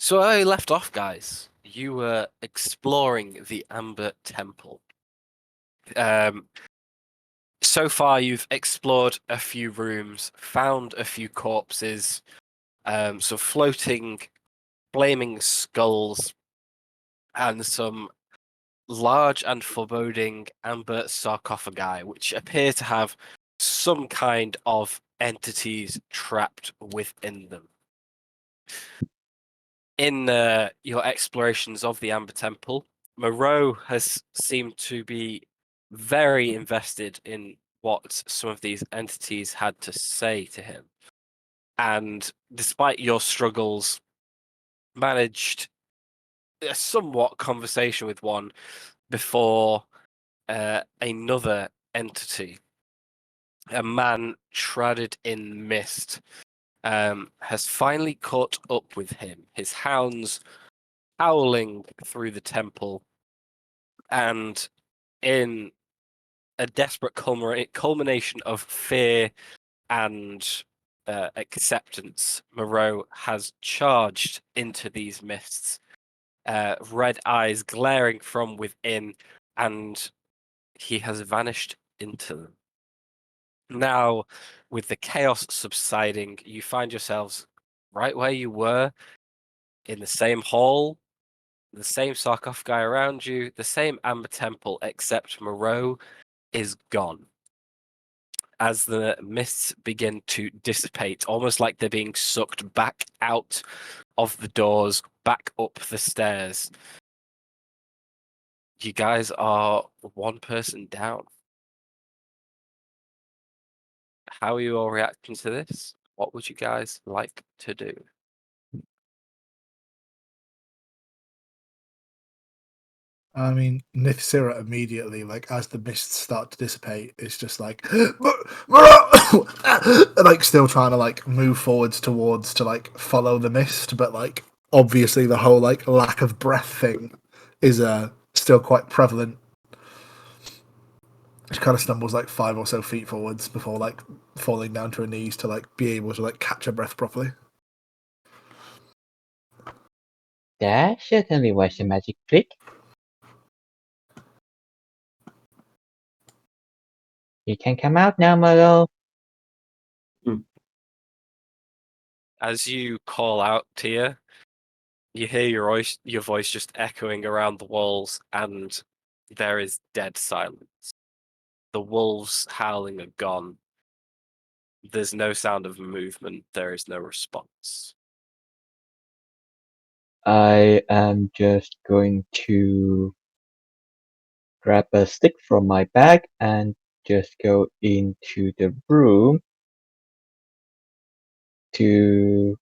So I left off, guys. You were exploring the Amber Temple. Um, so far, you've explored a few rooms, found a few corpses, some floating, flaming skulls, and some large and foreboding amber sarcophagi, which appear to have some kind of entities trapped within them. In your explorations of the Amber Temple, Moreau has seemed to be very invested in what some of these entities had to say to him. And despite your struggles, managed a somewhat conversation with one before another entity, a man shrouded in mist, has finally caught up with him. His hounds howling through the temple, and in a desperate culmination of fear and acceptance, Moreau has charged into these mists, red eyes glaring from within, and he has vanished into them. Now, with the chaos subsiding, you find yourselves right where you were, in the same hall, the same sarcophagi around you, the same amber temple, except Moreau is gone. As the mists begin to dissipate, almost like they're being sucked back out of the doors, back up the stairs. You guys are one person down. How are you all reacting to this? What would you guys like to do? I mean, Nithsira immediately, like as the mists start to dissipate, is just like, like still trying to like move forwards towards to like follow the mist, but like obviously the whole like lack of breath thing is still quite prevalent. She kind of stumbles like 5 or so feet forwards before like falling down to her knees to like be able to like catch her breath properly. That certainly was a magic trick. You can come out now, Molo. As you call out, Tia, you hear your voice just echoing around the walls, and there is dead silence. The wolves howling are gone. There's no sound of movement. There is no response. I am just going to grab a stick from my bag and just go into the room to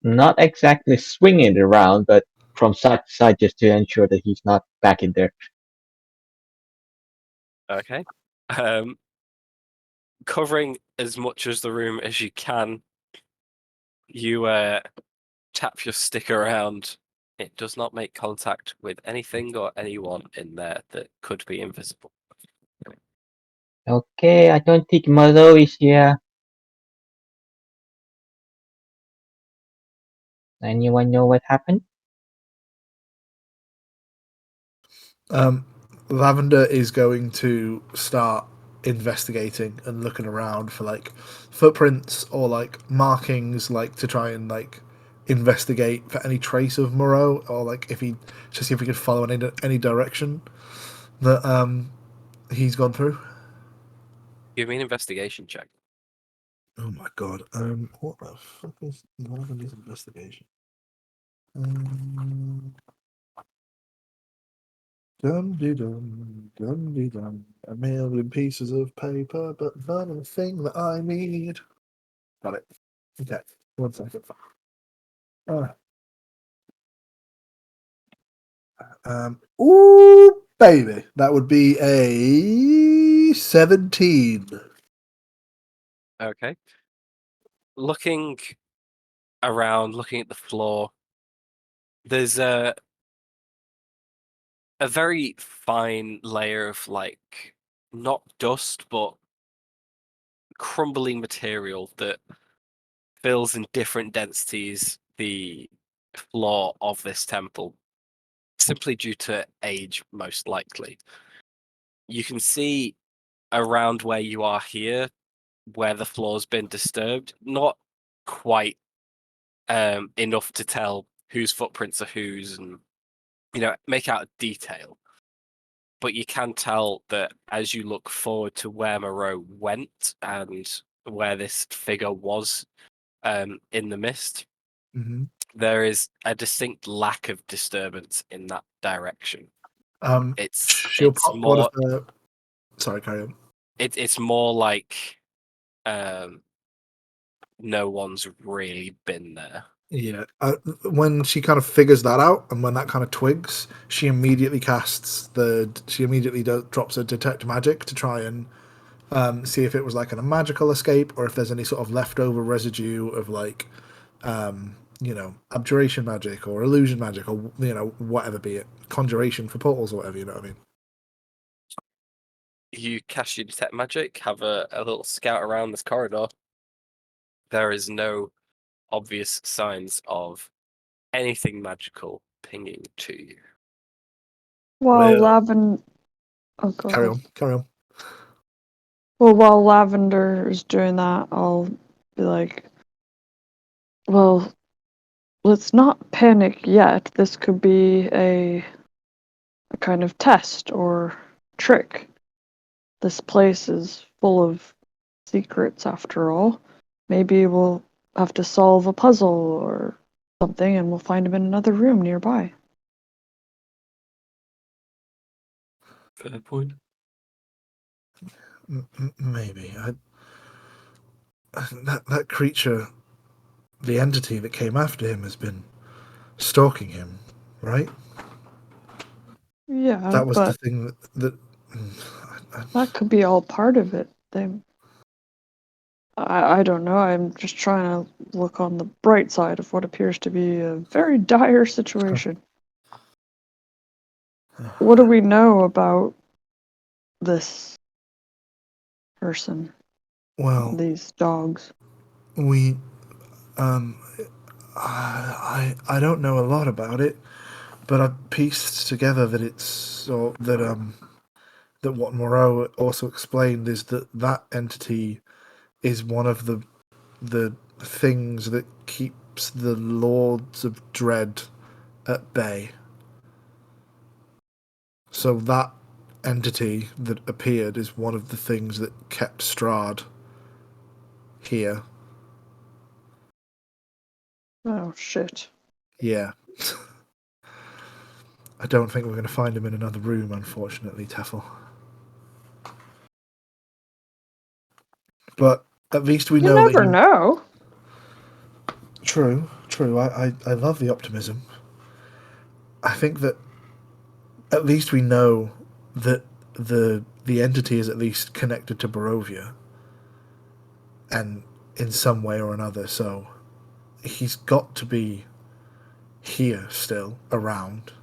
not exactly swing it around, but from side to side just to ensure that he's not back in there. Okay. Um, Covering as much as the room as you can, you tap your stick around. It does not make contact with anything or anyone in there that could be invisible. Okay, I don't think Molo is here. Anyone know what happened? Lavender is going to start investigating and looking around for like footprints or like markings, like to try and like investigate for any trace of Moreau, or like if he to see if we could follow any direction that he's gone through. Give me an investigation check. Oh my god! What the fuck is Lavender's investigation? Dum de dum. A million pieces of paper, but none of the thing that I need. Got it. Okay, 1 second. Uh, ooh, baby, that would be a 17. Okay. Looking around, looking at the floor, there's a very fine layer of like not dust but crumbling material that fills in different densities the floor of this temple, simply due to age, most likely. You can see around where you are here, where the floor's been disturbed, not quite enough to tell whose footprints are whose and make out a detail. But you can tell that as you look forward to where Moreau went and where this figure was in the mist, Mm-hmm. there is a distinct lack of disturbance in that direction. She'll It's pop one of more the. Sorry, carry on. it's more like no one's really been there. Yeah. When she kind of figures that out, and when that kind of twigs, she immediately casts the. She immediately drops a detect magic to try and see if it was like a magical escape or if there's any sort of leftover residue of like, abjuration magic or illusion magic or whatever, be it conjuration for portals or whatever. You know what I mean? You cast your detect magic, have a little scout around this corridor. There is no obvious signs of anything magical pinging to you. While Well, Lavender, oh, go carry ahead. on, carry on. Well, while Lavender is doing that, I'll be like, well, let's not panic yet. This could be a kind of test or trick. This place is full of secrets after all. Maybe we'll have to solve a puzzle or something and we'll find him in another room nearby. Fair point. Maybe that creature, the entity that came after him, has been stalking him, right? Yeah, That was the but thing that could be all part of it. I don't know. I'm just trying to look on the bright side of what appears to be a very dire situation. What do we know about this person, Well, these dogs? we I don't know a lot about it, but I pieced together that it's so that what Moreau also explained is that entity is one of the things that keeps the Lords of Dread at bay. So that entity that appeared is one of the things that kept Strahd here. Oh, shit. Yeah. I don't think we're going to find him in another room, unfortunately, Teffel. But at least we You know that never he. know. True, true. I love the optimism. I think that at least we know that the entity is at least connected to Barovia, and in some way or another. So he's got to be here still around,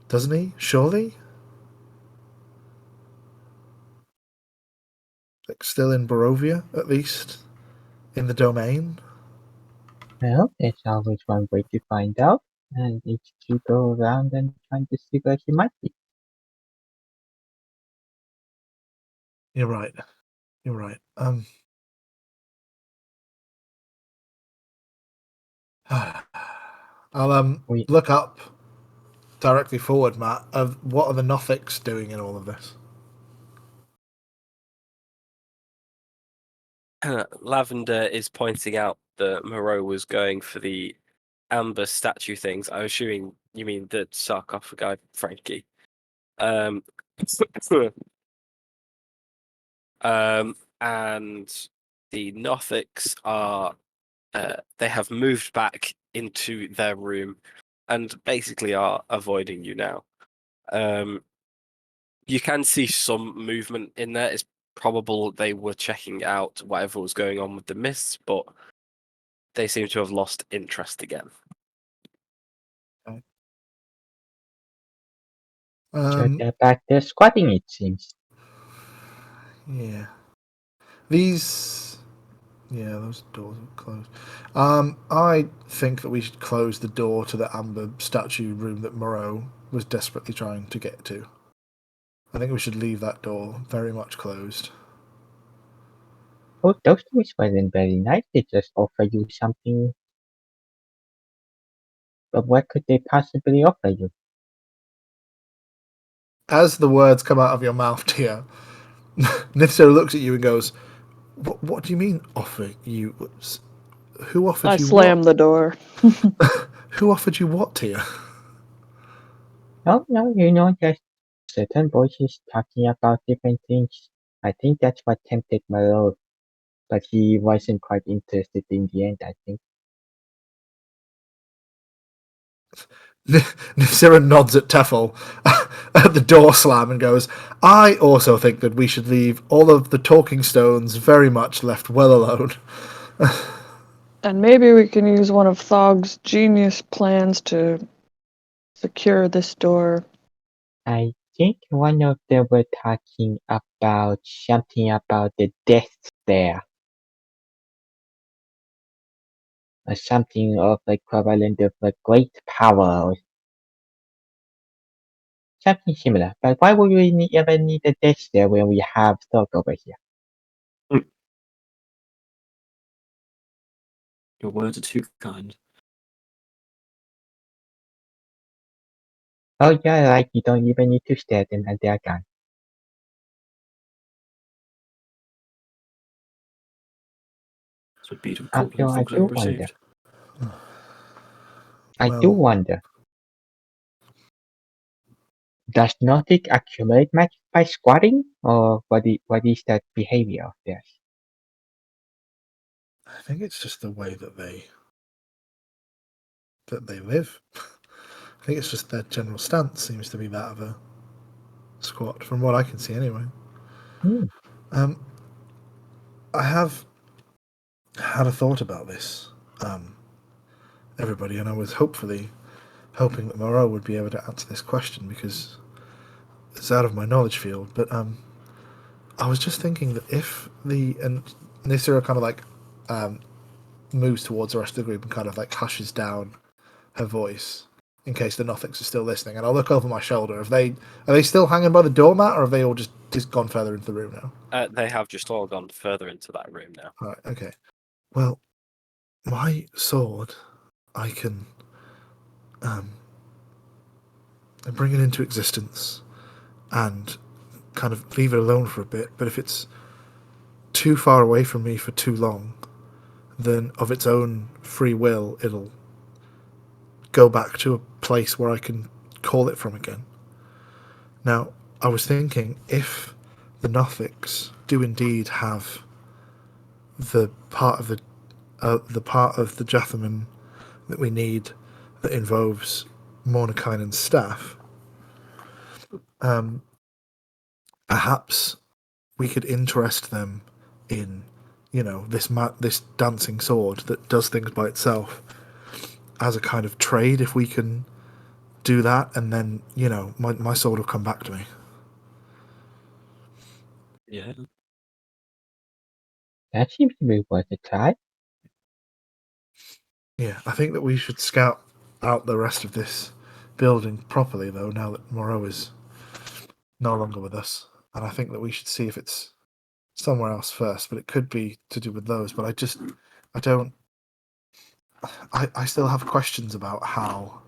doesn't he? Surely, like still in Barovia, at least in the domain. Well, there's always one way to find out, and it's to go around and try to see where he might be. You're right. You're right. I'll We look up directly forward, Matt, of what are the Nothics doing in all of this? Lavender is pointing out that Moreau was going for the amber statue things. I'm assuming you mean the sarcophagi, Frankie. Um, and the Nothics are they have moved back into their room and basically are avoiding you now. You can see some movement in there. It's probable they were checking out whatever was going on with the mists, but they seem to have lost interest again. so they're back there squatting, it seems. Yeah. These Yeah, those doors are closed. I think that we should close the door to the amber statue room that Moreau was desperately trying to get to. I think we should leave that door very much closed. Oh, those toys weren't very nice. They just offer you something. But what could they possibly offer you? As the words come out of your mouth, Tia, Nifso looks at you and goes, What do you mean offer you? Who offered I you slam the door. what? Who offered you what, Tia? Oh, no, just certain voices talking about different things. I think that's what tempted Maro, but he wasn't quite interested in the end, I think. Nifsira nods at Tefel at the door slam and goes, I also think that we should leave all of the talking stones very much left well alone. And maybe we can use one of Thog's genius plans to secure this door. I think one of them were talking about something about the death there. Or something of equivalent of a great power or something similar. But why would we ever need a death there when we have Thog over here? Your words are too kind. Oh yeah, like you don't even need to stare at them and they're gone. This would be to call After them I thought I do wonder. received. I do Well, wonder. Does Nautic accumulate magic by squatting? Or what is that behavior of theirs? I think it's just the way that they live. I think it's just their general stance seems to be that of a squat, from what I can see anyway. Hmm. I have had a thought about this, everybody, and I was hoping that Moreau would be able to answer this question because it's out of my knowledge field. But I was just thinking that if and Nisira kind of moves towards the rest of the group and kind of hushes down her voice in case the Nothics are still listening, and I'll look over my shoulder. Are they still hanging by the doormat, or have they all just gone further into the room now? They have just all gone further into that room now. Right. Okay. Well, my sword, I can bring it into existence and kind of leave it alone for a bit. But if it's too far away from me for too long, then of its own free will, it'll go back to a place where I can call it from again. Now, I was thinking if the Nothics do indeed have the part of the Jathaman that we need that involves Mordekainen's staff, perhaps we could interest them in, this dancing sword that does things by itself as a kind of trade. If we can do that, and then my sword will come back to me. Yeah. That seems to be worth a try. Yeah, I think that we should scout out the rest of this building properly, though, now that Moreau is no longer with us. And I think that we should see if it's somewhere else first, but it could be to do with those. But I still have questions about how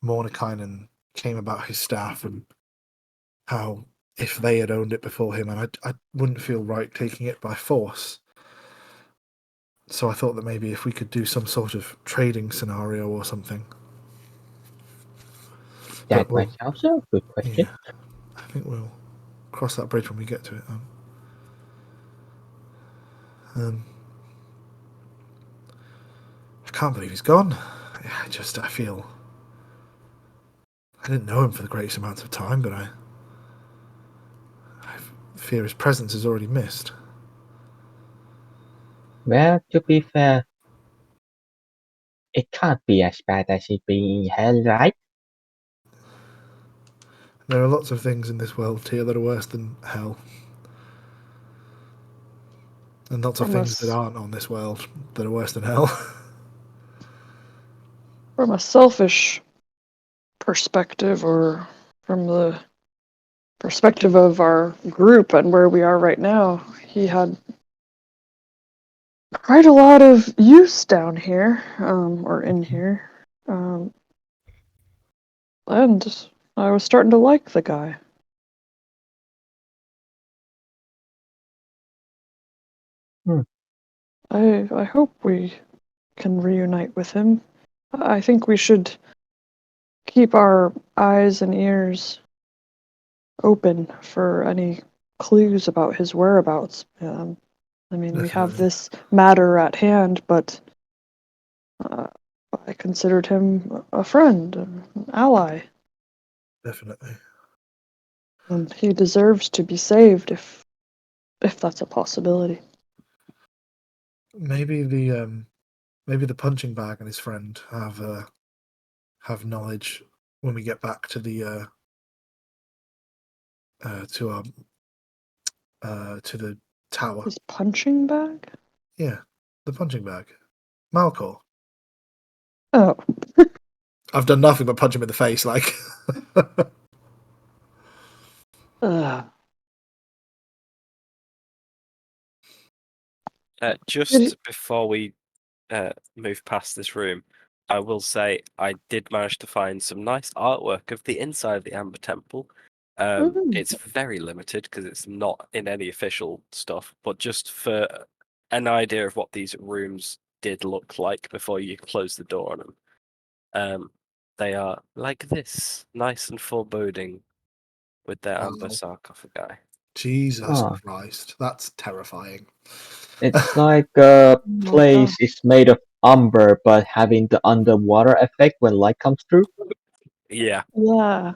Mordekainen came about his staff and how, if they had owned it before him, and I wouldn't feel right taking it by force. So I thought that maybe if we could do some sort of trading scenario or something. That But was also a good question. yeah, I think we'll cross that bridge when we get to it. I can't believe he's gone. I feel I didn't know him for the greatest amounts of time, but I fear his presence is already missed. Well, to be fair, it can't be as bad as it being in hell, right? There are lots of things in this world, Tia, that are worse than hell. And lots of From a things that s- aren't on this world that are worse than hell. from a selfish perspective, or from the perspective of our group and where we are right now, he had quite a lot of use down here, or in here. And I was starting to like the guy. Hmm. I hope we can reunite with him. I think we should keep our eyes and ears open for any clues about his whereabouts. I mean, we have Definitely. this matter at hand, but uh, I considered him a friend, an ally, Definitely. and he deserves to be saved if that's a possibility. Maybe the punching bag and his friend have knowledge when we get back to the to the tower. His punching bag? Yeah, the punching bag. Malcor. Oh, I've done nothing but punch him in the face, like. uh, Just before we move past this room, I will say I did manage to find some nice artwork of the inside of the Amber Temple. It's very limited because it's not in any official stuff, but just for an idea of what these rooms did look like before you close the door on them. They are like this, nice and foreboding, with their amber Wow. sarcophagi. Jesus Ah. Christ, that's terrifying. It's like a my place God. is made of umber, but having the underwater effect when light comes through. Yeah, Yeah,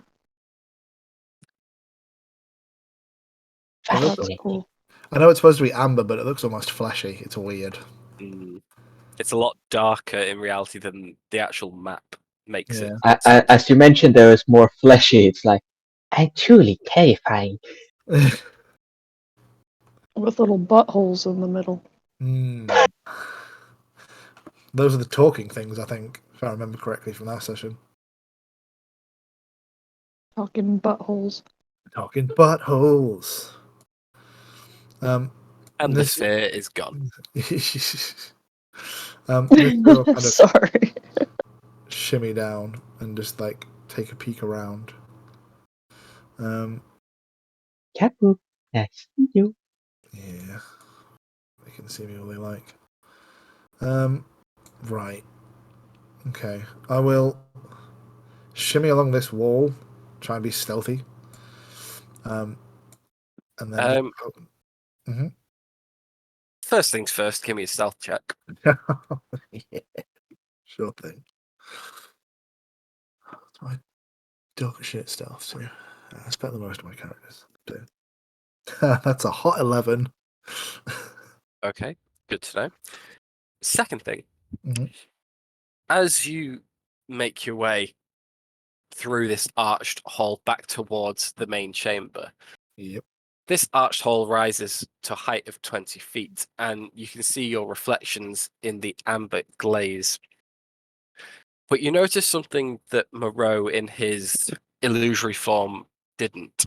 It looks that's Fascinating. cool. I know it's supposed to be amber, but it looks almost fleshy. It's weird. it's a lot darker in reality than the actual map makes it. As you mentioned, there is more fleshy. It's like, and truly terrifying. With little buttholes in the middle. Mm. Those are the talking things, I think, if I remember correctly from that session. Talking buttholes. Talking buttholes. And the This fear is gone. this girl kind of Sorry. shimmy down and just like take a peek around. Capu, nice to meet you. Yeah, they can see me all they like. Right. Okay, I will shimmy along this wall, try and be stealthy. And then Mhm. First things first, give me a stealth check. Yeah, sure thing. I dog shit stealth too. I spent the most of my characters do. That's a hot 11. Okay, good to know. Second thing, Mhm. as you make your way through this arched hall back towards the main chamber, Yep. this arched hall rises to a height of 20 feet, and you can see your reflections in the amber glaze. But you notice something that Moreau, in his illusory form, didn't.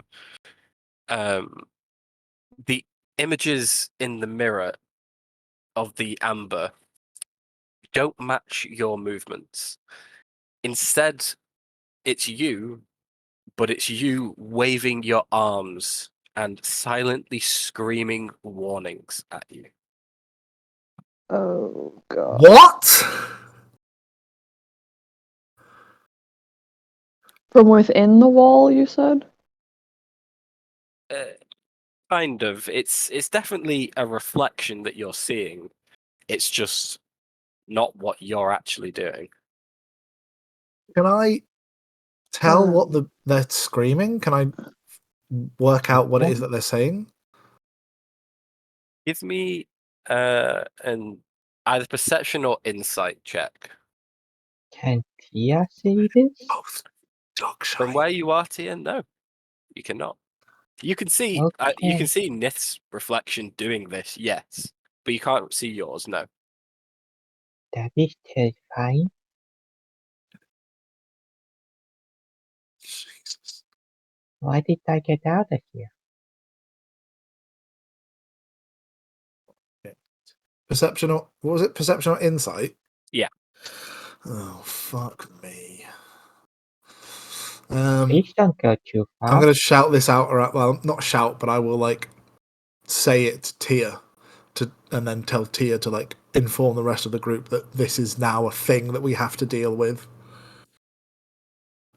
The images in the mirror of the amber don't match your movements. Instead, it's you, but it's you waving your arms and silently screaming warnings at you. Oh, God. What? From within the wall, you said? Uh, kind of. It's definitely a reflection that you're seeing. It's just not what you're actually doing. Can I tell what Um, they're screaming? Can I work out what it is that they're saying? Give me an either perception or insight check. Can Tia see this? Both. Dog From shite. where you are, Tia, no, you cannot. You can see Okay. Nith's reflection doing this, yes, but you can't see yours. No. That is terrifying. Jesus. Why did I get out of here? Perception or what was it? Perception or insight? Yeah. Oh fuck me. Please don't go too far. I'm gonna shout this out, or well, not shout, but I will like say it to Tia, and then tell Tia to like inform the rest of the group that this is now a thing that we have to deal with.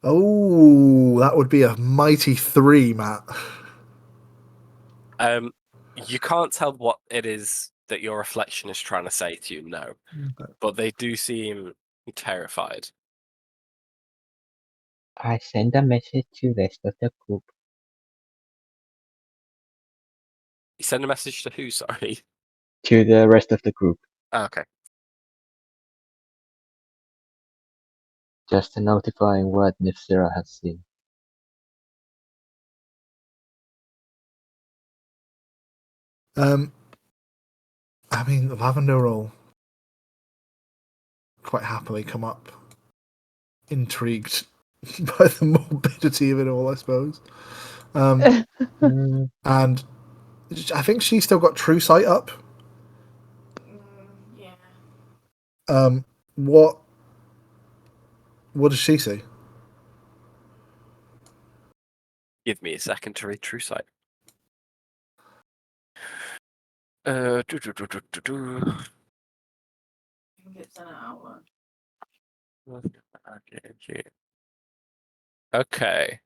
Oh, that would be a mighty 3, Matt. You can't tell what it is that your reflection is trying to say to you. No, but they do seem terrified. I send a message to the rest of the group. You send a message to who? Sorry. To the rest of the group. Okay. Just notifying what Nifsira has seen. I mean, Lavender will quite happily come up, intrigued by the morbidity of it all, I suppose. Mm, And I think she's still got True Sight up. Yeah. What does she see? Give me a second to read True Sight. Do. I think it's an hour. Okay.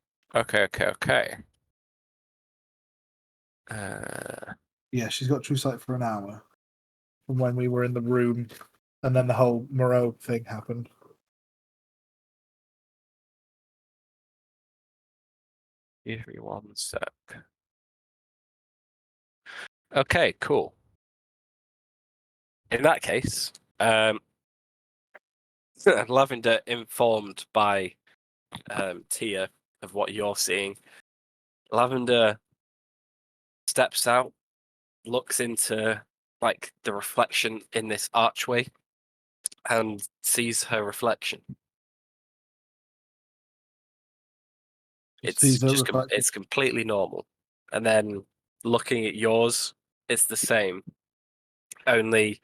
Yeah, she's got True Sight for an hour from when we were in the room, and then the whole Moreau thing happened. Give me 1 sec. Okay, cool. In that case, Lavender, informed by Tia of what you're seeing, Lavender steps out, looks into like the reflection in this archway, and sees her reflection. It's Sees her just reflection. it's completely normal. And then looking at yours, it's the same. Only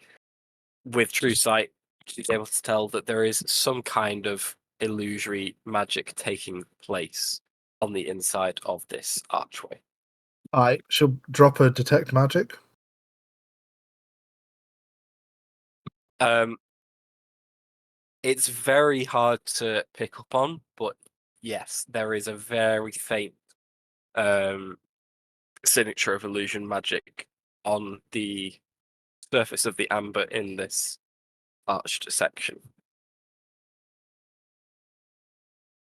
with True Sight, she's able to tell that there is some kind of illusory magic taking place on the inside of this archway. Alright, she'll drop her detect magic. It's very hard to pick up on, but yes, there is a very faint signature of illusion magic on the surface of the amber in this arched section.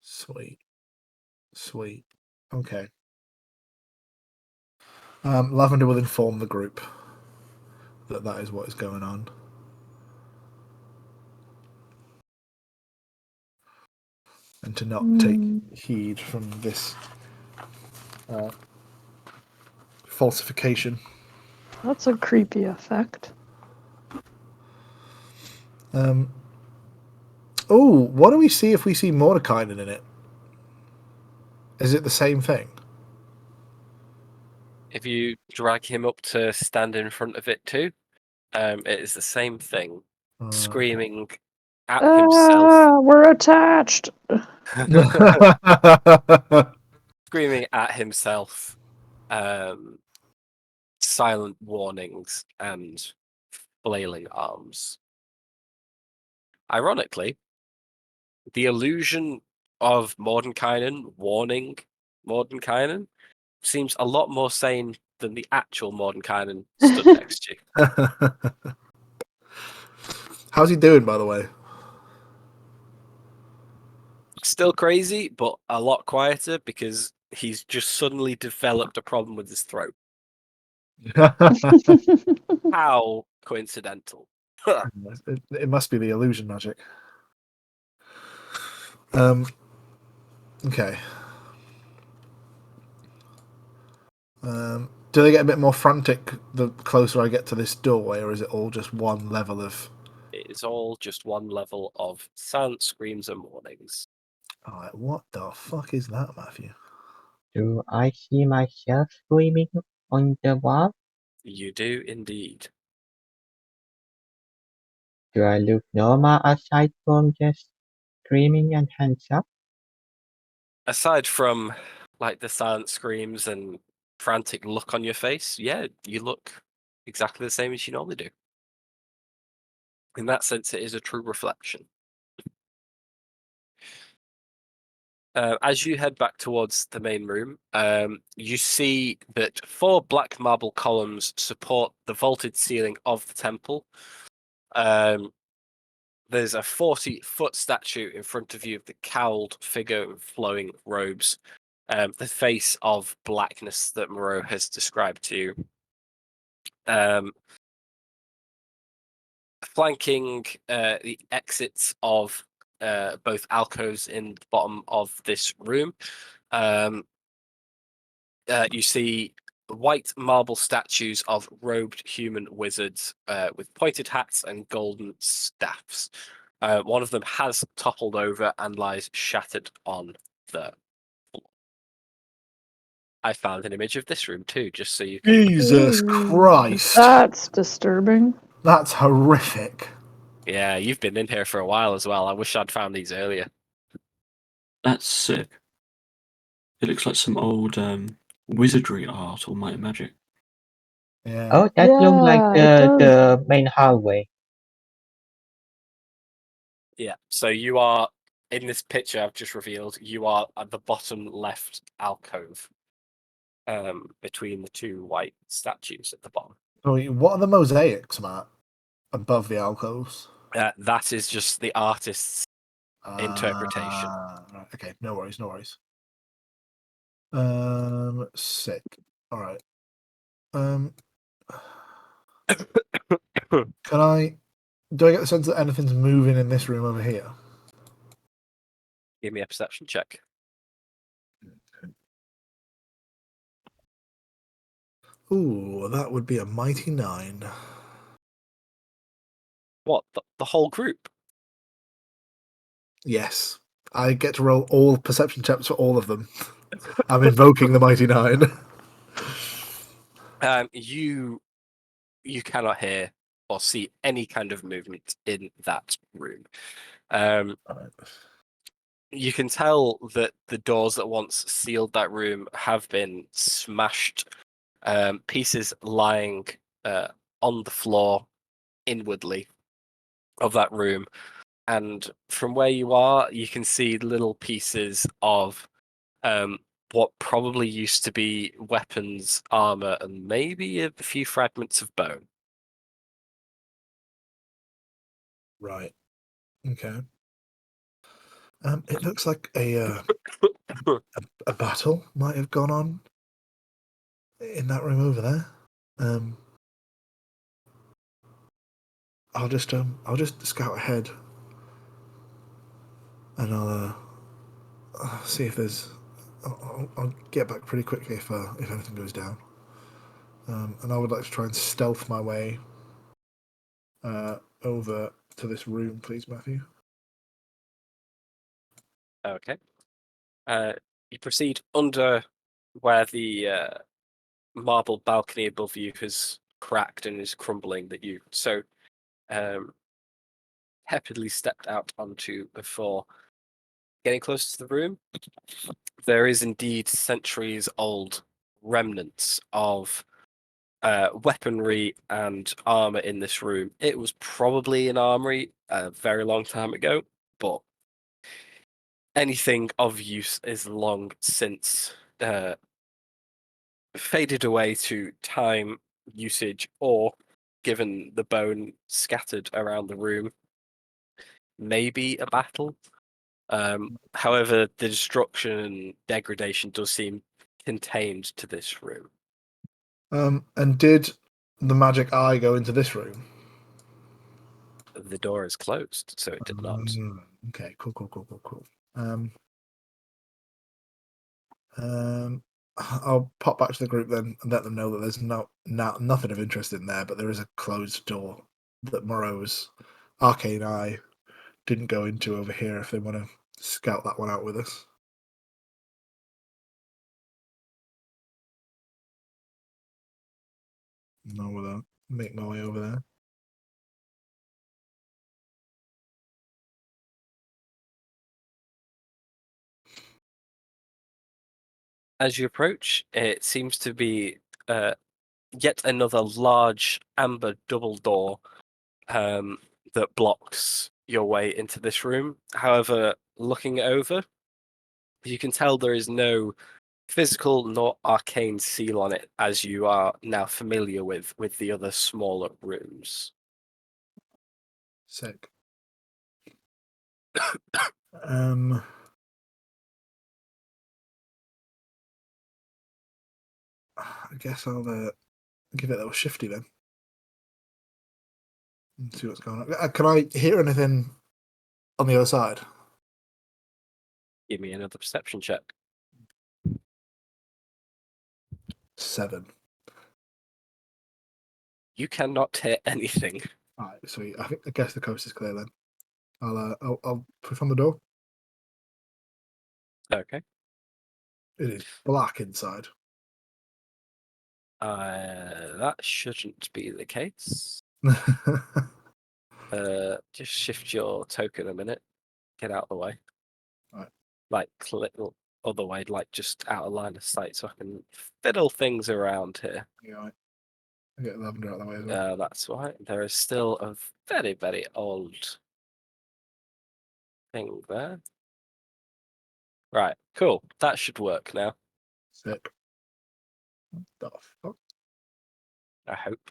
Sweet. Okay. Lavender will inform the group that is what is going on. And to not take heed from this falsification. That's a creepy effect. Why don't we see if we see Mordekainen in it? Is it the same thing? If you drag him up to stand in front of it too, it is the same thing, screaming at himself. We're attached. Screaming at himself, silent warnings and flailing arms. Ironically, the illusion of Mordenkainen warning Mordenkainen seems a lot more sane than the actual Mordenkainen stood next to you. How's he doing, by the way? Still crazy, but a lot quieter because he's just suddenly developed a problem with his throat. How coincidental. It must be the illusion magic. Okay. Do they get a bit more frantic the closer I get to this doorway, or is it all just one level of? It's all just one level of silent screams and warnings. Alright, what the fuck is that, Matthew? Do I see myself screaming on the wall? You do indeed. Do I look normal aside from just screaming and hands up? Aside from like the silent screams and frantic look on your face, yeah, you look exactly the same as you normally do. In that sense, it is a true reflection. As you head back towards the main room, you see that 4 black marble columns support the vaulted ceiling of the temple. There's a 40-foot statue in front of you of the cowled figure in flowing robes, the face of blackness that Moreau has described to you. Flanking the exits of both alcoves in the bottom of this room, you see white marble statues of robed human wizards with pointed hats and golden staffs. One of them has toppled over and lies shattered on the floor. I found an image of this room too, just so you can. Jesus Christ! That's disturbing. That's horrific. Yeah, you've been in here for a while as well. I wish I'd found these earlier. That's sick. It looks like some old wizardry art or might and magic. Yeah. Oh, that looks like Yeah, it the main hallway. Yeah, so you are in this picture I've just revealed. You are at the bottom left alcove, between the 2 white statues at the bottom. Oh, what are the mosaics, Matt? Above the alcoves? That is just the artist's interpretation. Right, okay, no worries, no worries. Sick. All right. Can I? Do I get the sense that anything's moving in this room over here? Give me a perception check. Ooh, that would be a mighty 9. What? The whole group? Yes, I get to roll all perception checks for all of them. I'm invoking the mighty 9. You cannot hear or see any kind of movement in that room. You can tell that the doors that once sealed that room have been smashed. Pieces lying on the floor inwardly of that room. And from where you are, you can see little pieces of what probably used to be weapons, armor, and maybe a few fragments of bone. Right. Okay. It looks like a battle might have gone on in that room over there. I'll just scout ahead, and I'll see if there's. I'll get back pretty quickly if anything goes down. And I would like to try and stealth my way over to this room, please, Matthew. Okay. You proceed under where the marble balcony above you has cracked and is crumbling that you so tepidly stepped out onto before getting close to the room. There is indeed centuries old remnants of weaponry and armor in this room. It was probably an armory a very long time ago, but anything of use is long since faded away to time, usage, or given the bone scattered around the room, maybe a battle. However, the destruction and degradation does seem contained to this room. And did the magic eye go into this room? The door is closed, so it did not. Okay, cool. I'll pop back to the group then and let them know that there's nothing of interest in there, but there is a closed door that Moreau's arcane eye didn't go into over here if they want to scout that one out with us. No, we'll make my way over there. As you approach, it seems to be yet another large amber double door that blocks your way into this room. However, looking over, you can tell there is no physical nor arcane seal on it, as you are now familiar with the other smaller rooms. Sick. I guess I'll give it a little shifty then and see what's going on. Can I hear anything on the other side? Give me another perception check. 7. You cannot hear anything. All right, sweet. I guess the coast is clear then. I'll push on the door. Okay. It is black inside. That shouldn't be the case. Just shift your token a minute. Get out of the way. Right. Like little other way, like just out of line of sight, so I can fiddle things around here. Yeah, right. I get lavender out of the way as well. That's right. There is still a very, very old thing there. Right, cool. That should work now, Sick. What the fuck? I hope.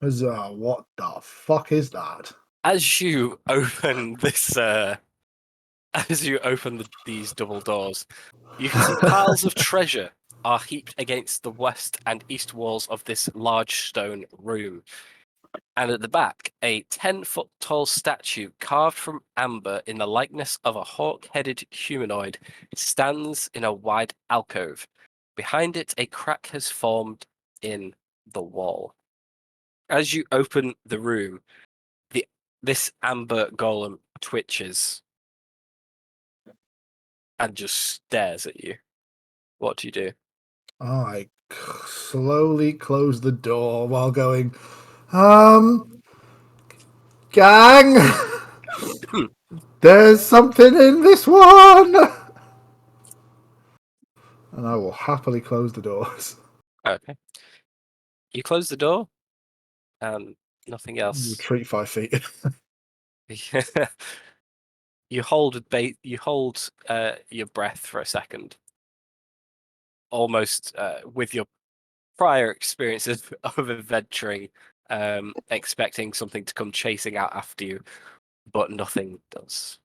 Huzzah, what the fuck is that? As you open this, as you open these double doors, you can see piles of treasure are heaped against the west and east walls of this large stone room. And at the back, a 10-foot tall statue carved from amber in the likeness of a hawk-headed humanoid stands in a wide alcove. Behind it, a crack has formed in the wall. As you open the room, this amber golem twitches and just stares at you. What do you do? I slowly close the door while going, gang, there's something in this one. And I will happily close the doors. Okay. You close the door, and nothing else. Retreat 5 feet. You hold your breath for a second, almost with your prior experiences of adventuring, expecting something to come chasing out after you, but nothing does.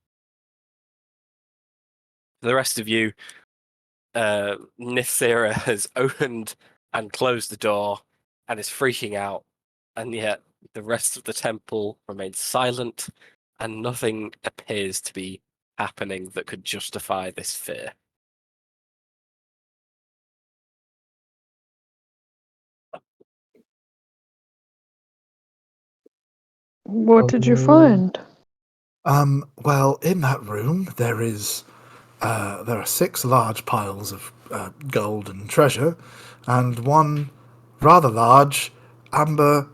For the rest of you, Nithira has opened and closed the door and is freaking out, and yet the rest of the temple remains silent, and nothing appears to be happening that could justify this fear. What did you find? Well, in that room there are 6 large piles of gold and treasure, and one rather large amber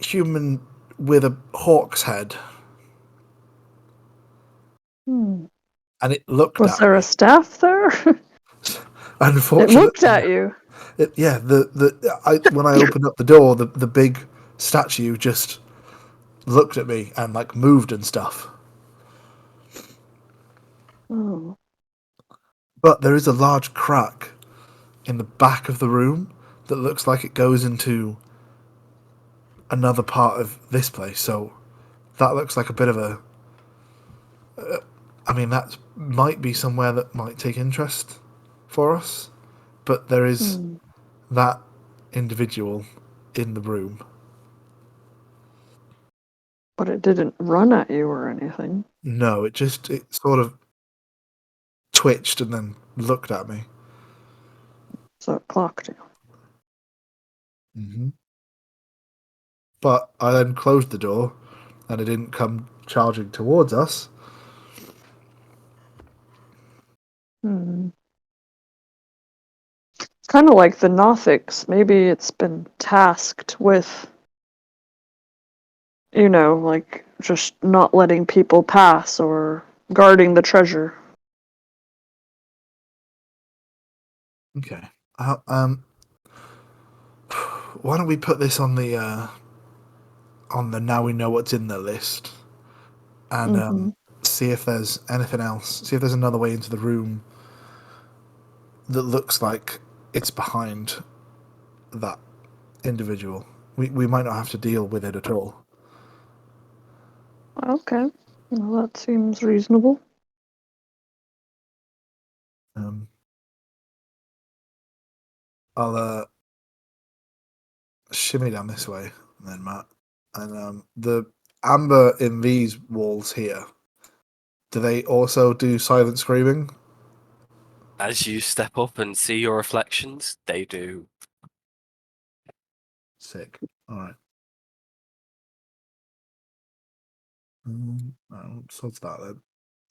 human with a hawk's head. And it looked Was at there me. a staff there? It Unfortunately, looked at you. When I opened up the door, the big statue just looked at me and like moved and stuff. Oh. But there is a large crack in the back of the room that looks like it goes into another part of this place. So that looks like a bit of a. That might be somewhere that might take interest for us. But there is that individual in the room. But it didn't run at you or anything. No, it sort of twitched and then looked at me. So it clocked you. Mm-hmm. But I then closed the door, and it didn't come charging towards us. Hmm. It's kind of like the Nothics. Maybe it's been tasked with, like just not letting people pass or guarding the treasure. Okay. Why don't we put this on the now we know what's in the list, and Mm-hmm. see if there's anything else. See if there's another way into the room that looks like it's behind that individual. We might not have to deal with it at all. Okay. Well, that seems reasonable. I'll shimmy down this way, then Matt, and the amber in these walls here. Do they also do silent screaming? As you step up and see your reflections, they do. Sick. All right. So it's that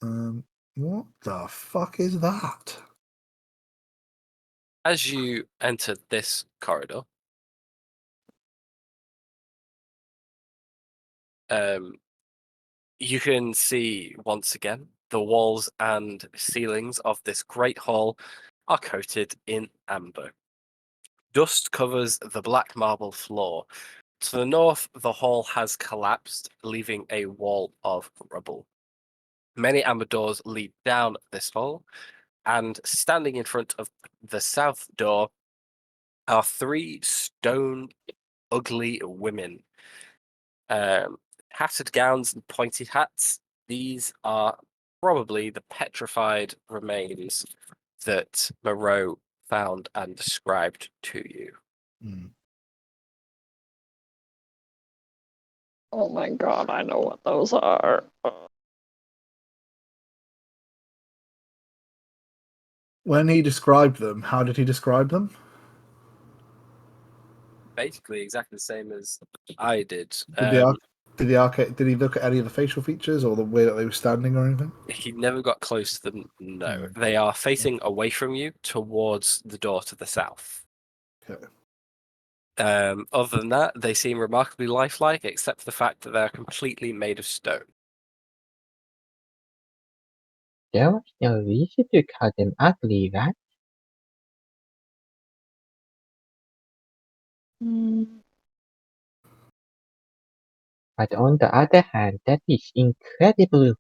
then. What the fuck is that? As you enter this corridor, you can see once again the walls and ceilings of this great hall are coated in amber. Dust covers the black marble floor. To the north, the hall has collapsed, leaving a wall of rubble. Many amber doors lead down this hall, and standing in front of the south door are three stone ugly women. Hatted gowns and pointed hats. These are probably the petrified remains that Moreau found and described to you. Oh my god, I know what those are. When he described them, how did he describe them? Basically, exactly the same as I did. Did he look at any of the facial features or the way that they were standing or anything? He never got close to them. No, Mm. they are facing away from you towards the door to the south. Okay. Other than that, they seem remarkably lifelike, except for the fact that they're completely made of stone. There was no reason to call them ugly, right? Mm, But on the other hand, that is incredible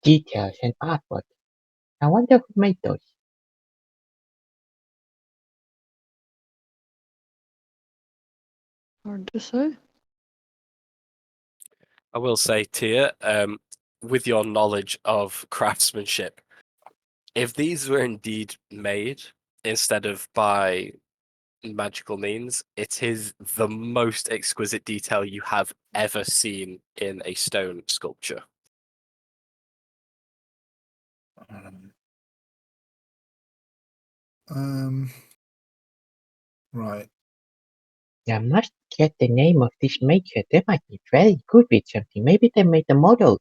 details and artwork. I wonder who made those. hard to say. I will say, Tia, with your knowledge of craftsmanship, if these were indeed made instead of by magical means, it is the most exquisite detail you have ever seen in a stone sculpture. Right. I must get the name of this maker. They might be very good with something. Maybe they made the model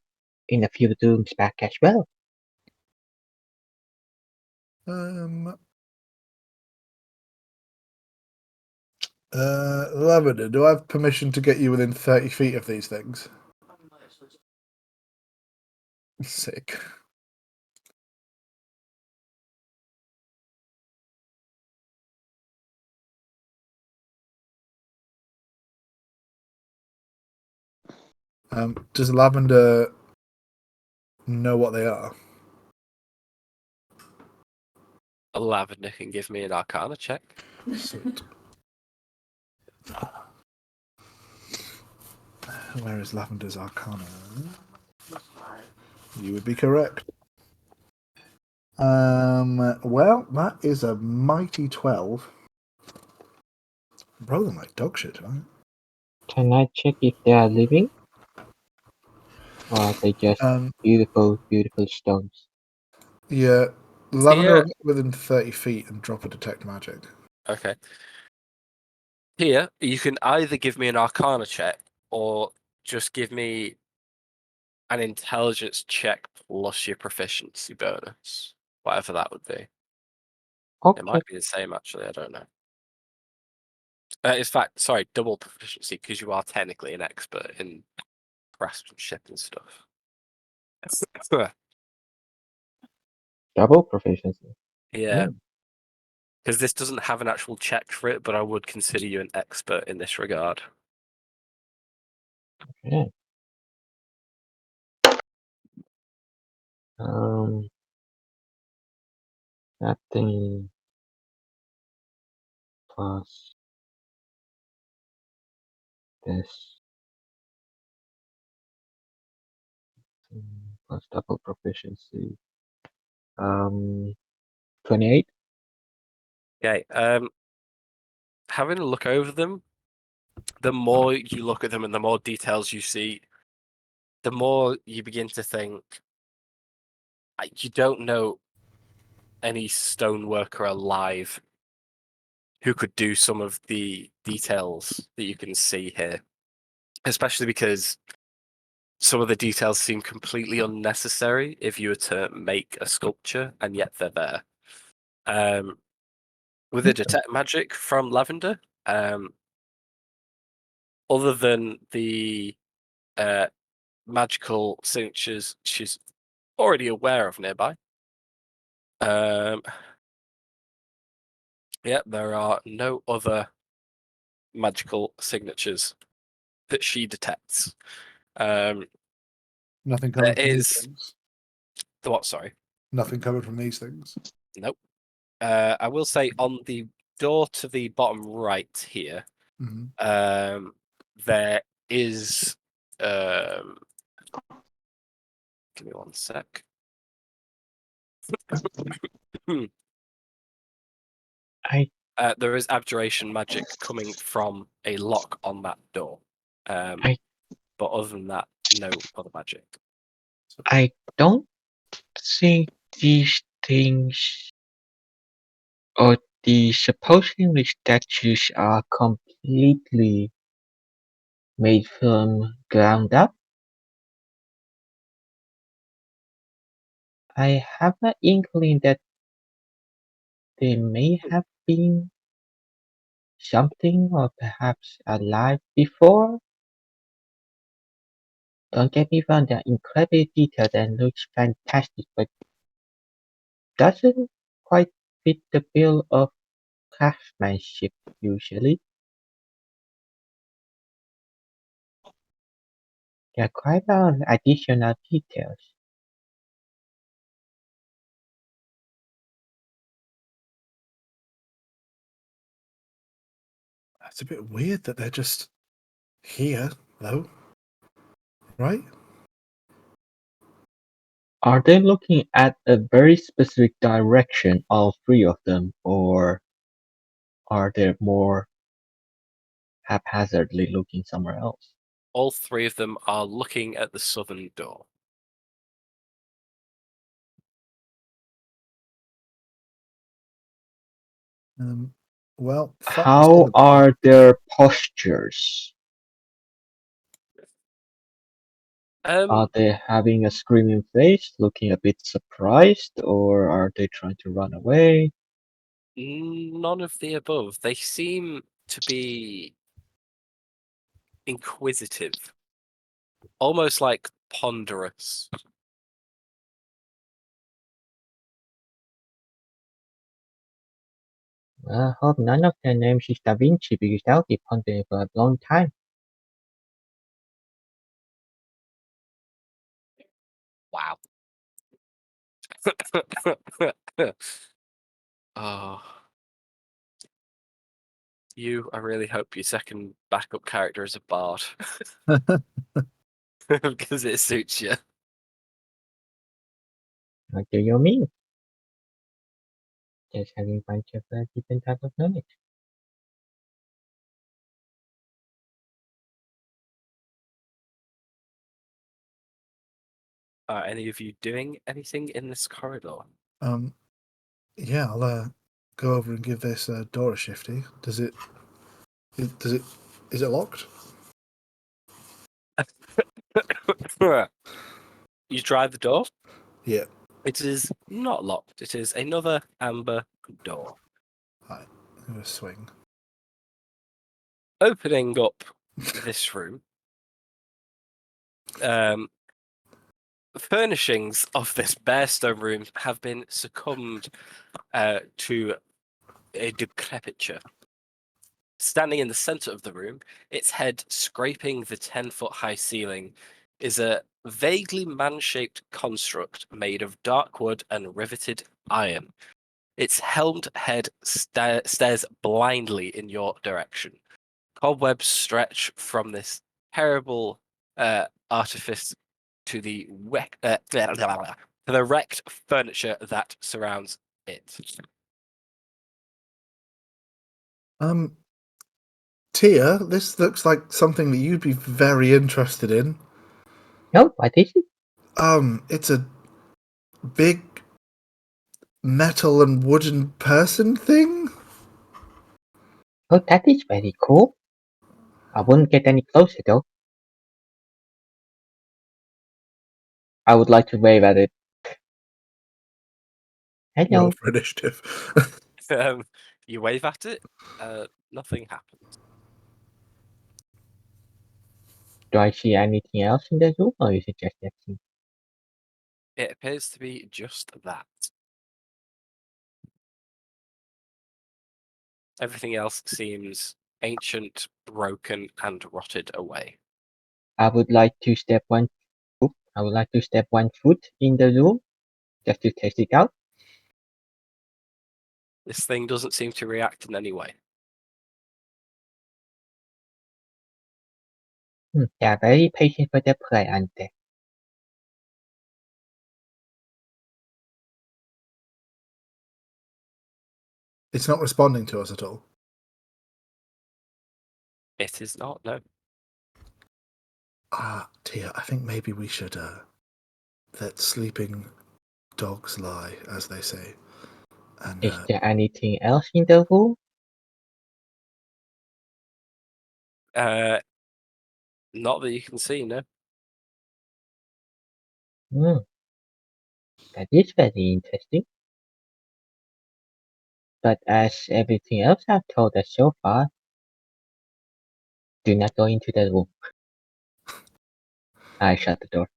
in a few rooms back as well. Lavender, do I have permission to get you within 30 feet of these things? Sick. Does Lavender know what they are? Lavender can give me an Arcana check. Sweet. Where is Lavender's Arcana? You would be correct. Well, that is a mighty 12. Rolling like dog shit, right? Can I check if they are living? Or are they just beautiful, beautiful stones? Yeah, Lavender will Here, get within 30 feet and drop a detect magic. okay. Here, you can either give me an Arcana check or just give me an intelligence check plus your proficiency bonus, whatever that would be. It Okay. might be the same, actually. I don't know. In fact, sorry, double proficiency because you are technically an expert in craftsmanship and stuff. Double proficiency. Yeah, Hmm. because this doesn't have an actual check for it, but I would consider you an expert in this regard. Okay. Um, that thing plus this plus double proficiency. 28. Okay. Having a look over them, the more you look at them and the more details you see, the more you begin to think you don't know any stoneworker alive who could do some of the details that you can see here, especially because some of the details seem completely unnecessary if you were to make a sculpture, and yet they're there. With the detect magic from Lavender, other than the magical signatures she's already aware of nearby, yeah, there are no other magical signatures that she detects. Nothing There coming from these is things. the what? Sorry, Nothing coming from these things. nope. I will say on the door to the bottom right here, Hmm. there is. Give me one sec. I There is abjuration magic coming from a lock on that door. I But other than that, no other magic. I don't think these things or the supposedly statues are completely made from ground up. I have an inkling that they may have been something or perhaps alive before. Don't get me wrong, they're incredibly detailed and looks fantastic, but doesn't quite fit the bill of craftsmanship usually. There are quite a lot of additional details. It's a bit weird that they're just here, though. Right? Are they looking at a very specific direction, all three of them, or are they more haphazardly looking somewhere else? All three of them are looking at the southern door. Well, fuck the How southern door. are their postures? Are they having a screaming face, looking a bit surprised, or are they trying to run away? None of the above. They seem to be inquisitive, almost like ponderous. I hope none of their names is Da Vinci because that'll be pondering for a long time. Wow. Oh, I really hope your second backup character is a bard because it suits you. What do you mean? Just having a bunch of different type of knowledge. Are any of you doing anything in this corridor? Yeah, I'll go over and give this door a shifty. Does it? Is it locked? You try the door. Yeah. It is not locked. It is another amber door. Right. I'm gonna swing. Opening up this room, furnishings of this bare stone room have been succumbed to a decrepiture. Standing in the center of the room, its head scraping the 10-foot high ceiling, is a vaguely man-shaped construct made of dark wood and riveted iron. Its helmed head stares blindly in your direction. Cobwebs stretch from this terrible artifice to the wrecked furniture that surrounds it. Tia, this looks like something that you'd be very interested in. No, what is it? It's a big metal and wooden person thing. Oh, that is very cool. I wouldn't get any closer though. I would like to wave at it. Hello. Roll for initiative. You wave at it, nothing happens. Do I see anything else in the room, or is it just that thing? It appears to be just that. Everything else seems ancient, broken, and rotted away. I would like to step one. I would like to step 1 foot in the room, just to test it out. This thing doesn't seem to react in any way. They are very patient for their prey, aren't they? It's not responding to us at all. It is not, no. Tia, I think maybe we should let sleeping dogs lie, as they say. And Is there anything else in the room? Not that you can see, no. That is very interesting. But as everything else I've told us so far, do not go into the room. I shut the door.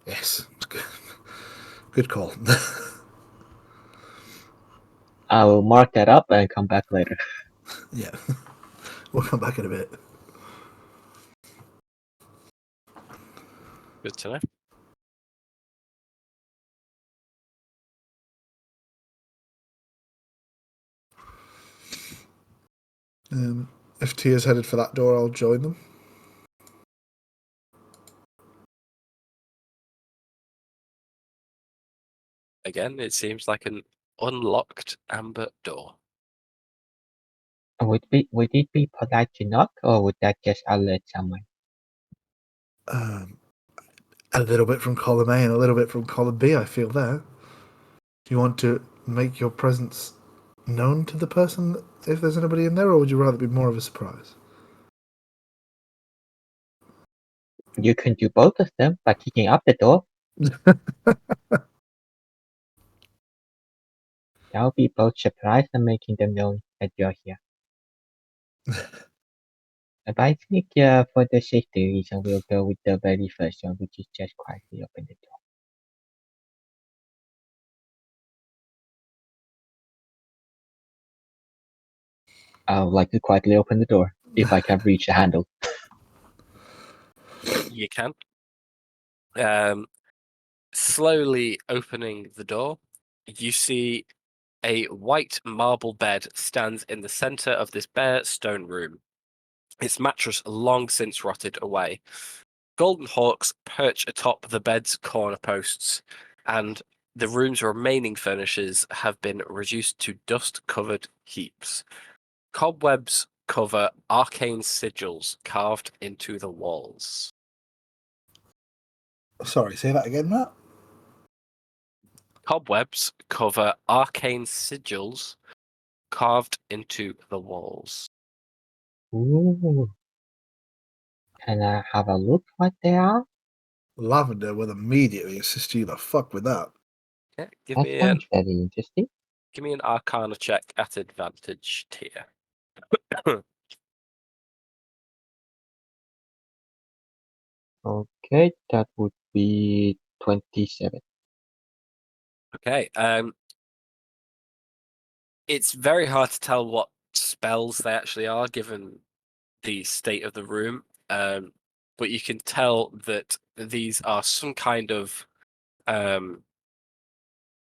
yes, good call. I will mark that up and come back later. Yeah, we'll come back in a bit. Good to know. If Tia's headed for that door, I'll join them. Again, it seems like an unlocked amber door. Would it be polite to knock, or would that just alert someone? A little bit from column A and a little bit from column B, I feel there. Do you want to make your presence known to the person if there's anybody in there, or would you rather be more of a surprise? You can do both of them by kicking up the door. That would be both surprise and making them know that you're here. But I think for the safety reason, we'll go with the very first one, which is just quietly open the door. I would like to quietly open the door, if I can reach the handle. You can. Slowly opening the door, you see a white marble bed stands in the center of this bare stone room. Its mattress long since rotted away. Golden hawks perch atop the bed's corner posts, and the room's remaining furnishings have been reduced to dust-covered heaps. Cobwebs cover arcane sigils carved into the walls. Sorry, say that again, Matt. cobwebs cover arcane sigils carved into the walls. Ooh. Can I have a look what they are? Lavender will immediately assist you the fuck with that. Yeah, That sounds very interesting. give me an Arcana check at advantage, Tia. Okay, that would be 27. Okay. It's very hard to tell what spells they actually are, given the state of the room. But you can tell that these are some kind of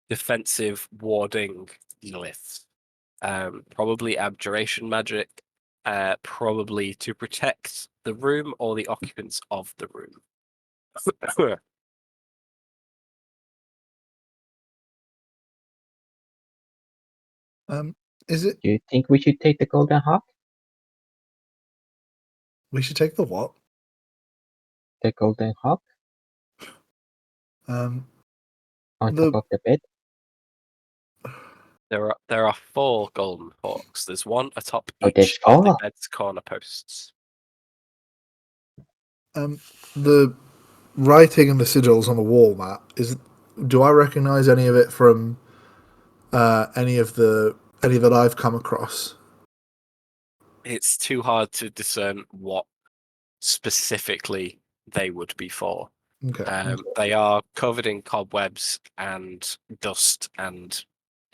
defensive warding glyphs. Probably abjuration magic, probably to protect the room or the occupants of the room. Is it? Do you think we should take the golden hawk? We should take the what? The golden hawk Um, on the top of the bed? There are 4 golden hawks. There's one atop Oh, there's each of the 4. bed's corner posts. the writing and the sigils on the wall, Matt. Do I recognise any of it from any that I've come across? It's too hard to discern what specifically they would be for. Okay. They are covered in cobwebs and dust and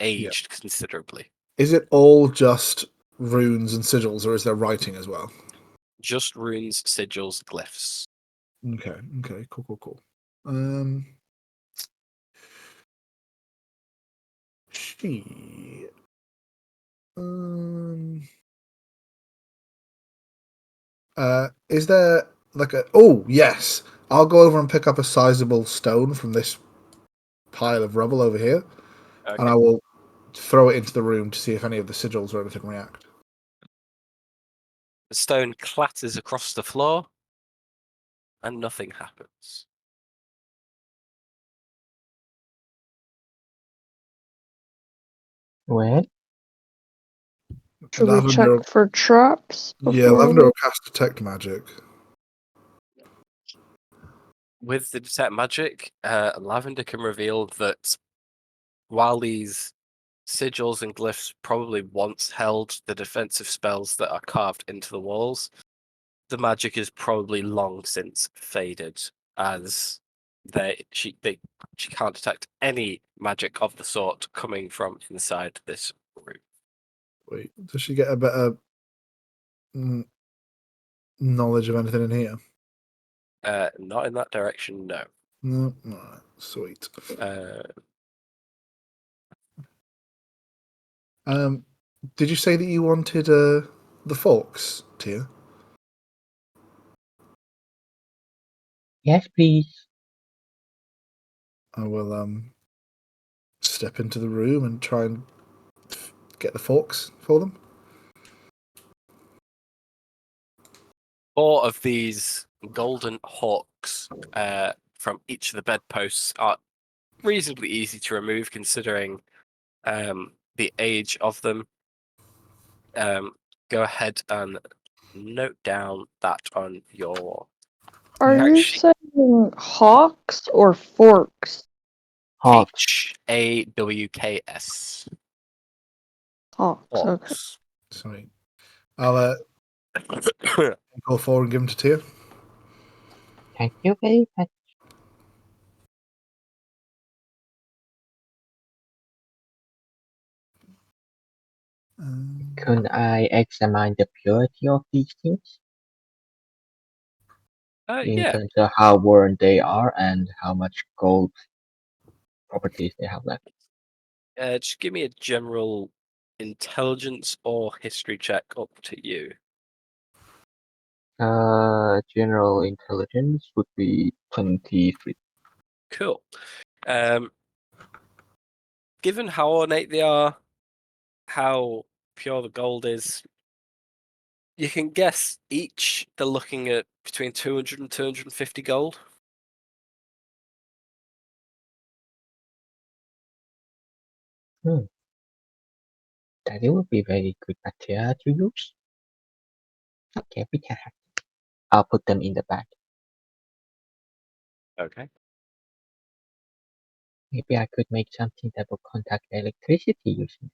aged considerably. Is it all just runes and sigils, or is there writing as well? Just runes, sigils, glyphs. Okay. Okay. Cool. Shit. Is there like a? Oh yes, I'll go over and pick up a sizable stone from this pile of rubble over here, and Okay. I will throw it into the room to see if any of the sigils or anything react. The stone clatters across the floor, and nothing happens. Well, Should we Lavender, check for traps? yeah, before Lavender we- will cast detect magic. With the detect magic, Lavender can reveal that while these sigils and glyphs probably once held the defensive spells that are carved into the walls, the magic is probably long since faded, as she can't detect any magic of the sort coming from inside this room. Wait, does she get a better knowledge of anything in here? Not in that direction, no. No, alright, sweet. Did you say that you wanted the forks, Tia? yes, please. I will step into the room and try and get the forks for them. 4 of these golden hawks from each of the bedposts are reasonably easy to remove, considering the age of them. Go ahead and note down that on your Are you actually saying hawks or forks? Hawks. HAWKS. Hawks. Okay. Hawks. Sweet. I'll go forward and give them to Tia. Thank you very much. Could I examine the purity of these things? In Yeah. terms of how worn they are and how much gold properties they have left. Just give me a general intelligence or history check, up to you. General intelligence would be 23. Cool. Given how ornate they are, how pure the gold is, you can guess each they're looking at between 200 and 250 gold. That it would be very good material to use. Okay, we can have it. I'll put them in the bag. Okay. Maybe I could make something that will contact electricity using.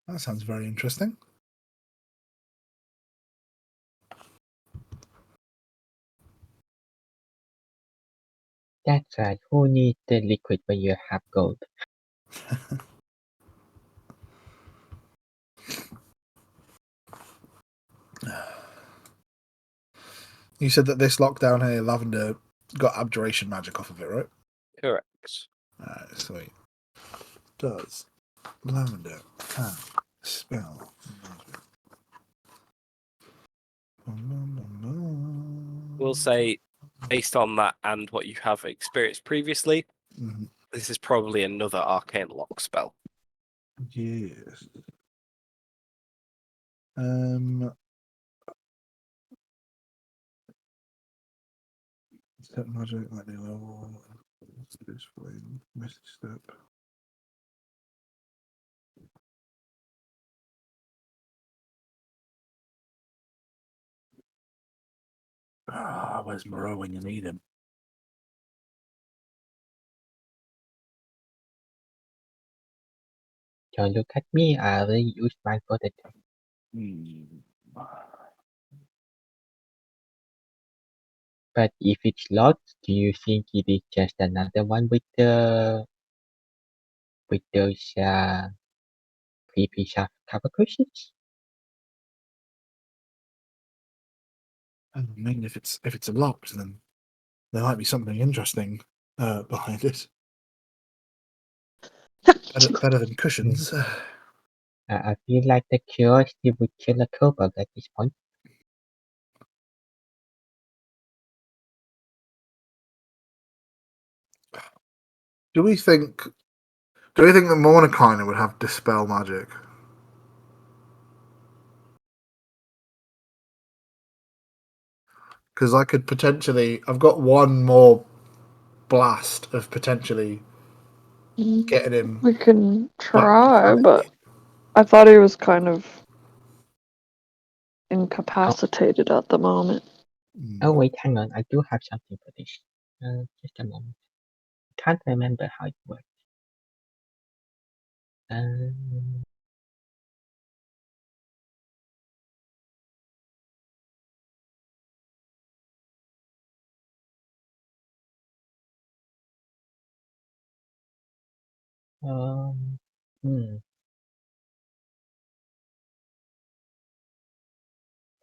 That sounds very interesting. That's right. Who needs the liquid when you have gold? You said that this lockdown here, Lavender, got abjuration magic off of it, right? Correct. Alright, sweet. Does Lavender have spell magic? We'll say, based on that and what you have experienced previously, Mhm. this is probably another arcane lock spell. Yes. Step magic, like the level. This flame, mystic step. Where's Moreau when you need him? Don't look at me. I already used mine for the day. But if it's locked, do you think it is just another one with those creepy shaft cover cushions? I mean, if it's locked, then there might be something interesting behind it. Better than cushions. I feel like the curiosity would kill a kobold at this point. Do we think that Mordecai would have dispel magic? Because I could potentially, I've got one more blast of potentially getting him. We can back to try, sanity. but I thought he was kind of incapacitated at the moment. Oh wait, hang on. I do have something for this. Just a moment. Can't remember how it works. Um, um, hmm.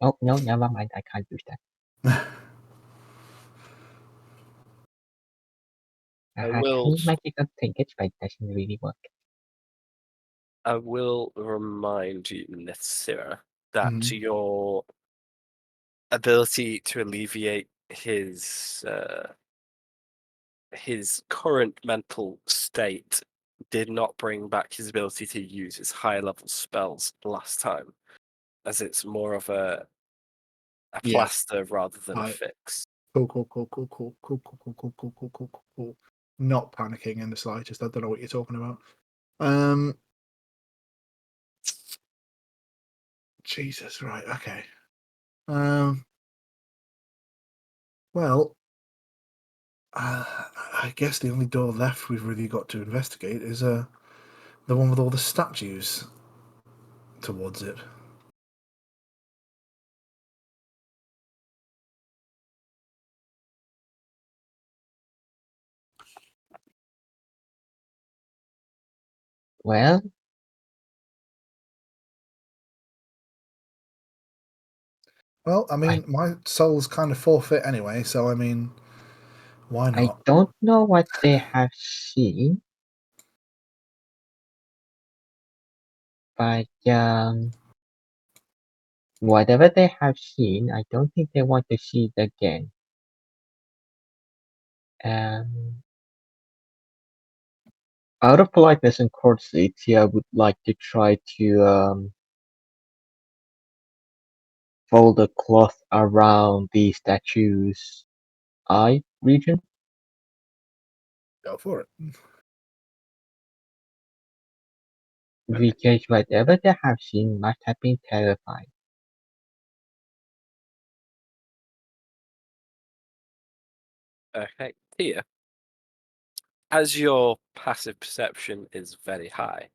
Oh no, never mind. I can't use that. I I had will. tiny magical trinkets, but it doesn't really work. I will remind you, Nithsira, that Mhm. your ability to alleviate his current mental state did not bring back his ability to use his higher level spells last time, as it's more of a Yeah. plaster rather than a Right. fix. Cool. Not panicking in the slightest. I don't know what you're talking about. Jesus, right, okay. Well, I guess the only door left we've really got to investigate is the one with all the statues towards it. Well, Well, I mean, my soul's kind of forfeit anyway, so I mean, why I not? don't know what they have seen, but whatever they have seen, I don't think they want to see it again. Out of politeness and courtesy, I would like to try to fold a cloth around the statue's eye region. Go for it. Because whatever they have seen must have been terrifying. Okay, Tia. As your passive perception is very high,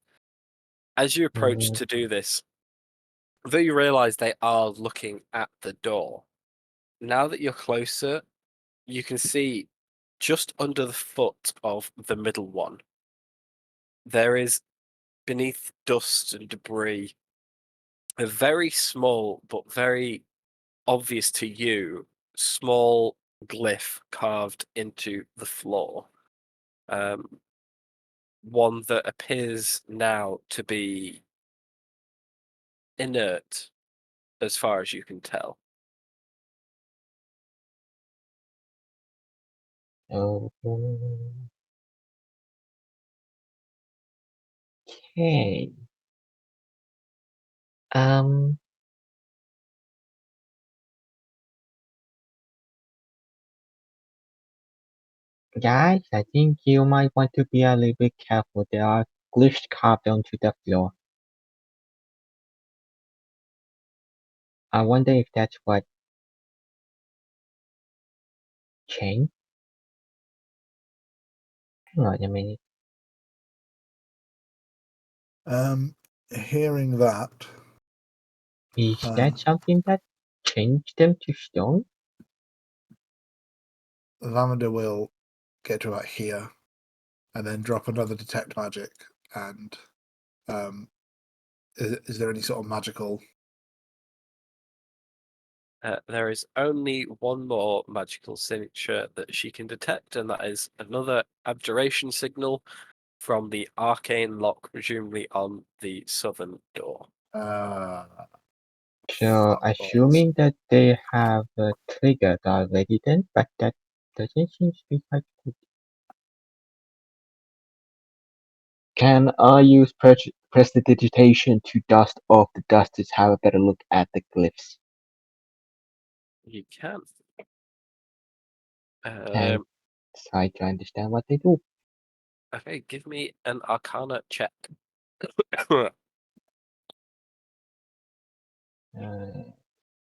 as you approach Mm, to do this, though you realize they are looking at the door, now that you're closer, you can see just under the foot of the middle one, there is, beneath dust and debris, a very small but very obvious to you small glyph carved into the floor. One that appears now to be inert as far as you can tell. oh, okay. Um, guys, I think you might want to be a little bit careful. There are glyphs carved onto the floor. I wonder if that's what changed. Hang on a minute. Hearing that, Is Um, that something that changed them to stone? Lavender will get to about here, and then drop another detect magic. And is there any sort of magical? There is only one more magical signature that she can detect, and that is another abjuration signal from the arcane lock, presumably on the southern door. So, Balls. assuming that they have triggered already then, but that doesn't seem to be quite good. Can I use prestidigitation to dust off the dust to have a better look at the glyphs? You can. And Um, try to understand what they do. okay, give me an Arcana check.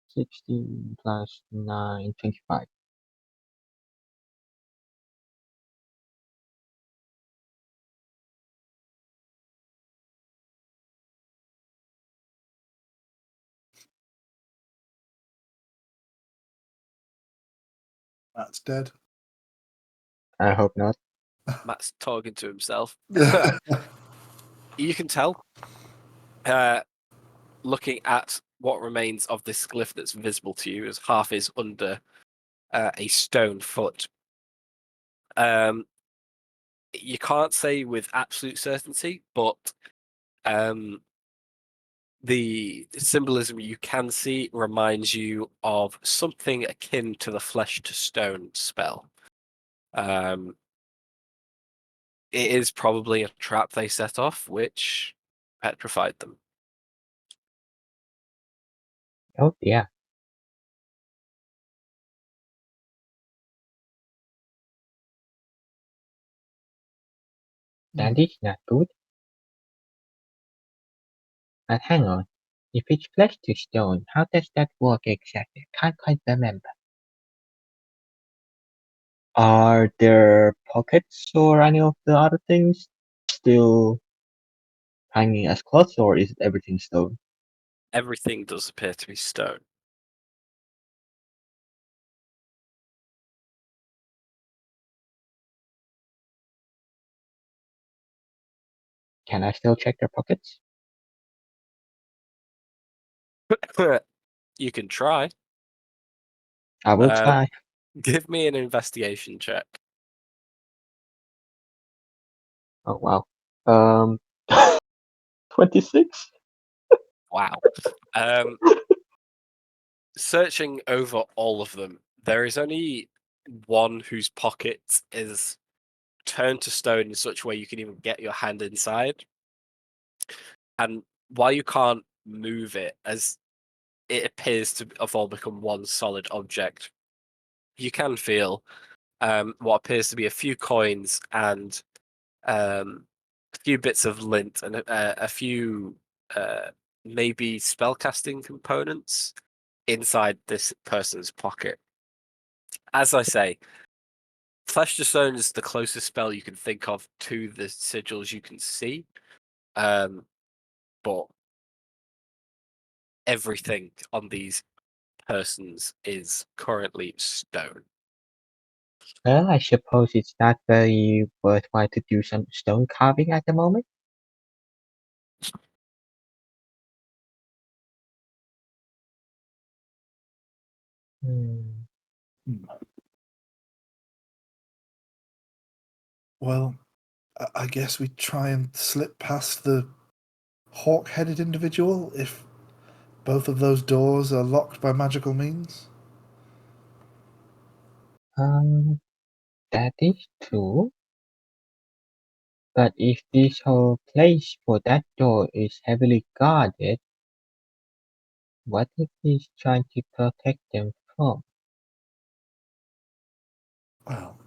16 plus 9, 25. That's dead. I hope not. Matt's talking to himself. You can tell, looking at what remains of this glyph that's visible to you, as half is under a stone foot. You can't say with absolute certainty, but the symbolism you can see reminds you of something akin to the flesh to stone spell. It is probably a trap they set off, which petrified them. Oh, yeah. That is not good. But hang on. If it's flesh to stone, how does that work exactly? Can't quite remember. Are there pockets or any of the other things still hanging as cloths, or is it everything stone? Everything does appear to be stone. Can I still check their pockets? You can try. I will try. Give me an investigation check. Oh wow. 26? Wow. Searching over all of them, there is only one whose pocket is turned to stone in such a way you can even get your hand inside. And while you can't move it, as it appears to have all become one solid object, you can feel what appears to be a few coins and few bits of lint and a few maybe spellcasting components inside this person's pocket. As I say, Flesh to Stone is the closest spell you can think of to the sigils you can see. But everything on these persons is currently stone. Well, I suppose it's not very worthwhile to do some stone carving at the moment. Hmm. Well, I guess we try and slip past the hawk-headed individual if both of those doors are locked by magical means. That is true. But if this whole place for that door is heavily guarded, what if he's trying to protect them from? Well,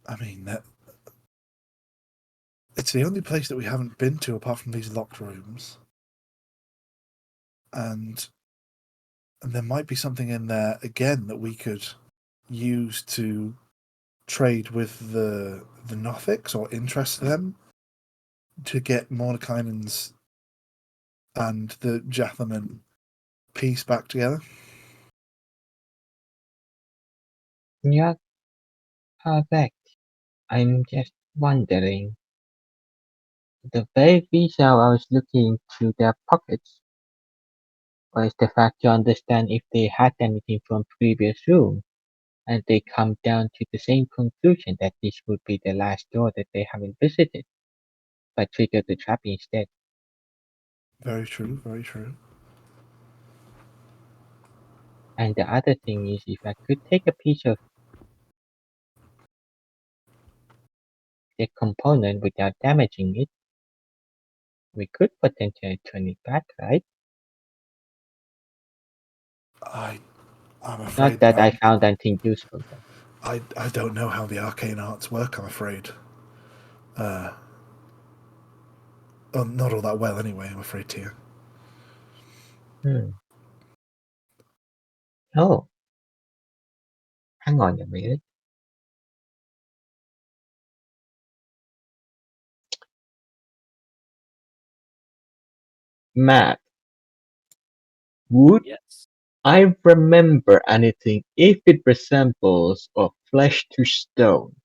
I mean, it's the only place that we haven't been to apart from these locked rooms. And there might be something in there, again, that we could use to trade with the Nothics or interest them to get Mordekainen's and the Jathaman piece back together. You're correct. I'm just wondering. The very reason I was looking through their pockets was the fact to understand if they had anything from previous room, and they come down to the same conclusion that this would be the last door that they haven't visited, but trigger the trap instead. Very true, very true. And the other thing is, if I could take a piece of the component without damaging it, we could potentially turn it back, right? I'm Not afraid that I found anything useful though. I don't know how the arcane arts work, I'm afraid. Not all that well anyway, I'm afraid, Tia. Oh, hang on a minute. Matt, would Yes. I remember anything if it resembles a flesh to stone?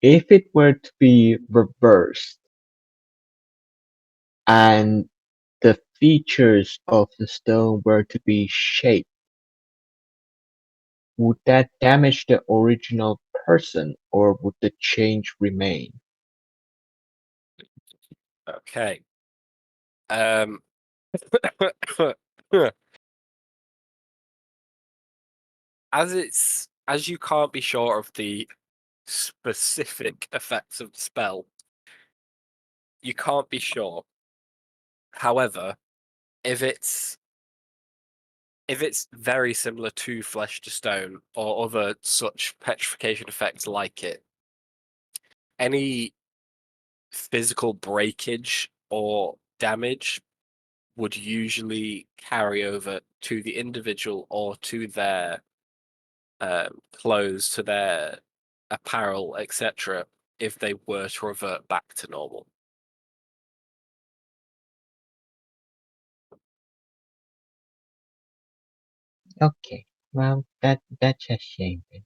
If it were to be reversed and the features of the stone were to be shaped, would that damage the original person or would the change remain? Okay. As you can't be sure of the specific effects of the spell, you can't be sure. However, if it's very similar to Flesh to Stone or other such petrification effects like it, any physical breakage or damage would usually carry over to the individual or to their clothes, to their apparel, etc., if they were to revert back to normal. Okay, well, that's a shame then.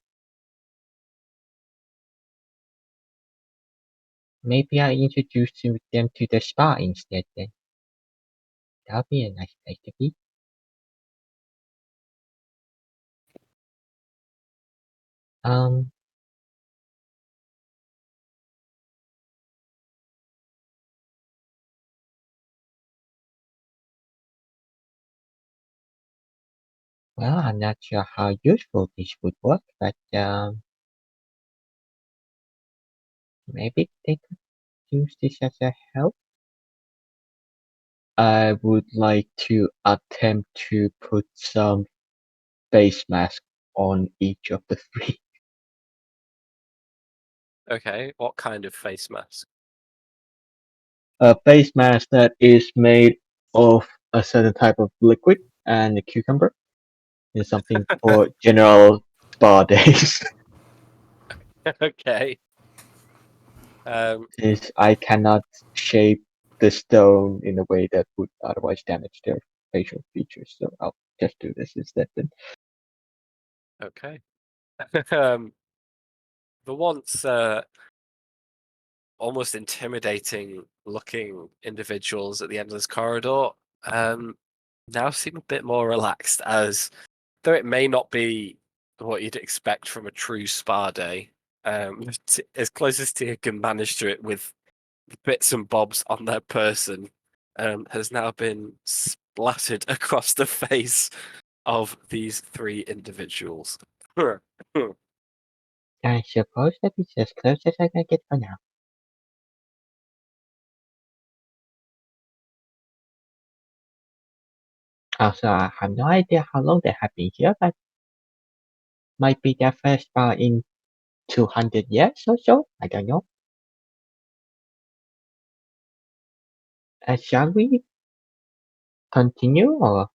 Maybe I'll introduce them to the spa instead then. That'll be a nice place to be. Um, well, I'm not sure how useful this would work, but maybe they could use this as a help. I would like to attempt to put some face mask on each of the three. Okay, what kind of face mask? A face mask that is made of a certain type of liquid and a cucumber is something for general spa days. Okay. Since I cannot shape the stone in a way that would otherwise damage their facial features, so I'll just do this instead. Then. Okay. The once almost intimidating looking individuals at the end of this corridor now seem a bit more relaxed, as though it may not be what you'd expect from a true spa day. As close as Tia can manage to it with bits and bobs on their person, has now been splattered across the face of these three individuals. I suppose that is as close as I can get for now. Also, I have no idea how long they have been here, but might be their first bar in 200 years or so. I don't know. Shall we continue or?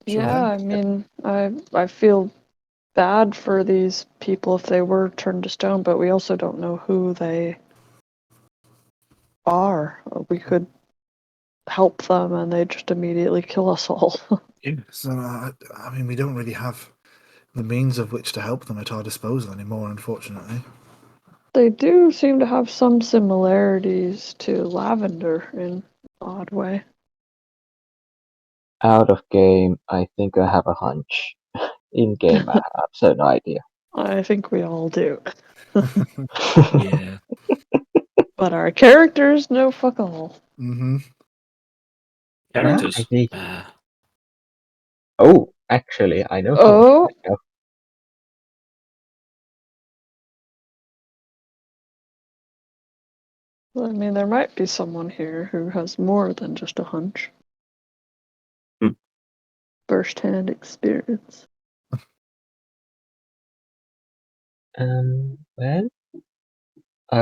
Sure Yeah, thing. I mean, I feel bad for these people if they were turned to stone, but we also don't know who they are. We could help them and they just immediately kill us all. So, I mean, we don't really have the means of which to help them at our disposal anymore, unfortunately. They do seem to have some similarities to Lavender in an odd way. Out of game, I think I have a hunch. In game, I have absolutely no idea. I think we all do. Yeah. But our characters know fuck all. Mm-hmm. I Characters. think. Oh, actually, I know someone. Oh, I mean, there might be someone here who has more than just a hunch. Hmm. First-hand experience. Well,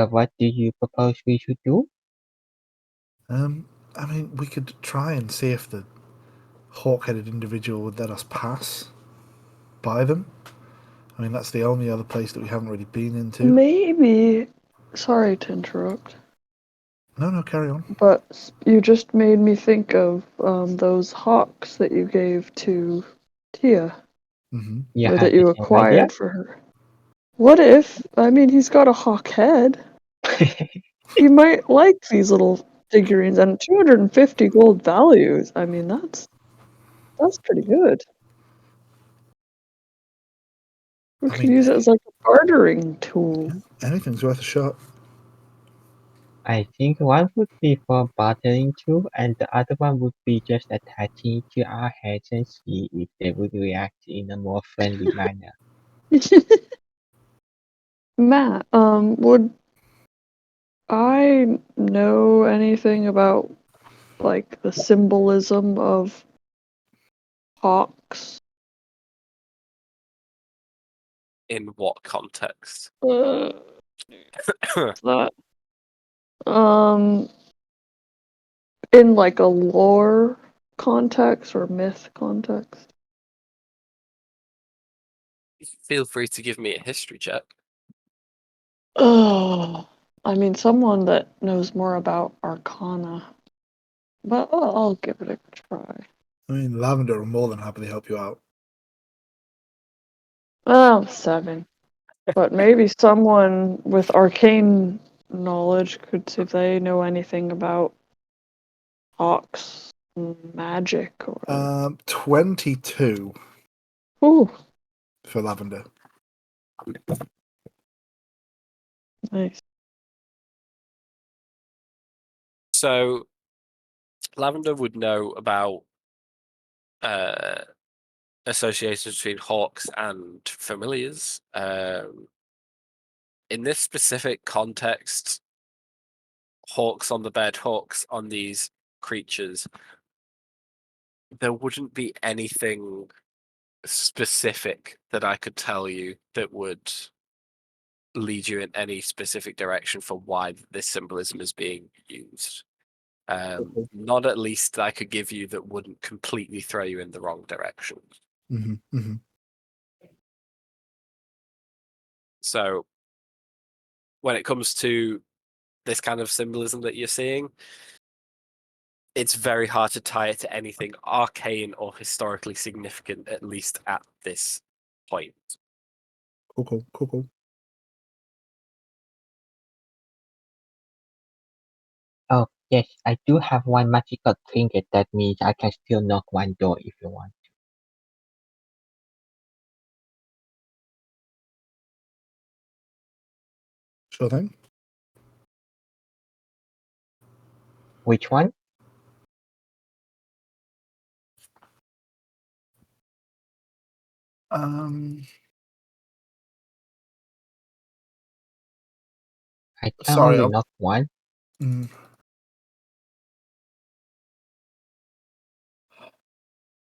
what do you propose we should do? I mean, we could try and see if the hawk-headed individual would let us pass by them. I mean, that's the only other place that we haven't really been into. Maybe. Sorry to interrupt, No, carry on. but you just made me think of those hawks that you gave to Tia, Mm-hmm. You or have that the you same idea? acquired for her. What if? I mean, he's got a hawk head. He might like these little figurines, and 250 gold values. I mean, that's pretty good. We I could mean, use it as like a bartering tool. anything's worth a shot. I think one would be for bartering too, and the other one would be just attaching to our heads and see if they would react in a more friendly manner. Matt, would I know anything about like the symbolism of hawks? In what context? That um in like a lore context or myth context? Feel free to give me a history check. Oh, I mean, someone that knows more about Arcana, but I'll give it a try. I mean, Lavender will more than happily help you out. Oh, 7. But maybe someone with arcane knowledge could see if they know anything about hawks, magic, or 22 ooh, for Lavender. nice. So Lavender would know about associations between hawks and familiars. In this specific context, hawks on the bed, hawks on these creatures, there wouldn't be anything specific that I could tell you that would lead you in any specific direction for why this symbolism is being used. Okay. Not at least that I could give you that wouldn't completely throw you in the wrong direction. So when it comes to this kind of symbolism that you're seeing, it's very hard to tie it to anything arcane or historically significant, at least at this point. Cool. Oh, yes, I do have one magical trinket that means I can still knock one door if you want. Sure thing. Which one? I can Sorry, only knock one.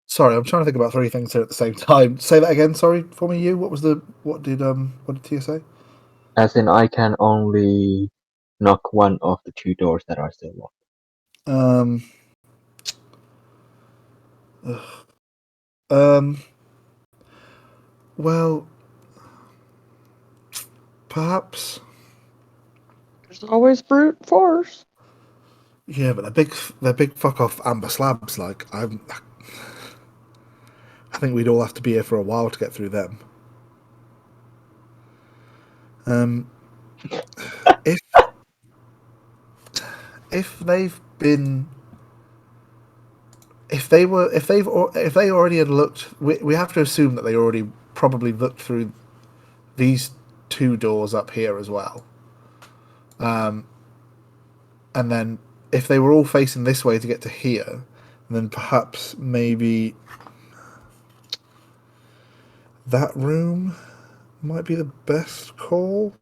Sorry, I'm trying to think about three things here at the same time. Say that again. Sorry for me. What did Tia say? As in, I can only knock one of the two doors that are still locked. Well, perhaps. There's always brute force. Yeah, but they're big fuck off amber slabs. Like I think we'd all have to be here for a while to get through them. If they've been, if they already had looked, we have to assume that they already probably looked through these two doors up here as well. And then if they were all facing this way to get to here, then perhaps maybe that room might be the best call.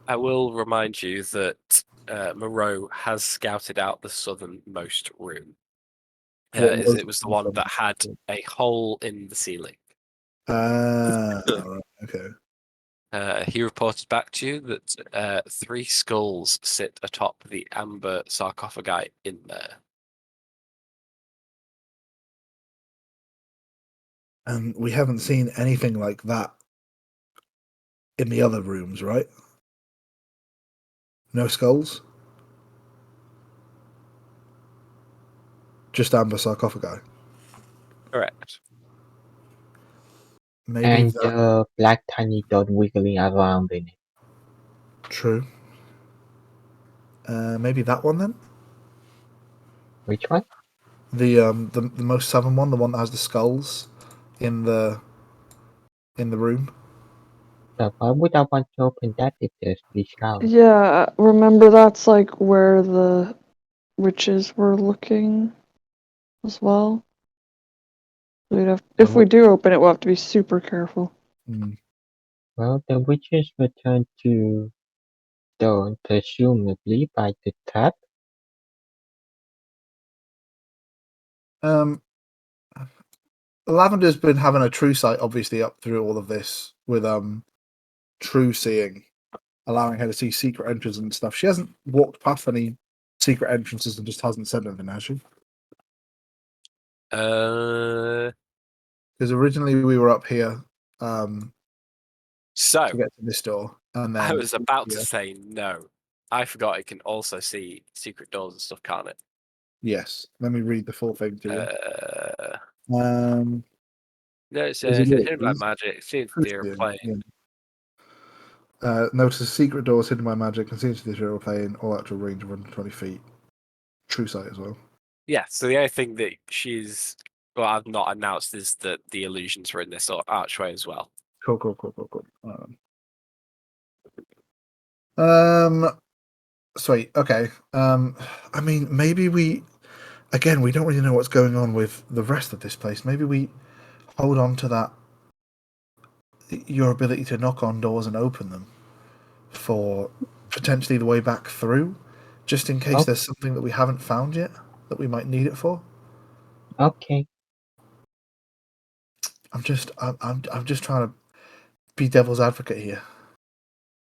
I will remind you that Moreau has scouted out the southernmost room. It was the one that had a hole in the ceiling. Right, okay. He reported back to you that 3 skulls sit atop the amber sarcophagi in there. And we haven't seen anything like that in the other rooms, right? No skulls? Just amber sarcophagi. Correct. Maybe And that... the black tiny dot wiggling around in it. True. Maybe that one then? Which one? The most southern one, the one that has the skulls in the room. So why would I want to open that if there's three skulls? Yeah, remember that's like where the witches were looking as well. If we do open it, we'll have to be super careful. Well, the witches returned to stone, presumably by the tap. Lavender's been having a true sight, obviously, up through all of this with true seeing, allowing her to see secret entrances and stuff. She hasn't walked past any secret entrances and just hasn't said anything, has she? Because originally we were up here So to get to this door, and then I was about to say no. I forgot it can also see secret doors and stuff, can't it? Yes. Let me read the full thing to you. No, it Is says it hidden by yours? magic. It seems True they're seeing, playing. yeah. Notice secret doors hidden by magic and seems to the zero plane, all actual range of 120 feet. True sight as well. Yeah, so the only thing that I've not announced is that the illusions were in this archway as well. Cool. Sweet. Okay. I mean, maybe we don't really know what's going on with the rest of this place. Maybe we hold on to that, your ability to knock on doors and open them for potentially the way back through, just in case there's something that we haven't found yet that we might need it for. Okay. I'm just trying to be devil's advocate here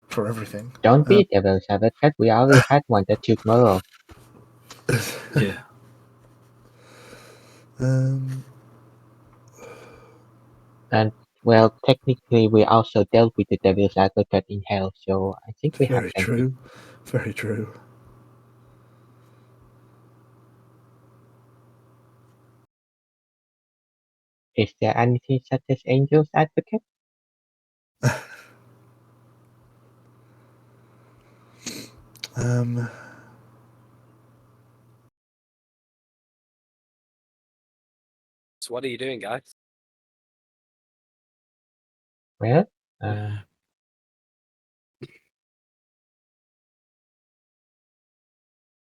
for everything. Don't be devil's advocate. We already had one that took Moro. Yeah. Um, And, well, technically, we also dealt with the devil's advocate in hell, so I think we have very plenty. true. Very true. Is there anything such as angel's advocate? Um, So what are you doing, guys? Well, it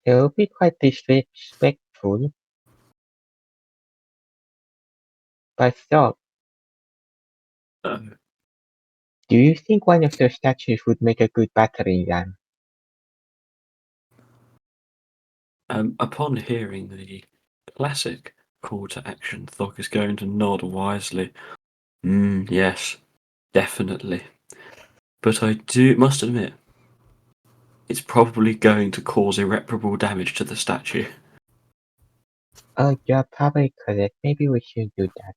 will be quite disrespectful. But stop. Do you think one of those statues would make a good battering ram? Upon hearing the classic call to action, Thok is going to nod wisely. Yes, definitely. But I must admit, it's probably going to cause irreparable damage to the statue. Oh, you're probably correct. Maybe we should do that.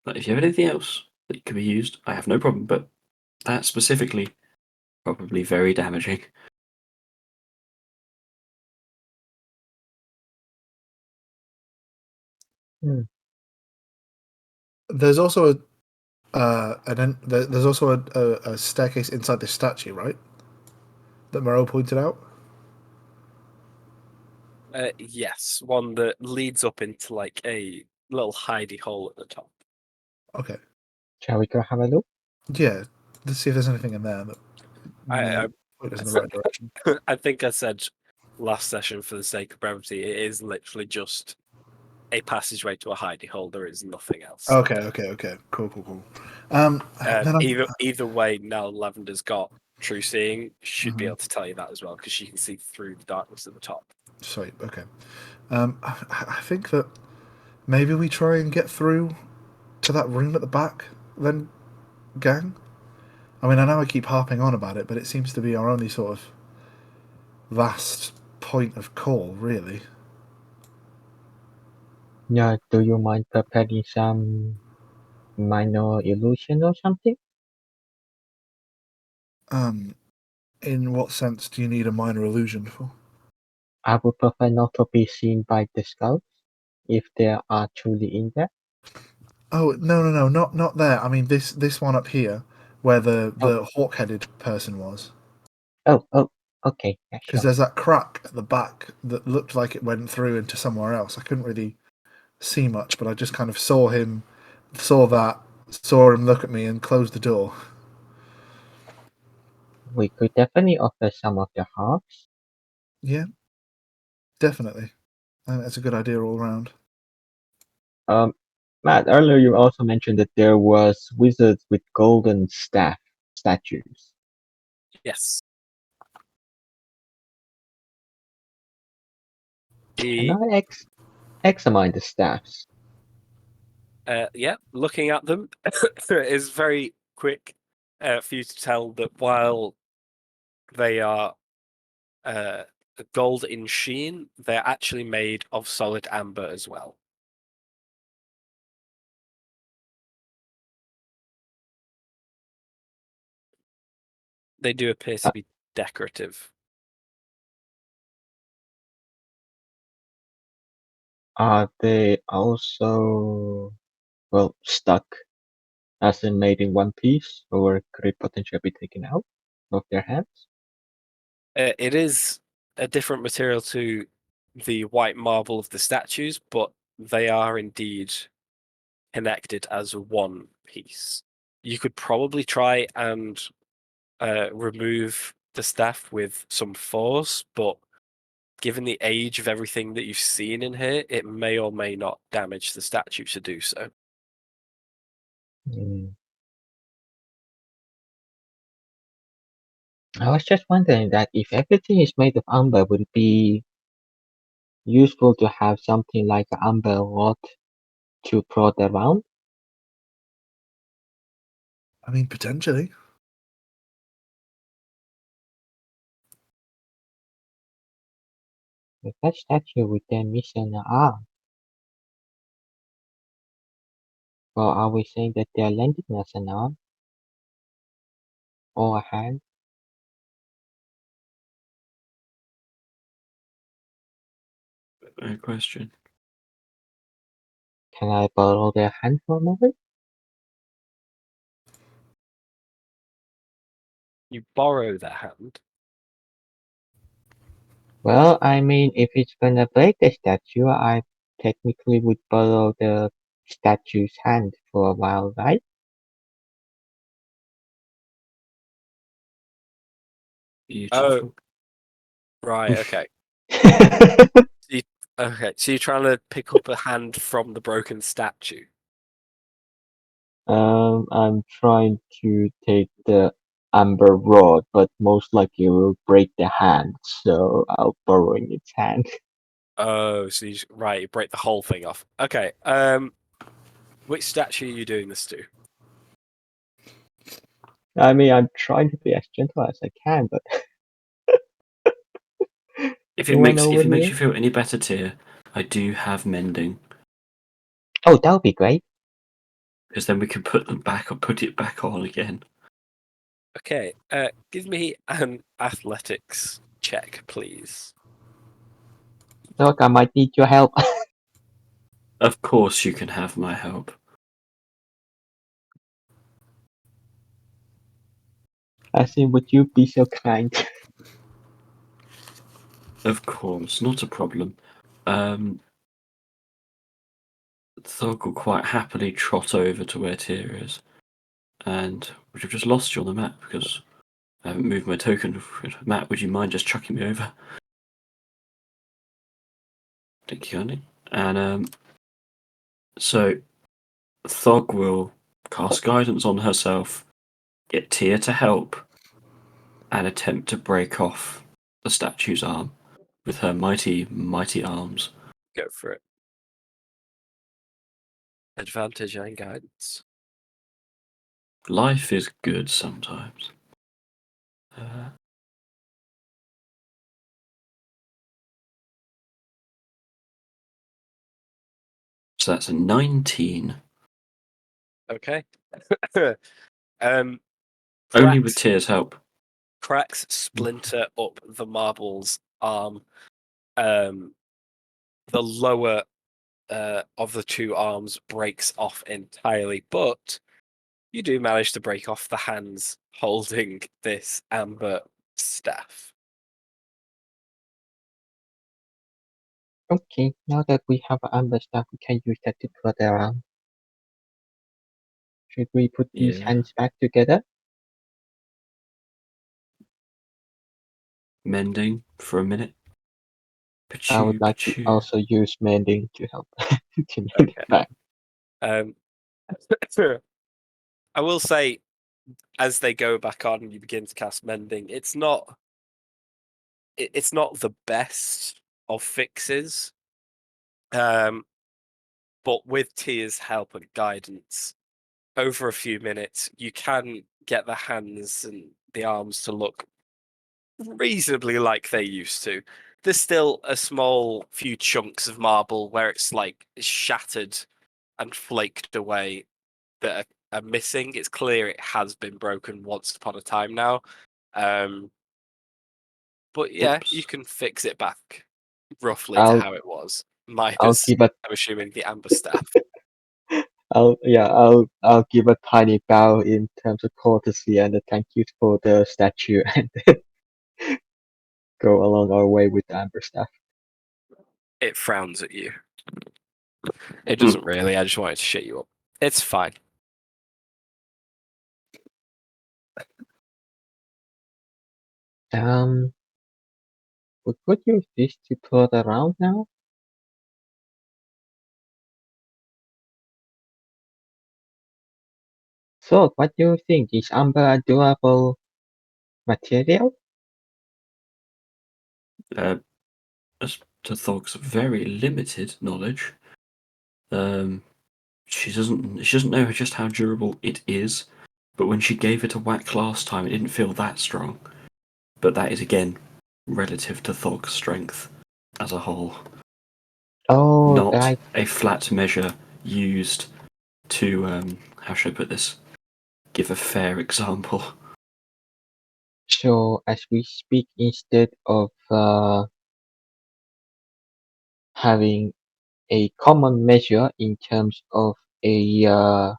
But if you have anything else that could be used, I have no problem. But that specifically, probably very damaging. there's also there's also a staircase inside the statue, right? That Moreau pointed out. Yes, one that leads up into like a little hidey hole at the top. Okay. Shall we go have a look? Yeah. Let's see if there's anything in there that I point us in the right direction. I think I said last session for the sake of brevity, it is literally just a passageway to a hidey hole. There is nothing else. Okay. Cool. Then Either way, now Lavender's got true seeing, should be Mhm. able to tell you that as well because she can see through the darkness at the top. Sweet. Okay. I think that maybe we try and get through to that room at the back, then, gang. I mean, I know I keep harping on about it, but it seems to be our only sort of vast point of call, really. Yeah, do you mind preparing some minor illusion or something? In what sense do you need a minor illusion for? I would prefer not to be seen by the scouts if they are truly in there. Oh no, not there. I mean this one up here, where the hawk-headed person was. Oh, okay, yeah, Because sure. there's that crack at the back that looked like it went through into somewhere else. I couldn't really see much, but I just kind of saw him look at me and close the door. We could definitely offer some of the herbs. Yeah, definitely. I think that's a good idea all around. Matt, earlier you also mentioned that there was wizards with golden staff statues. Yes. Can I examine the staffs? Yeah, looking at them is very quick for you to tell that while they are gold in sheen, they're actually made of solid amber as well. They do appear to be decorative. Are they also, well, stuck, as in made in one piece, or could it potentially be taken out of their hands? It is a different material to the white marble of the statues, but they are indeed connected as one piece. You could probably try and remove the staff with some force, but given the age of everything that you've seen in here, it may or may not damage the statue to do so. I was just wondering that if everything is made of amber, would it be useful to have something like an amber rod to plot around? I mean, potentially. If that statue would then miss an arm. Well, are we saying that they're lending us an arm? Or a hand? No question. Can I borrow their hand for a moment? You borrow their hand. Well, I mean, if it's gonna break the statue, I technically would borrow the statue's hand for a while, right? Beautiful. Right. Okay. Okay. So you're trying to pick up a hand from the broken statue. I'm trying to take the amber rod, but most likely it will break the hand, so I'll borrowing its hand. Oh, so you break the whole thing off. Okay. Which statue are you doing this to? I mean, I'm trying to be as gentle as I can, but If it anyone makes over you here? feel any better, Tyr, I do have mending, Oh, that would be great. because then we can put them back or put it back on again. Okay. Give me an athletics check, please. Look, I might need your help. Of course, you can have my help. I say, would you be so kind? Of course, not a problem. Thog will quite happily trot over to where Tyr is, and which have just lost you on the map because I haven't moved my token. Matt, would you mind just chucking me over? Thank you, Andy. And so Thog will cast guidance on herself, get Tyr to help, and attempt to break off the statue's arm with her mighty, mighty arms. Go for it. Advantage and guidance. Life is good sometimes. So that's a 19. Okay. Only Cracks, with Tyr's help. cracks splinter up the marble's arm. The lower of the two arms breaks off entirely, but you do manage to break off the hands holding this amber staff. Okay, now that we have amber stuff, we can use that to plot around. Should we put these Yeah. hands back together? Mending for a minute. I would Pachoo, like to pachoo. also use mending to help to mend Okay. it back. I will say, as they go back on and you begin to cast mending, it's not the best of fixes. But with Tia's help and guidance, over a few minutes, you can get the hands and the arms to look reasonably like they used to. There's still a small few chunks of marble where it's like shattered and flaked away that are missing. It's clear it has been broken once upon a time now. But yeah, Oops. you can fix it back roughly to I'll how it was. I'll Minus, give a I'm assuming, the amber staff. I'll give a tiny bow in terms of courtesy and a thank you for the statue and go along our way with the amber stuff. It frowns at you. It doesn't really. I just wanted to shit you up. It's fine. We could use this to plot around now. So, what do you think? Is amber a durable material? As to Thog's very limited knowledge, she doesn't know just how durable it is. But when she gave it a whack last time, it didn't feel that strong. But that is again relative to Thog's strength as a whole, Oh, not right. a flat measure used to how should I put this? Give a fair example. So as we speak, instead of having a common measure in terms of a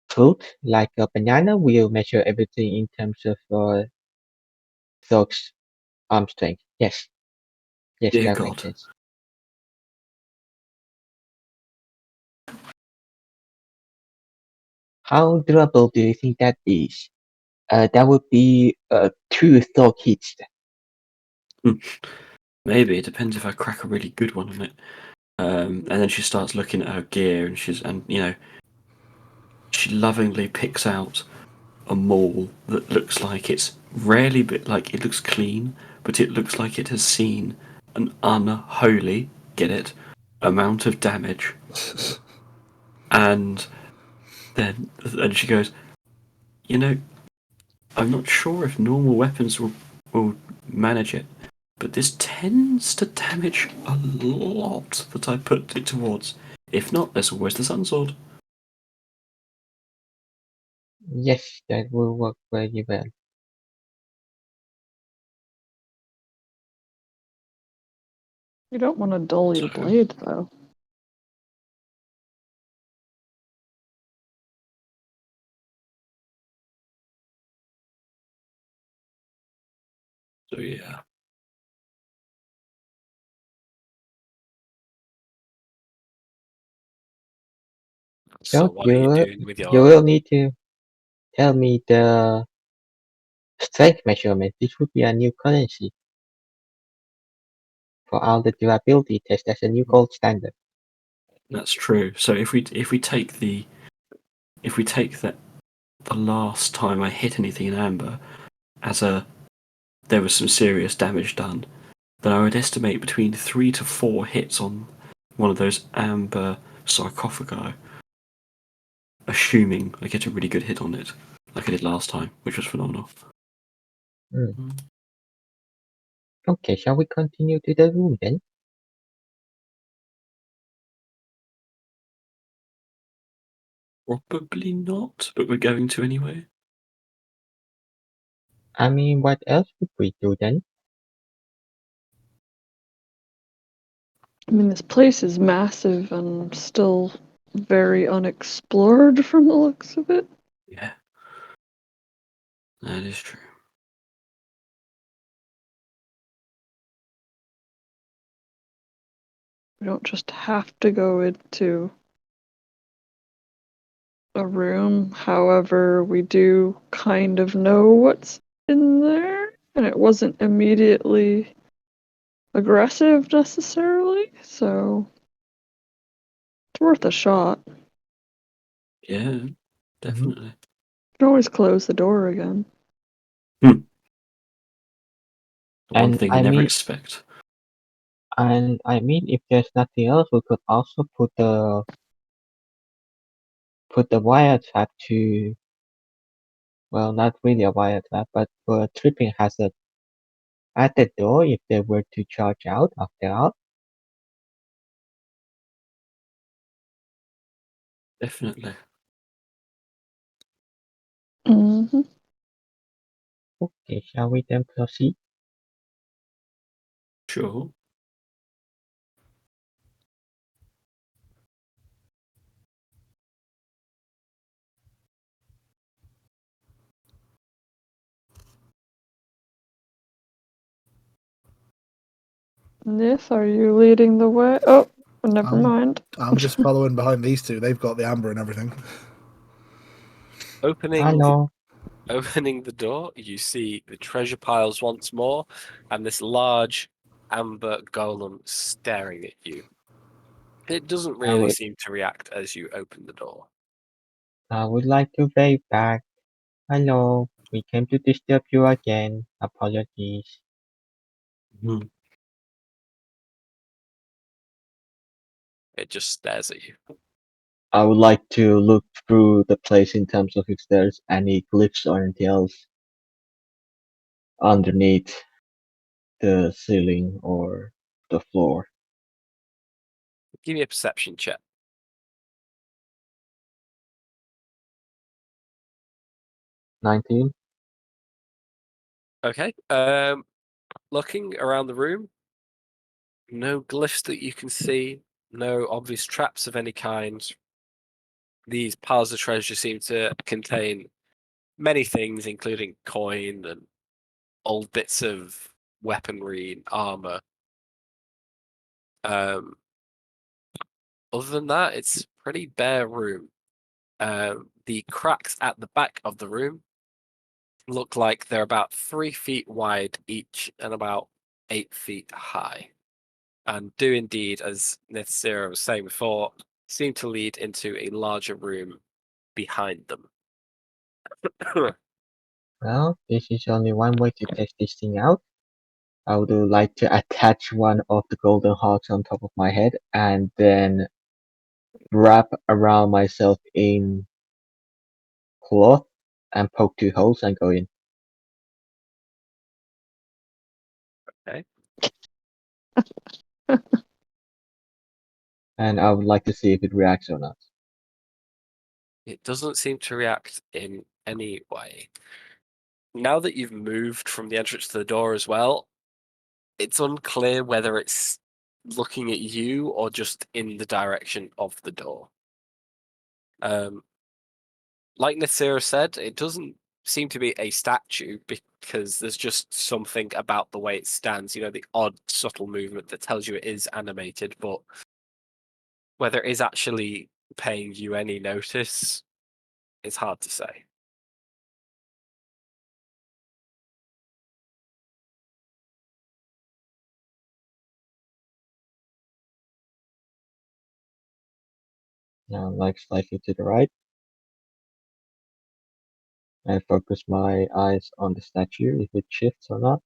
fruit like a banana, we'll measure everything in terms of Thog's arm strength. Yes, Dear that makes God. sense. How durable do you think that is? That would be 2 Thog hits. Maybe it depends if I crack a really good one on it. And then she starts looking at her gear, and she lovingly picks out a maul that looks like it's rarely, but like it looks clean, but it looks like it has seen an unholy, get it, amount of damage. And she goes, I'm not sure if normal weapons will manage it, but this tends to damage a lot that I put it towards. If not, there's always the Sunsword. Yes, that will work very well. You don't want to dull your blade, though. So yeah. So So what are you doing with you your? will need to tell me the strength measurement. This would be a new currency for all the durability test. That's a new gold standard. That's true. So if we take the last time I hit anything in amber as there was some serious damage done, then I would estimate between 3 to 4 hits on one of those amber sarcophagi, assuming I get a really good hit on it, like I did last time, which was phenomenal. Okay, shall we continue to the room then? Probably not, but we're going to anyway. I mean, what else would we do then? I mean, this place is massive and still very unexplored from the looks of it. Yeah, that is true. We don't just have to go into a room. However, we do kind of know what's in there, and it wasn't immediately aggressive necessarily, so it's worth a shot. Yeah, definitely. You can always close the door again. The one And thing I you never mean, expect. if there's nothing else, we could also put the wire trap to, well, not really a wire trap, but for a tripping hazard at the door if they were to charge out after all. Definitely. Mm-hmm. Okay, shall we then proceed? Sure. Nith, are you leading the way? Oh, never mind. I'm just following behind these two. They've got the amber and everything. Opening Hello. opening the door, you see the treasure piles once more, and this large amber golem staring at you. It doesn't really seem to react as you open the door. I would like to wave back. Hello. We came to disturb you again. Apologies. Mhm. It just stares at you. I would like to look through the place in terms of if there's any glyphs or anything else underneath the ceiling or the floor. Give me a perception check. 19. Okay. Looking around the room, no glyphs that you can see, no obvious traps of any kind. These piles of treasure seem to contain many things, including coin and old bits of weaponry and armor. Other than that, it's a pretty bare room. The cracks at the back of the room look like they're about 3 feet wide each and about 8 feet high. And do indeed, as Nithsira was saying before, seem to lead into a larger room behind them. Well, this is only one way to test this thing out. I would like to attach one of the golden hearts on top of my head and then wrap around myself in cloth and poke 2 holes and go in. Okay. And I would like to see if it reacts or not. It doesn't seem to react in any way. Now that you've moved from the entrance to the door as well, it's unclear whether it's looking at you or just in the direction of the door. Like Nasira said, it doesn't seem to be a statue because there's just something about the way it stands, the odd subtle movement that tells you it is animated, but whether it is actually paying you any notice, it's hard to say. Now, like slightly to the right. And focus my eyes on the statue, if it shifts or not.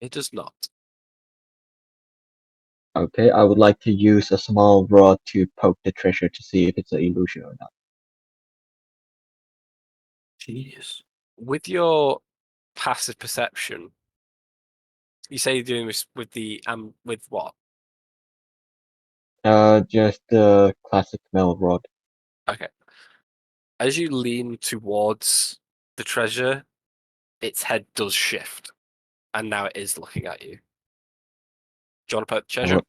It does not. Okay, I would like to use a small rod to poke the treasure to see if it's an illusion or not. Genius. With your passive perception, you say you're doing this with with what? Just the classic metal rod. Okay. As you lean towards the treasure, its head does shift, and now it is looking at you. Do you want to poke the treasure?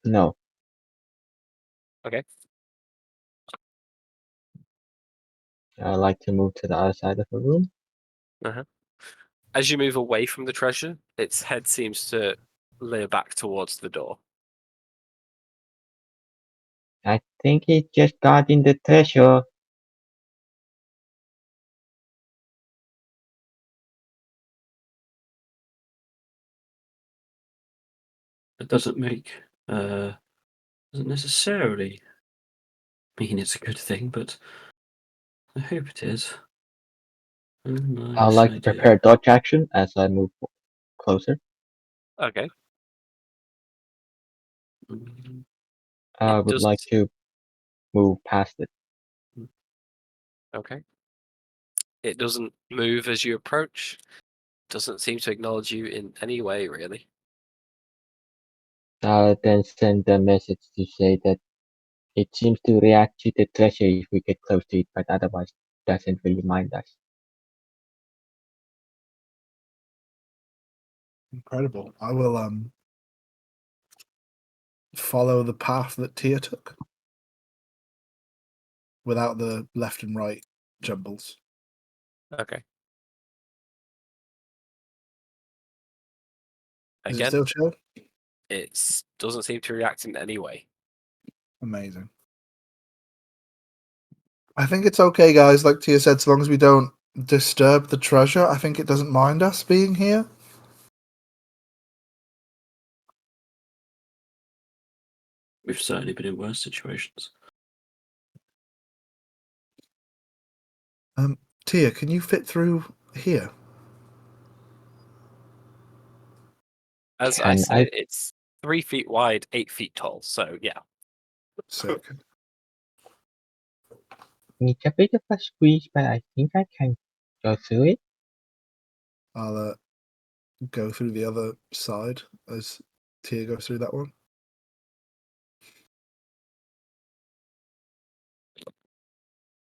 No. Okay. I like to move to the other side of the room. Uh-huh. As you move away from the treasure, its head seems to leer back towards the door. I think it just got in the treasure. That doesn't doesn't necessarily mean it's a good thing, but I hope it is. A I'd nice like to idea. prepare dodge action as I move closer. Okay. Mm, I It would like doesn't. to move past it. Okay. It doesn't move as you approach. Doesn't seem to acknowledge you in any way, really. Then send a message to say that it seems to react to the treasure if we get close to it, but otherwise doesn't really mind us. Incredible. I will follow the path that Tia took without the left and right jumbles. Okay. Is it Again, still chill? it doesn't seem to react in any way. Amazing. I think it's okay, guys. Like Tia said, so long as we don't disturb the treasure, I think it doesn't mind us being here. We've certainly been in worse situations. Tia, can you fit through here? As I Can say, I? it's 3 feet wide, 8 feet tall. So yeah. Sick. It's a bit of a squeeze, but I think I can go through it. I'll go through the other side as Tia goes through that one.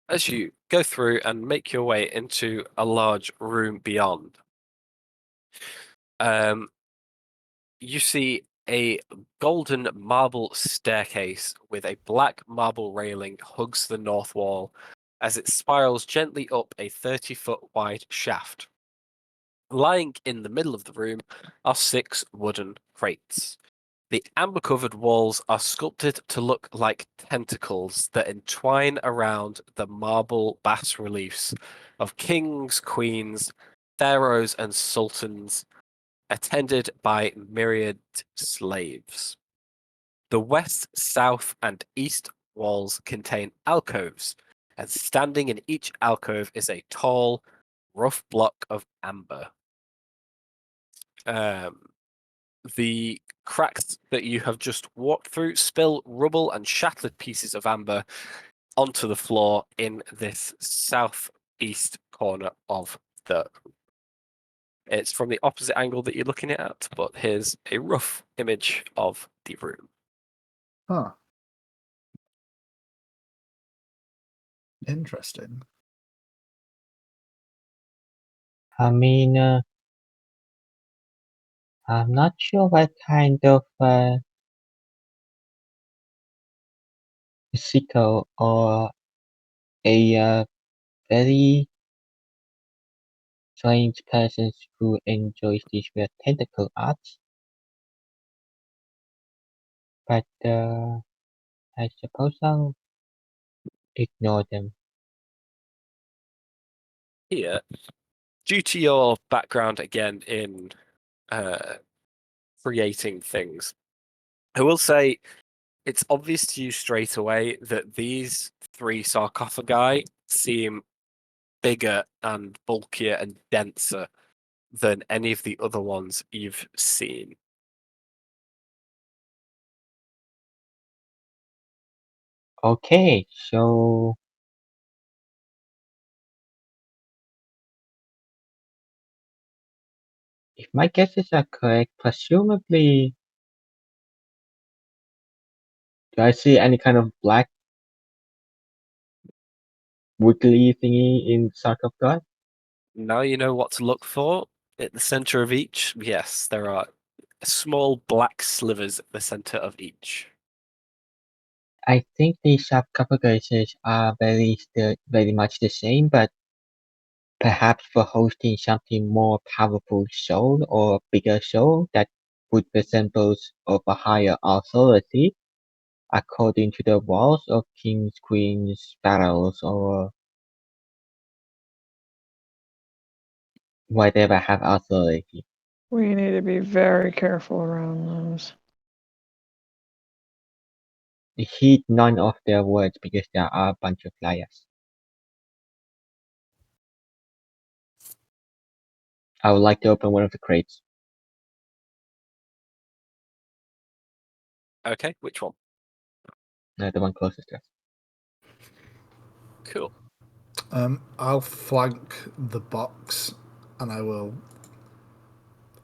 As you go through and make your way into a large room beyond, you see a golden marble staircase with a black marble railing hugs the north wall as it spirals gently up a 30-foot wide shaft. Lying in the middle of the room are 6 wooden crates. The amber-covered walls are sculpted to look like tentacles that entwine around the marble bas-reliefs of kings, queens, pharaohs, and sultans, attended by myriad slaves. The west, south, and east walls contain alcoves, and standing in each alcove is a tall, rough block of amber. The cracks that you have just walked through spill rubble and shattered pieces of amber onto the floor in this southeast corner of the. It's from the opposite angle that you're looking at, but here's a rough image of the room. Huh. Interesting. I mean, I'm not sure what kind of physical or a very strange person who enjoys these weird tentacle arts. But I suppose I'll ignore them. Here, due to your background again in creating things, I will say it's obvious to you straight away that these 3 sarcophagi seem bigger and bulkier and denser than any of the other ones you've seen. Okay, so if my guesses are correct, presumably, do I see any kind of black wiggly thingy in sarcophagus? Now you know what to look for. At the center of each, yes, there are small black slivers at the center of each. I think these sarcophaguses are very much the same, but perhaps for hosting something more powerful soul or bigger soul that would resemble of a higher authority, according to the walls of kings, queens, pharaohs, or whatever have authority. We need to be very careful around those. Heed none of their words because there are a bunch of liars. I would like to open one of the crates. Okay, which one? The one closest to us. Cool. I'll flank the box and I will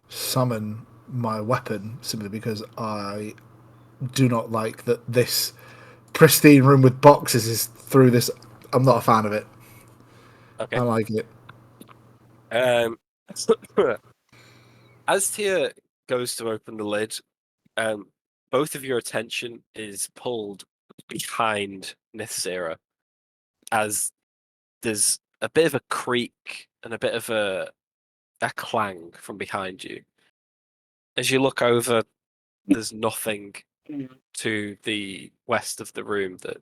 summon my weapon simply because I do not like that this pristine room with boxes is through this. I'm not a fan of it. Okay. I like it. As Tia goes to open the lid, both of your attention is pulled behind Nithsira as there's a bit of a creak and a bit of a clang from behind you. As you look over, there's nothing to the west of the room that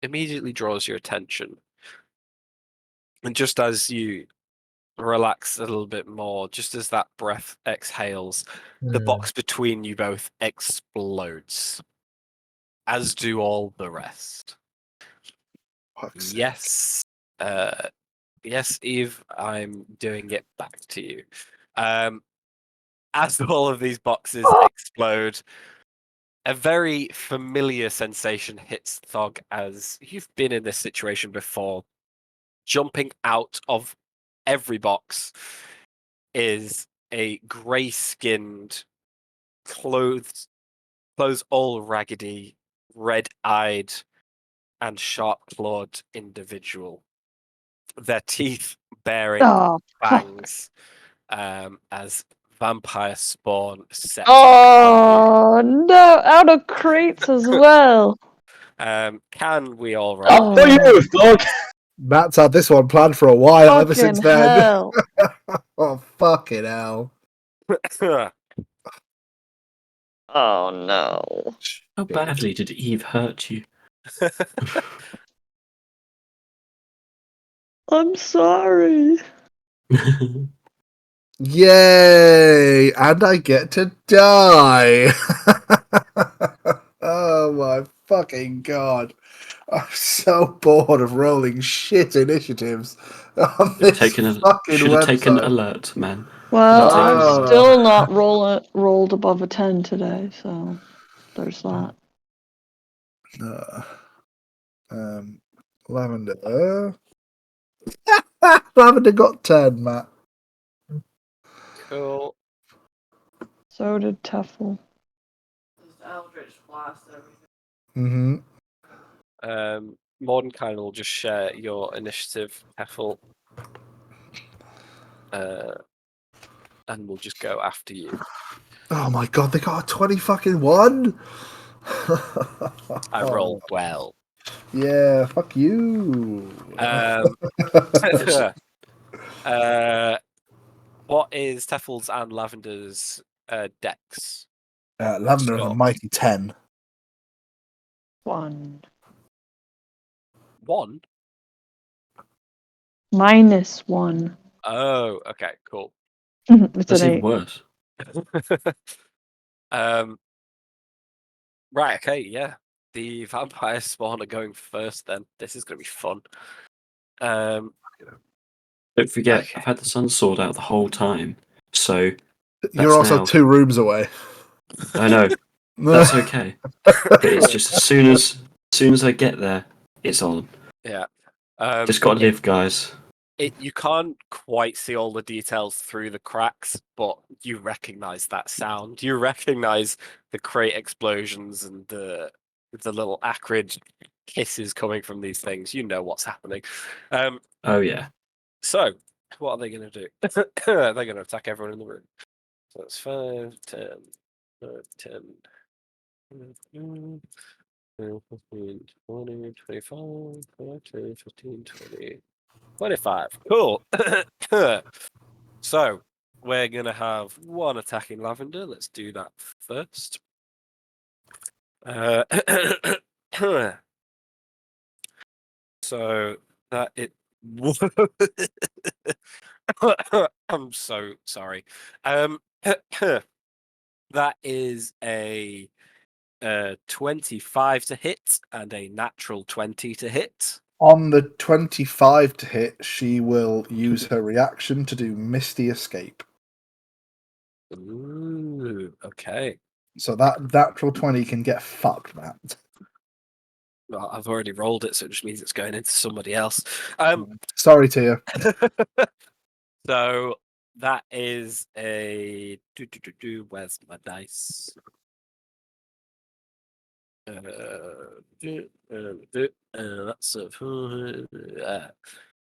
immediately draws your attention. And just as you relax a little bit more, just as that breath exhales, the box between you both explodes, as do all the rest. Fuck's sake. Yes, yes, Eve, I'm doing it back to you. As all of these boxes explode, A very familiar sensation hits Thog as you've been in this situation before. Jumping out of every box is a grey-skinned, clothes all raggedy, red-eyed, and sharp-clawed individual. Their teeth bearing Oh, fuck. fangs as vampire spawn sets upon Oh, no. Out of crates as well. you. Can we all roll? Up for you, Thog! Matt's had this one planned for a while ever since Fucking then. hell. Oh, fucking hell. Oh, no. How badly did Eve hurt you? I'm sorry. Yay! And I get to die! Oh my fucking god. I'm so bored of rolling shit initiatives on this fucking Should have taken website. alert, man. Well, Should've taken I'm alert. still not rolled above a 10 today, so there's that. Lavender. Lavender got 10, Matt. Cool. So did Teffel. Just Eldritch Blast everything. Mm-hmm. Mordenkainen will just share your initiative, Heffel. And we'll just go after you. Oh my god, they got a 20 fucking 1? I roll well. Yeah, fuck you. What is Teffel's and Lavender's dex? Lavender has a mighty 10. 1. 1? -1. Oh, okay, cool. It's That's an even 8. worse. Right, okay, yeah. The vampire spawn are going first then. This is going to be fun. Don't forget, Okay. I've had the sun sword out the whole time, so You're also now- 2 rooms away. I know that's okay. But it's just as soon as I get there, it's on. Yeah. Just gotta live, guys. You can't quite see all the details through the cracks, but you recognize that sound. You recognize the crate explosions and the little acrid hisses coming from these things. You know what's happening. Oh yeah. So, what are they going to do? They're going to attack everyone in the room. So that's 5, 10, 10, 15, 20, 25, 30, 15, 20, 25. Cool. So, we're going to have one attacking Lavender. Let's do that first. So, that it... I'm so sorry. That is a 25 to hit and a natural 20 to hit. On the 25 to hit, she will use her reaction to do Misty Escape. Ooh, okay. So that natural 20 can get fucked, Matt. Well, I've already rolled it, so it just means it's going into somebody else. Sorry, Tia. So that is a where's my dice? That's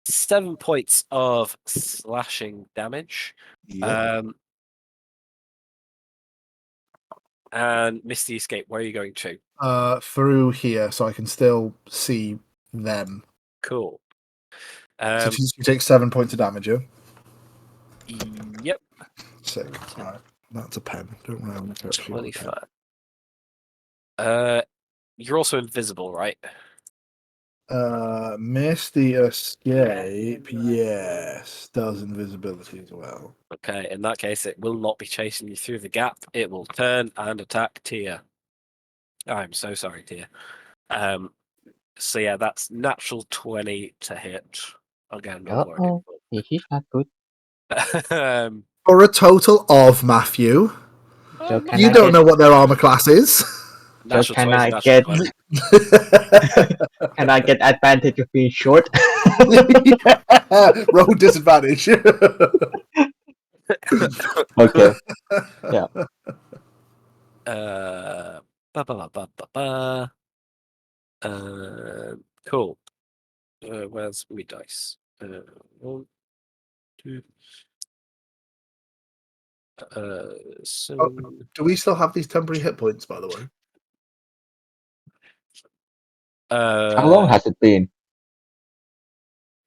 7 points of slashing damage. Yep. And Misty Escape, where are you going to? Through here, so I can still see them. Cool. So she takes 7 points of damage, yeah? Yep. Sick. Alright. That's a pen. Don't worry, I'm going to 25. You're also invisible, right? Misty Escape, yes, does invisibility as well. Okay, in that case, it will not be chasing you through the gap. It will turn and attack Tia. I'm so sorry, Tia. So yeah, that's natural 20 to hit. Again, not Uh-oh, this is not good. working. For a total of, Matthew, So can you I don't get know what their armor class is. Natural can 20 is I natural get 20. can I get advantage of being short? Roll disadvantage. Okay. Yeah. Ba, ba, ba, ba, ba, ba. Cool. Where's me dice? 1, 2. So Do we still have these temporary hit points, by the way? How long has it been?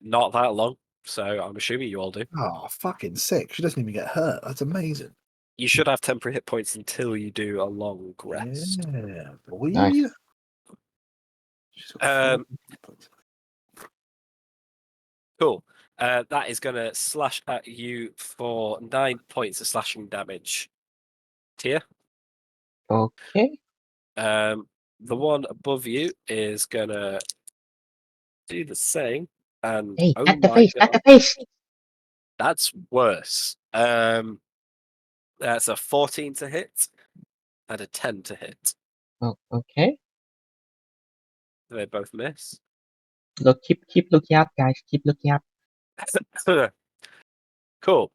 not that long. So I'm assuming you all do. Oh, fucking sick. She doesn't even get hurt. That's amazing. You should have temporary hit points until you do a long rest. Yeah, boy. Nice. She's got 4 hit points. Cool. That is going to slash at you for 9 points of slashing damage. Tia. Okay. The one above you is going to do the same. And Hey, oh at the my face, at god, the face. that's worse. That's a 14 to hit and a 10 to hit. Oh, okay. They both miss. Look, keep looking up, guys. Keep looking up. Cool.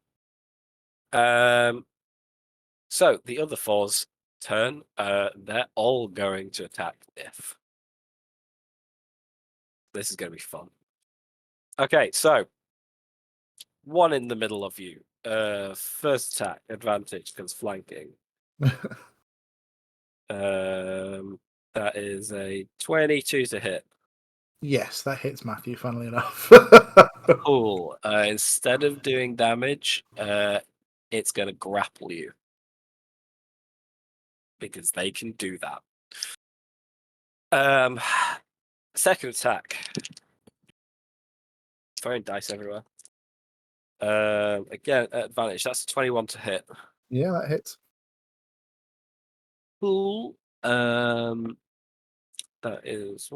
So the other four's turn. They're all going to attack Biff. This is going to be fun. Okay, so one in the middle of you. First attack advantage because flanking. That is a 22 to hit. Yes, that hits Matthew, funnily enough. Cool. Instead of doing damage, it's going to grapple you because they can do that. Second attack. Throwing dice everywhere. Again, advantage. That's a 21 to hit. Yeah, that hits. Cool. That is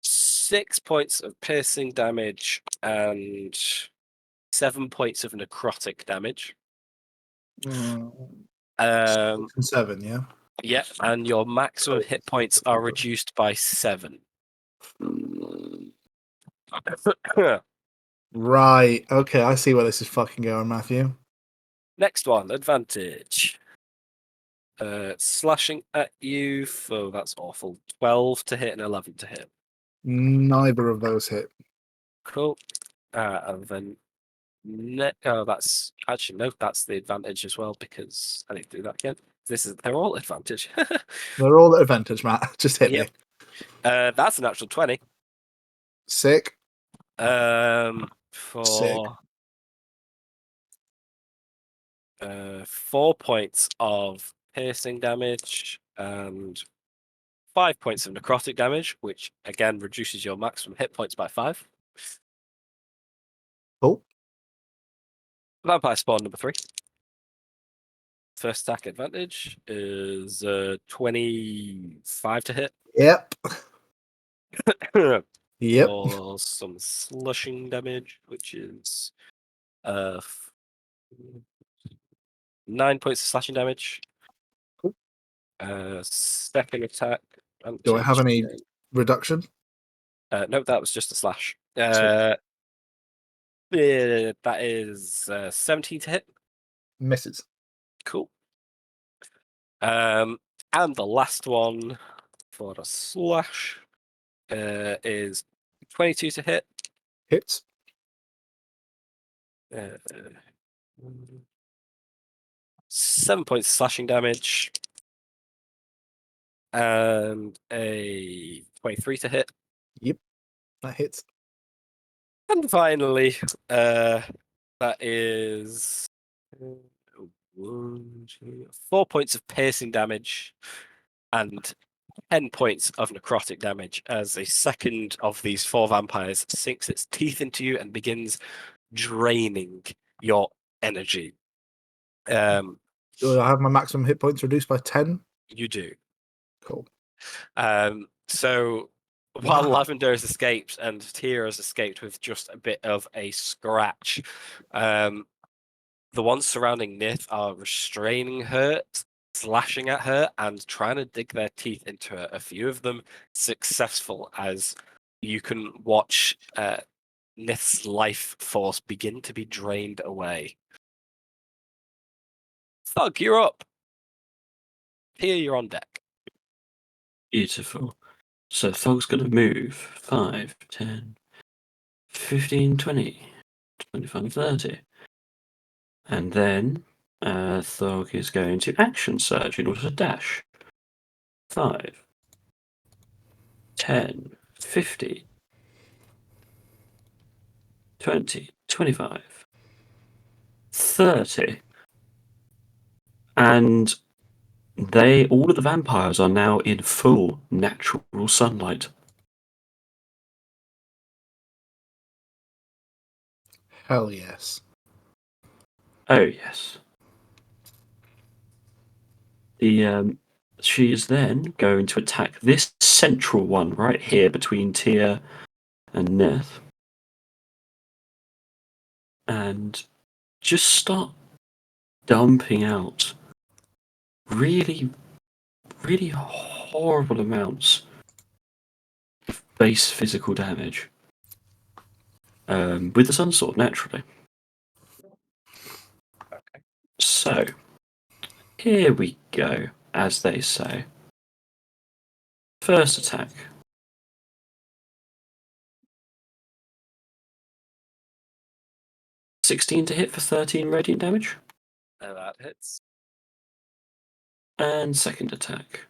6 points of piercing damage and 7 points of necrotic damage. 6 Um, and 7, yeah? yeah, and your maximum hit points are reduced by 7. Right. Okay, I see where this is fucking going, Matthew. Next one, advantage. Slashing at you for that's awful. 12 to hit and 11 to hit. Neither of those hit. Cool. And then that's actually no, that's the advantage as well because I need to do that again. They're all advantage. They're all at advantage, Matt. Just hit Yep. me. That's an actual 20. Sick. For 4 points of piercing damage and 5 points of necrotic damage, which again reduces your maximum hit points by 5. Cool. Vampire spawn number 3. First attack advantage is 25 to hit. Yep. Yep. For some slushing damage, which is 9 points of slashing damage. Cool. Second attack. Do I have any advantage. reduction? No, that was just a slash. Sweet. That is 17 to hit. Misses. Cool. And the last one for the slash is 22 to hit. Hits. 7 points of slashing damage. And a 23 to hit. Yep. That hits. And finally, that is 4 points of piercing damage and 10 points of necrotic damage as a second of these 4 vampires sinks its teeth into you and begins draining your energy. Do I have my maximum hit points reduced by 10? You do. Cool. So while Lavender has escaped and Tia has escaped with just a bit of a scratch, the ones surrounding Nith are restraining her slashing at her and trying to dig their teeth into her. A few of them successful, as you can watch Nith's life force begin to be drained away. Thug, you're up. Here, you're on deck. Beautiful. So Thog's going to move 5, 10, 15, 20, 25, 30. And then Thog is going to action surge in order to dash. 5, 10, 50, 20, 25, 30. And all of the vampires are now in full natural sunlight. Hell yes. Oh yes. She is then going to attack this central one right here between Tia and Nith. And just start dumping out really, really horrible amounts of base physical damage. With the Sunsword, naturally. Okay. So, here we go, as they say. First attack. 16 to hit for 13 radiant damage. That hits. And second attack.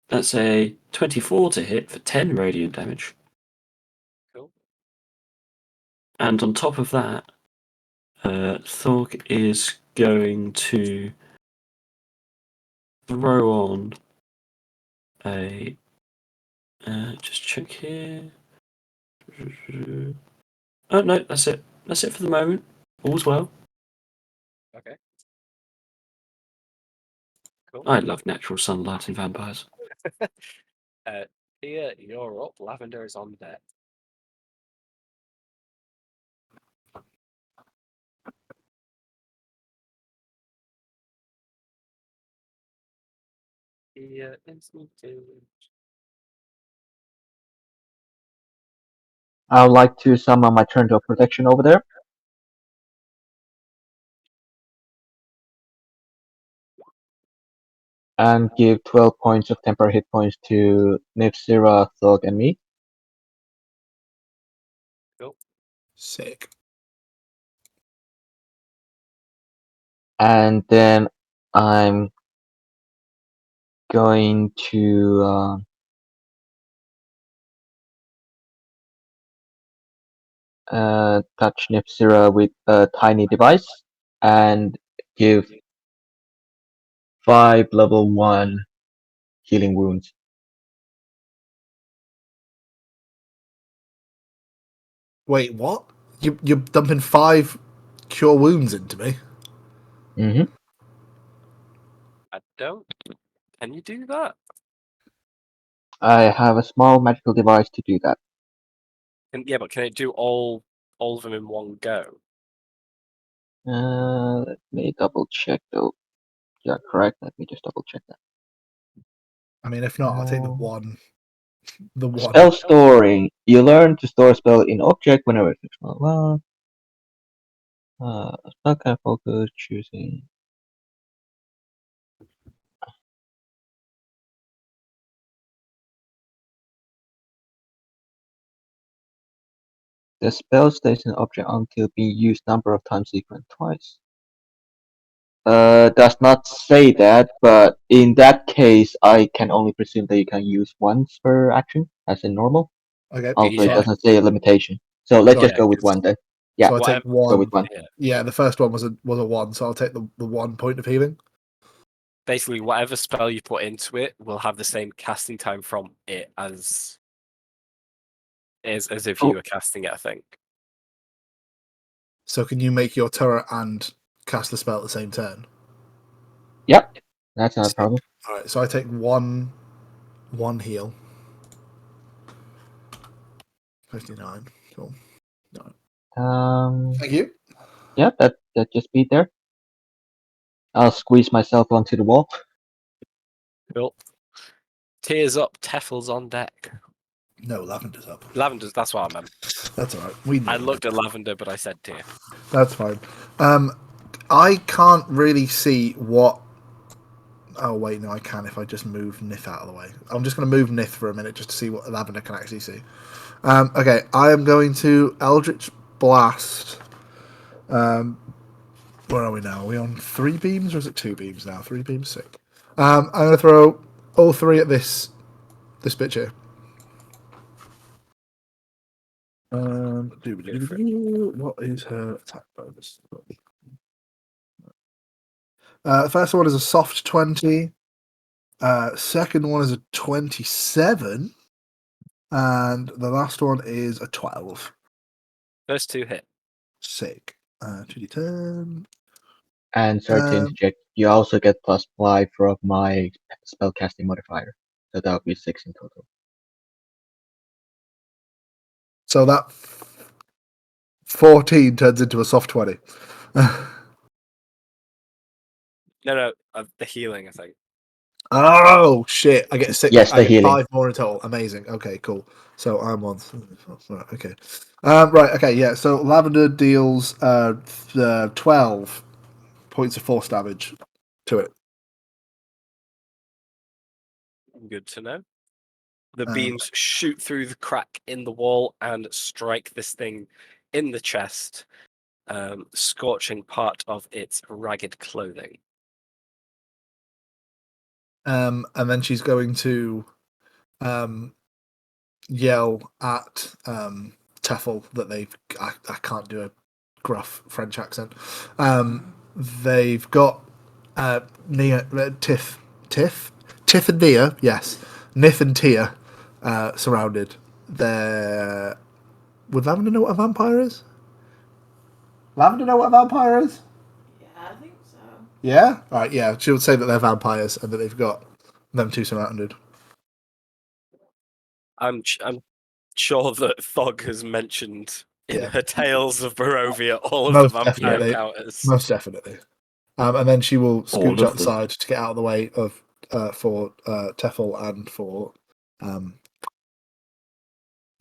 That's a 24 to hit for 10 radiant damage. Cool. And on top of that, Thorg is going to throw on a. Just check here. Oh no, that's it. That's it for the moment. All's well. Okay. Cool. I love natural sunlight and vampires. Tia, you're up. Lavender is on deck. Tia, instant damage. I would like to summon my turn to a protection over there. And give 12 points of temporary hit points to Nipsira, Thug, and me. Cool. Sick. And then I'm going to touch Nipsira with a tiny device and give 5 level 1 healing wounds. Wait, what? You're dumping 5 cure wounds into me? Mm-hmm. I don't. Can you do that? I have a small magical device to do that. Yeah, but can it do all of them in one go? Let me double check though. Yeah, correct. Let me just double check that. I mean, if not, I'll take the one. The one. Spell storing. You learn to store a spell in object whenever it's well. Spell kind of focus, choosing. The spell stays in object until being used number of times equal twice. Does not say that, but in that case, I can only presume that you can use once per action, as in normal. Okay. Also, Yeah. it doesn't say a limitation. So let's So- just Yeah, go with 'cause- one then. Yeah, So I take Whatever. one. go with one. Yeah. Yeah, the first one was a 1, so I'll take the 1 point of healing. Basically, whatever spell you put into it will have the same casting time from it as if you Oh. were casting it, I think. So can you make your turret and cast the spell at the same turn? Yep, that's not a problem. All right, so I take one heal. 59. Cool. No. Thank you. Yeah, that just be there. I'll squeeze myself onto the wall. Cool. Tears up, Teffel's on deck. No, Lavender's up. Lavender's, that's what I meant. That's all right. We know. I looked at Lavender, but I said Tear. That's fine. I can't really see what. Oh wait, no, I can if I just move Nith out of the way. I'm just going to move Nith for a minute just to see what Lavender can actually see. Okay, I am going to Eldritch Blast. Where are we now? Are we on 3 beams or is it 2 beams now? 3 beams, sick. I'm going to throw all 3 at this bitch here. What is her attack bonus? First one is a soft 20. Second one is a 27. And the last one is a 12. First 2 hit. Sick. 2d10. And sorry to interject, you also get +5 from my spellcasting modifier. So that would be 6 in total. So that 14 turns into a soft 20. No, the healing, I think. Oh shit! I get 6. Yes, I the get healing. 5 more in total. Amazing. Okay, cool. So I'm on. Okay. Right. Okay. Yeah. So Lavender deals 12 points of force damage to it. Good to know. The Um, beams shoot through the crack in the wall and strike this thing in the chest, scorching part of its ragged clothing. And then she's going to yell at Teffel that I can't do a gruff French accent. They've got Tiff and Nia, yes, Nith and Tia surrounded. Would Lavender know what a vampire is? Lavender know what a vampire is? Yeah, I think so. Yeah? Alright, yeah. She would say that they're vampires and that they've got them 2 surrounded. I'm sure that Thog has mentioned in her tales of Barovia all of Most the vampire definitely. encounters. Most definitely. And then she will scooch of them. outside to get out of the way of for Teffel and for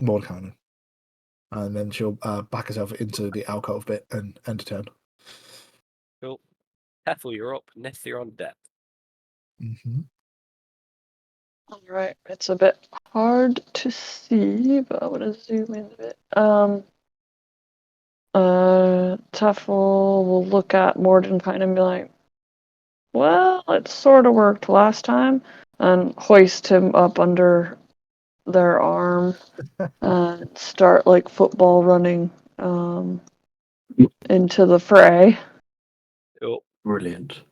Mordekainen. And then she'll back herself into the alcove bit and end a turn. Cool. Teffel, you're up. Nith, you're on deck. Mm-hmm. All right, it's a bit hard to see, but I'm gonna zoom in a bit. Teffel will look at Mordenkainen and be like, "Well, it sort of worked last time," and hoist him up under their arm and start like football running into the fray. Cool. Brilliant.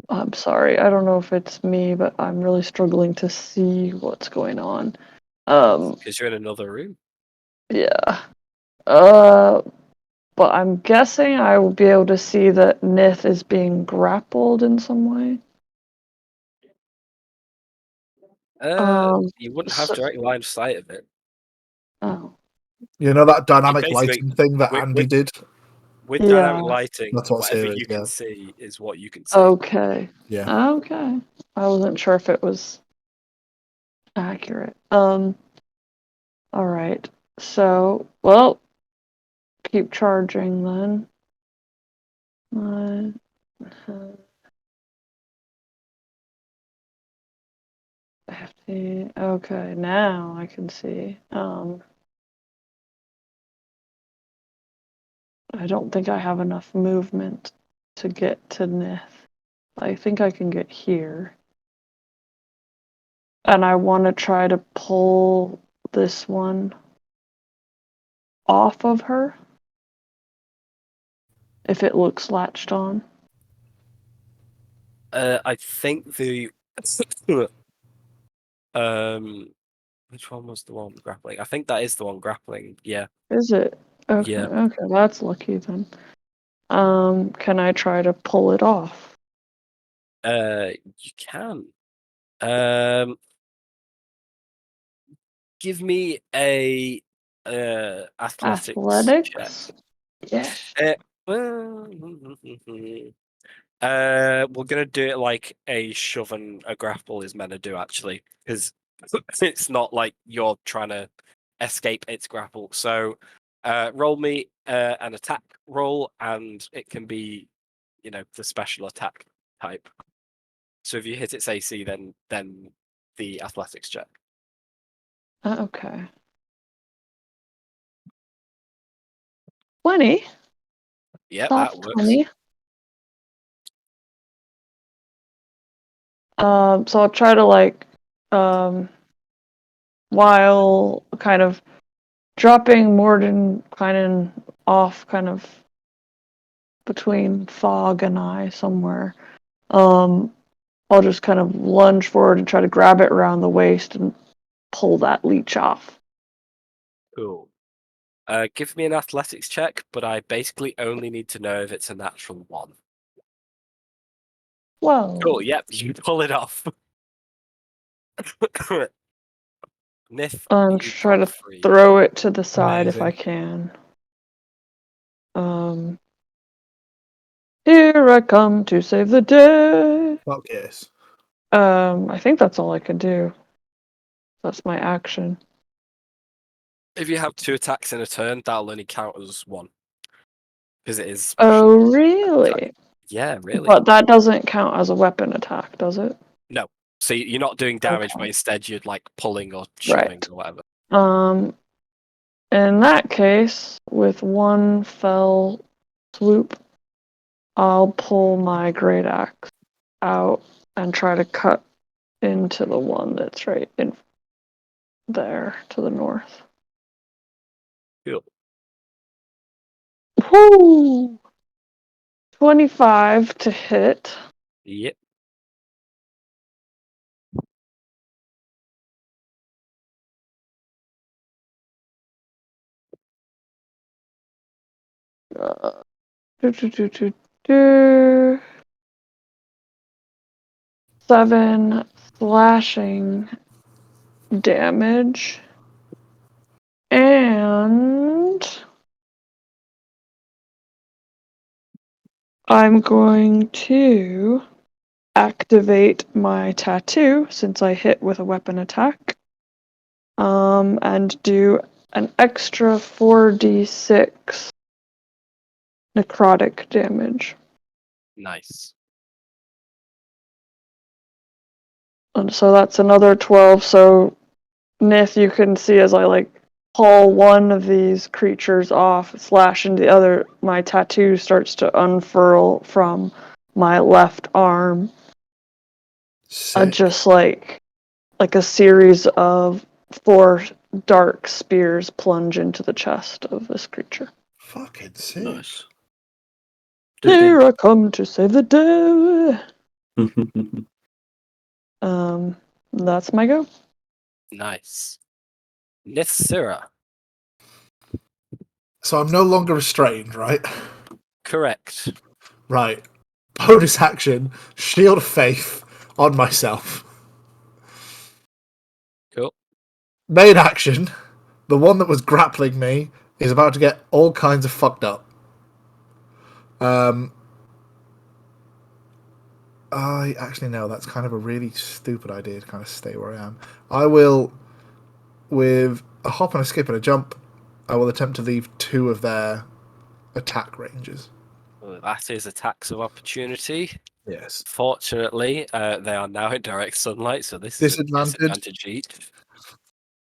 I'm sorry, I don't know if it's me, but I'm really struggling to see what's going on. Because you're in another room. Yeah. But I'm guessing I will be able to see that Nith is being grappled in some way. You wouldn't have so- direct line of sight of it. Oh. You know that dynamic Basically, lighting thing that Andy did? With Yeah. dynamic lighting, That's what's whatever here you is, can yeah. see is what you can see. Okay. Yeah. Okay. I wasn't sure if it was accurate. All right. So, well, keep charging then. 9, 10, 15. Okay, now I can see. I don't think I have enough movement to get to Nith. I think I can get here. And I want to try to pull this one off of her if it looks latched on. I think the which one was the one grappling? I think that is the one grappling. Yeah. Is it? Okay, Yeah. okay, that's lucky then. Can I try to pull it off? You can. Give me a athletics check. Athletics? Yes. Well, We're gonna do it like a shove and a grapple is meant to do, actually, because it's not like you're trying to escape its grapple. So, roll me an attack roll, and it can be, the special attack type. So if you hit its AC, then the athletics check. Okay. 20. Yeah, Soft that works. 20. So I'll try to while kind of dropping Mordenkainen off kind of between Fog and I somewhere. I'll just kind of lunge forward and try to grab it around the waist and pull that leech off. Cool. Give me an athletics check, but I basically only need to know if it's a natural 1. Whoa. Cool, yep, you pull it off. Nith, And you try got to 3. throw it to the side if I Amazing. can. Here I come to save the day. Fuck yes. I think that's all I can do. That's my action. If you have 2 attacks in a turn, that'll only count as 1. Because it is special. Oh, really? Yeah, really. But that doesn't count as a weapon attack, does it? No. So you're not doing damage, but Okay. instead you're like pulling or shoving Right. or whatever. In that case, with one fell swoop, I'll pull my great axe out and try to cut into the one that's right in there to the north. Cool. Whoo! 25 to hit. Yep. Do, do, do, do, do. 7 slashing damage. And I'm going to activate my tattoo since I hit with a weapon attack. And do an extra 4d6 necrotic damage. Nice. And so that's another 12. So, Nith, you can see as I pull one of these creatures off, slash into the other, my tattoo starts to unfurl from my left arm. Sick. Just like a series of 4 dark spears plunge into the chest of this creature. Fucking sick. Nice. Do Here it I come to save the day. again. That's my go. Nice. Nithsira. So I'm no longer restrained, right? Correct. Right. Bonus action, Shield of Faith on myself. Cool. Main action, the one that was grappling me is about to get all kinds of fucked up. I actually know that's kind of a really stupid idea to kind of stay where I am. I will, with a hop and a skip and a jump, I will attempt to leave 2 of their attack ranges. Well, that is attacks of opportunity. Yes. Fortunately, they are now in direct sunlight, so this is a Disadvantage. disadvantage each.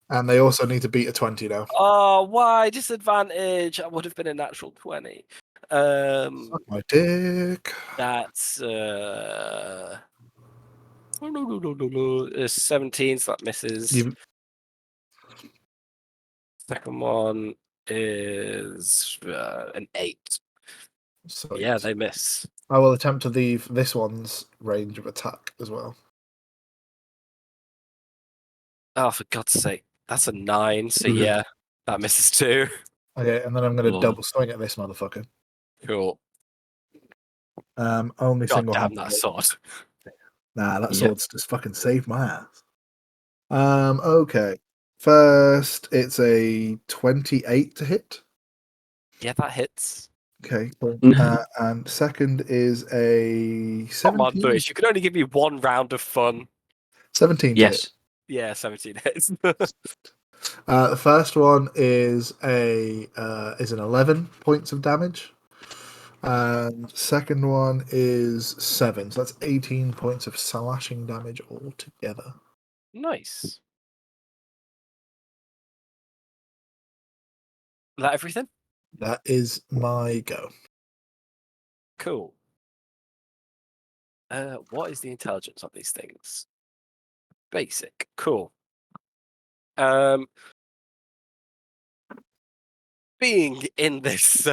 And they also need to beat a 20 now. Oh, why disadvantage? I would have been a natural 20. Suck my dick. That's 17, so that misses. You, Second one is an 8. so Yeah, yes. they miss. I will attempt to leave this one's range of attack as well. Oh, for God's sake. That's a 9, so Mhm. yeah, that misses too. Okay, and then I'm going to Lol. double swing at this motherfucker. Cool. Only God single damn hand. that sword. Nah, that Yep. sword's just fucking saved my ass. Okay. First, it's a 28 to hit. Yeah, that hits. Okay, cool. And second is a Come on, 17. Lewis, you can only give me one round of fun. 17 to hit. Yes. Yeah, 17 hits. The first one is an 11 points of damage, and second one is 7. So that's 18 points of slashing damage altogether. Nice. Is that everything? That is my go. Cool. What is the intelligence of these things? Basic. Cool. Being in this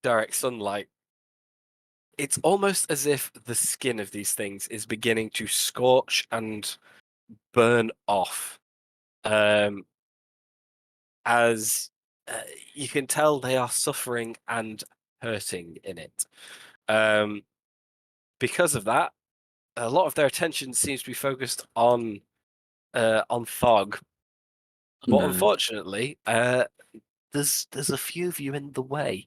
direct sunlight, it's almost as if the skin of these things is beginning to scorch and burn off. As you can tell, they are suffering and hurting in it. Because of that, a lot of their attention seems to be focused on Thog. But No. unfortunately, there's a few of you in the way.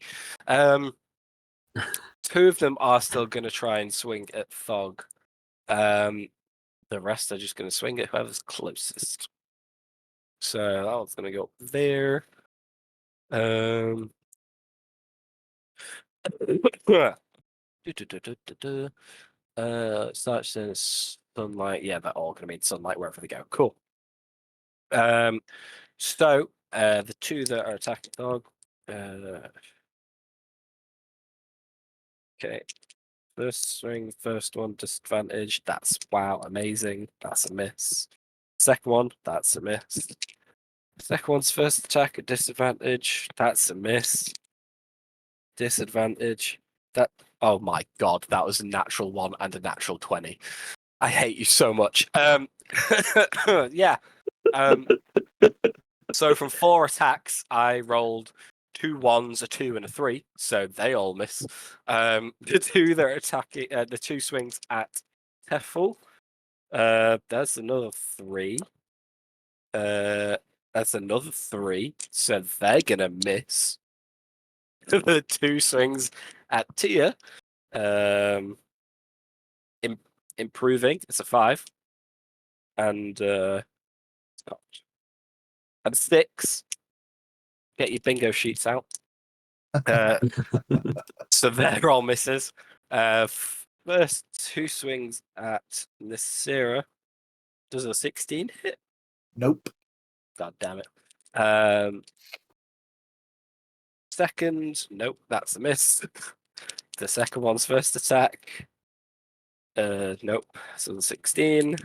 Two of them are still going to try and swing at Thog. The rest are just going to swing at whoever's closest. So that one's going to go up there. Such as sunlight. Yeah, they're all going to be in sunlight wherever they go. Cool. So the two that are attacking Dog. Okay. First swing, first one disadvantage. That's wow, amazing. That's a miss. Second one, that's a miss. Second one's first attack at disadvantage. That's a miss. Disadvantage. That. Oh my god, that was a natural 1 and a natural 20. I hate you so much. Yeah. So from 4 attacks, I rolled 2 1s, a 2, and a 3. So they all miss. The two that are attacking, the 2 swings at Teffel. That's another 3. That's another 3. So they're gonna miss. The 2 swings at Tia. Improving. It's a 5. And 6. Get your bingo sheets out. So they're all misses. First 2 swings at Nasira. Does a 16 hit? Nope. God damn it. Second, nope, that's a miss. The second one's first attack. Nope, so 16.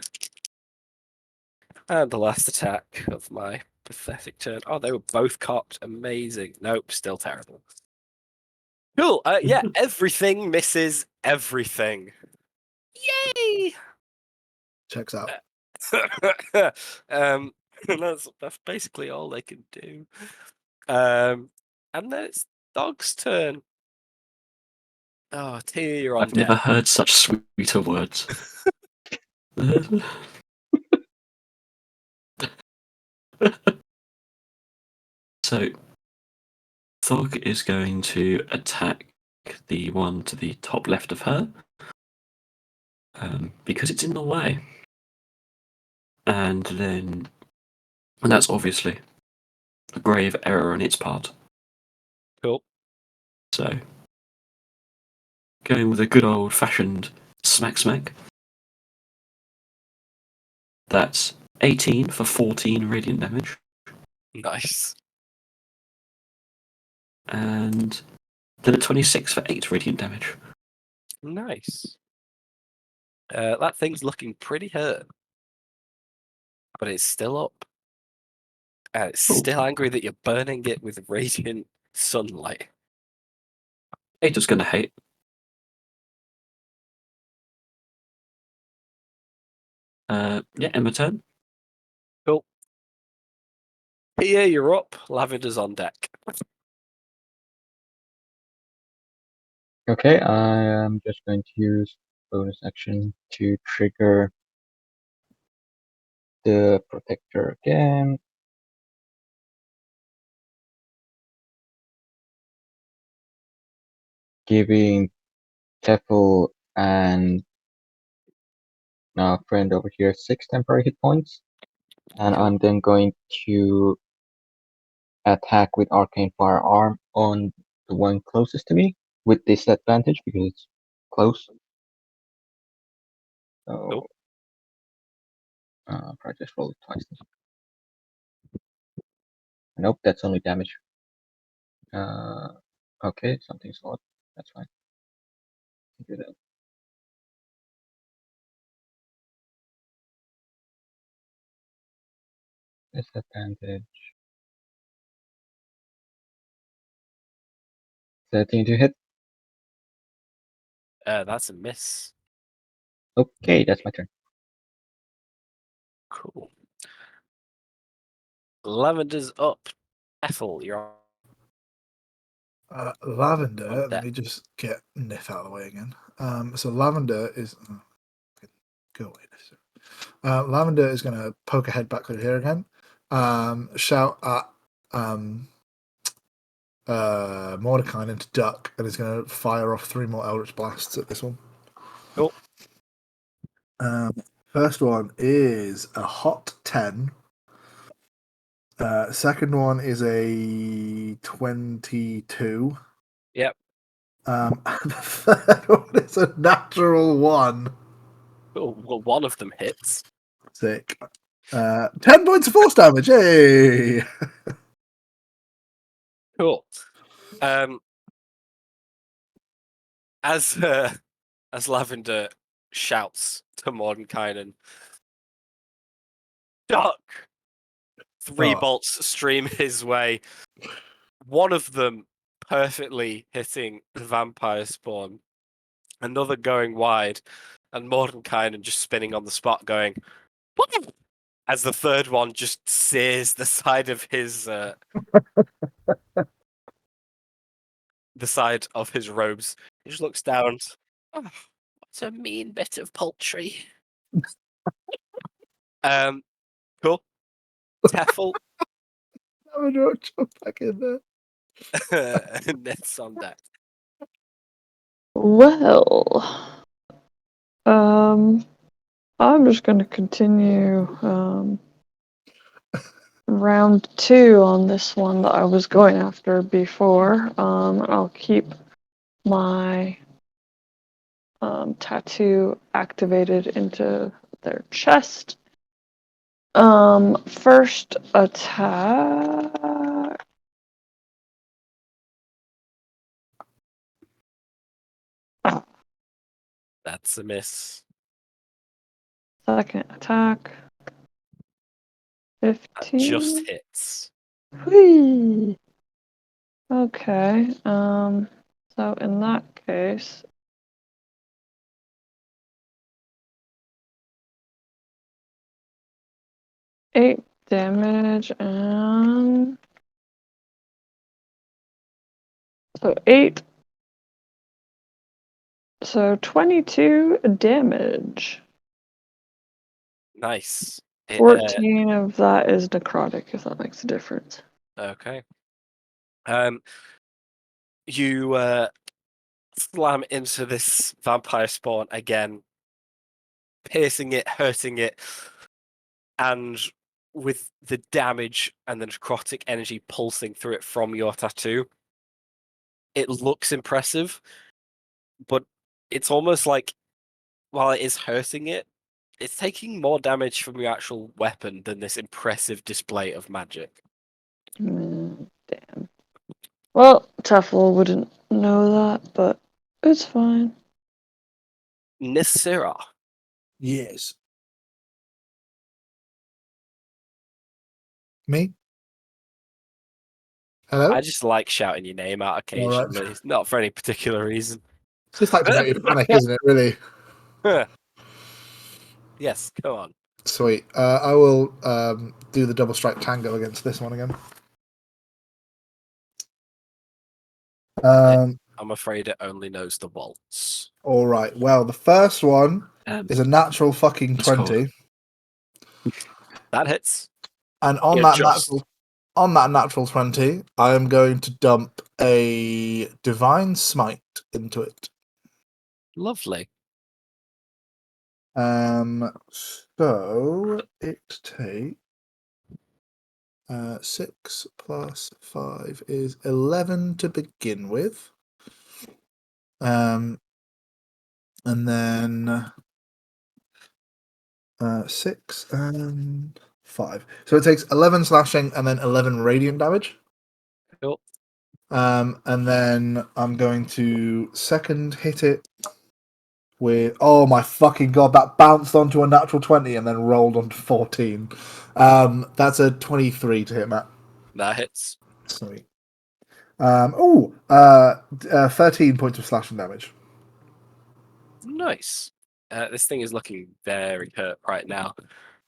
And the last attack of my pathetic turn. Oh, they were both cocked. Amazing. Nope, still terrible. Cool. Yeah, everything misses everything. Yay! Checks out. That's basically all they can do. And then it's Dog's turn. Oh, Tia, you're on I've never deck. heard such sweeter words. So, Thog is going to attack the one to the top left of her because it's in the way. And that's obviously a grave error on its part. Cool. So, going with a good old fashioned smack. That's 18 for 14 radiant damage. Nice. And then a 26 for 8 radiant damage. Nice. That thing's looking pretty hurt. But it's still up. And it's Cool. still angry that you're burning it with radiant sunlight. It's just gonna hate. Yeah, Emma turn. Cool. Tia, you're up. Lavender's on deck. Okay, I am just going to use bonus action to trigger the protector again. giving Tefel and our friend over here 6 temporary hit points. And Cool. I'm then going to attack with Arcane Firearm on the one closest to me with disadvantage because it's close. So Cool. I just rolled it twice. Nope, that's only damage. Okay, something's odd. That's fine. Do that. Disadvantage. 13 to hit. That's a miss. Okay, that's my turn. Cool. Lavender's up. Ethel, you're Lavender, on let deck. me just get Nif out of the way again. So Lavender is go away. Lavender is going to poke her head back over here again. Shout at Mordecai into duck, and is going to fire off 3 more Eldritch Blasts at this one. Cool. First one is a hot 10. Second one is a 22. Yep. And the third one is a natural 1. Cool. Well, one of them hits. Sick. 10 points of force damage. Hey! Cool. As Lavender shouts to Mordenkainen, duck! 3 Oh. bolts stream his way. One of them perfectly hitting the vampire spawn. Another going wide. And Mordenkainen just spinning on the spot going, "What?" As the third one just sears the side of his the side of his robes. He just looks down. Oh, what a mean bit of poultry. Cool. Teffel. Jump back in there. Nets on deck. Well, I'm just going to continue round 2 on this one that I was going after before. I'll keep my tattoo activated into their chest. First attack. That's a miss. Second attack. That 15. just hits. Whee! Okay. So in that case, eight damage and so 8. So 22 damage. Nice. 14 of that is necrotic, if that makes a difference. Okay. You slam into this vampire spawn again, piercing it, hurting it, and with the damage and the necrotic energy pulsing through it from your tattoo, it looks impressive, but it's almost like while it is hurting it, it's taking more damage from your actual weapon than this impressive display of magic. Damn. Well, Tefel wouldn't know that, but it's fine. Nisira. Yes. Me? Hello? I just like shouting your name out occasionally, not for any particular reason. It's just like to make you panic, isn't it, really? Yes, go on. Sweet. I will do the double strike tango against this one again. I'm afraid it only knows the waltz. All right. Well, the first one is a natural fucking That's cool. 20. That hits. And on Yeah, that just. natural On that natural 20, I am going to dump a Divine Smite into it. Lovely. So it takes 6 plus 5 is 11 to begin with. And then 6 and 5. So it takes 11 slashing and then 11 radiant damage. Cool. And then I'm going to second hit it with, oh my fucking god, that bounced onto a natural 20 and then rolled onto 14. That's a 23 to hit, Matt. That hits. Sweet. 13 points of slashing damage. Nice. This thing is looking very hurt right now.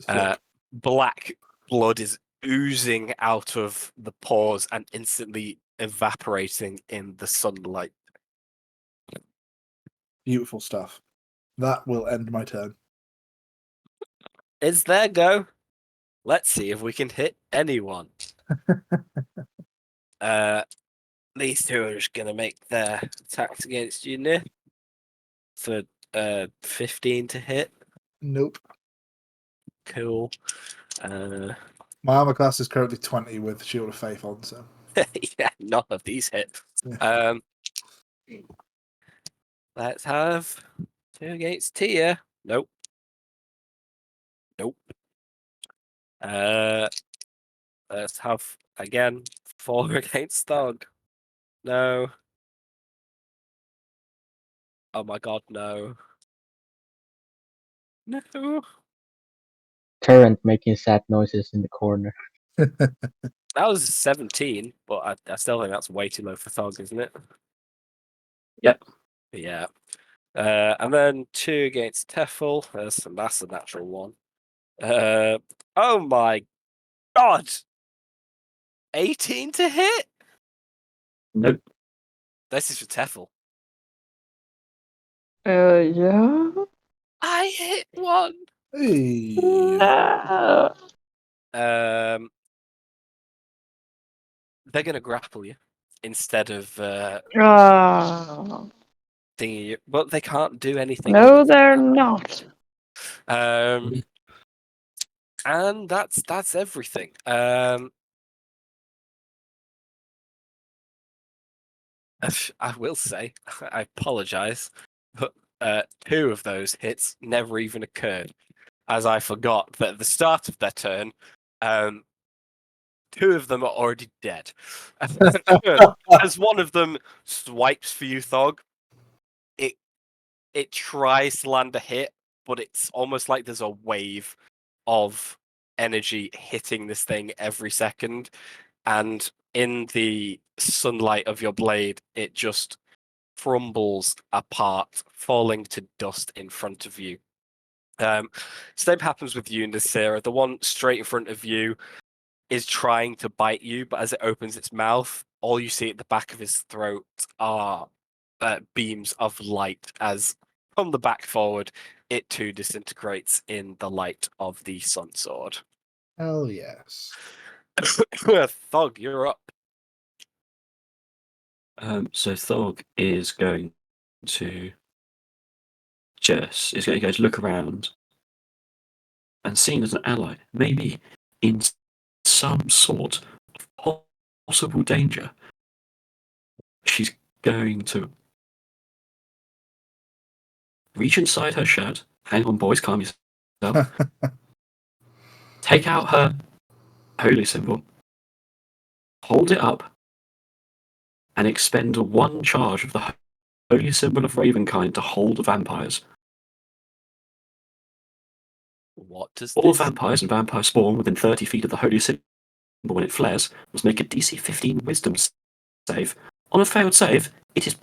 Flip. Black blood is oozing out of the pores and instantly evaporating in the sunlight. Beautiful stuff. That will end my turn. It's their go. Let's see if we can hit anyone. These two are just gonna make their attacks against you, Nick. For 15 to hit. Nope. Cool. Uh, My armor class is currently 20 with Shield of Faith on, so. yeah, none of these hit. Yeah. Let's have 2 against Tia. Nope. Nope. Let's have again 4 against Thug. No. Oh my god, no. No. Current making sad noises in the corner. That was 17, but I still think that's way too low for Thug, isn't it? Yep. Yeah. And then 2 against Teffel. That's a natural one. Oh my god! 18 to hit? Nope. This is for Teffel. Yeah. I hit one. Hey. No. They're gonna grapple you instead of Ah. thingy you, but they can't do anything. No, other they're than not. that. And that's everything. I will say, I apologize, but 2 of those hits never even occurred, as I forgot that at the start of their turn, 2 of them are already dead. As one of them swipes for you, Thog, it tries to land a hit, but it's almost like there's a wave of energy hitting this thing every second, and in the sunlight of your blade, it just crumbles apart, falling to dust in front of you. Same happens with you, Nasira. The one straight in front of you is trying to bite you, but as it opens its mouth, all you see at the back of his throat are beams of light as from the back forward, it too disintegrates in the light of the sun sword. Hell yes. Thug, you're up. So Thorg is going to is going to look around and seen as an ally, maybe in some sort of possible danger. She's going to reach inside her shirt. Hang on, boys, calm yourself. Take out her holy symbol, hold it up, and expend 1 charge of the holy symbol of Ravenkind to hold vampires. What does All this? vampires and vampire spawn within 30 feet of the holy symbol when it flares must make a DC 15 wisdom save. On a failed save, it is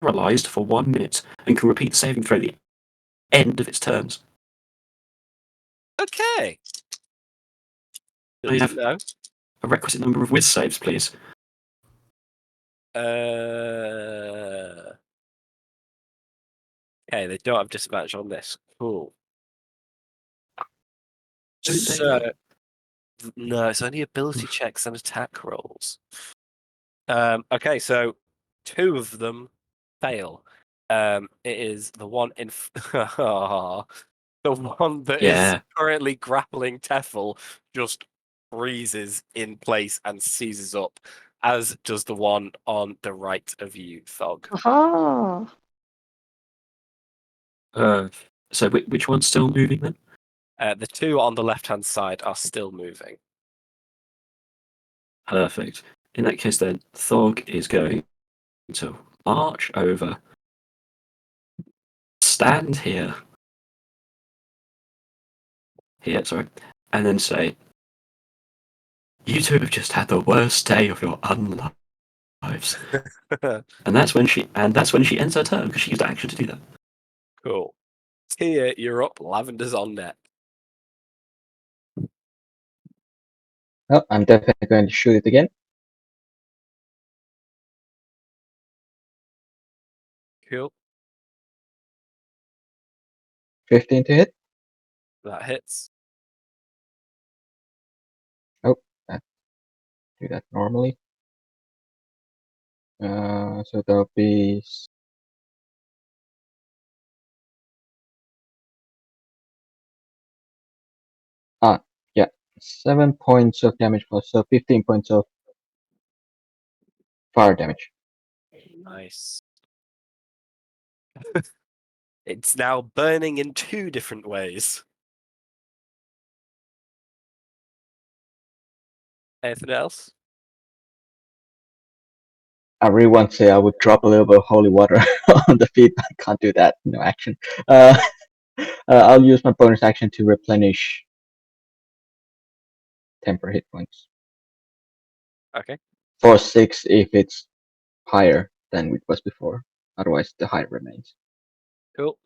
paralyzed for 1 minute and can repeat the saving throw at the end of its turns. Okay. I have No. a requisite number of whiz saves, please. Okay, they don't have disadvantage on this. Cool. Don't they, So, though? No, it's only ability checks and attack rolls. Okay, so 2 of them fail. It is the one in the one that is Yeah. currently grappling Teffel just freezes in place and seizes up, as does the one on the right of you, Thog. Aha! So which one's still moving then? The 2 on the left-hand side are still moving. Perfect. In that case, then Thog is going to march over, stand here, sorry, and then say, "You two have just had the worst day of your lives." And that's when she ends her turn because she used action to do that. Cool. Tia, you're up. Lavender's on net. Well, I'm definitely going to shoot it again. Cool. 15 to hit. That hits. Oh, do that normally. So there'll be yeah, 7 points of damage plus, so 15 points of fire damage. Nice. It's now burning in 2 different ways. Anything else? I really want to say I would drop a little bit of holy water on the feet, but I can't do that. No action. I'll use my bonus action to replenish temporary hit points. Okay. For 6 if it's higher than it was before. Otherwise, the height remains. Cool.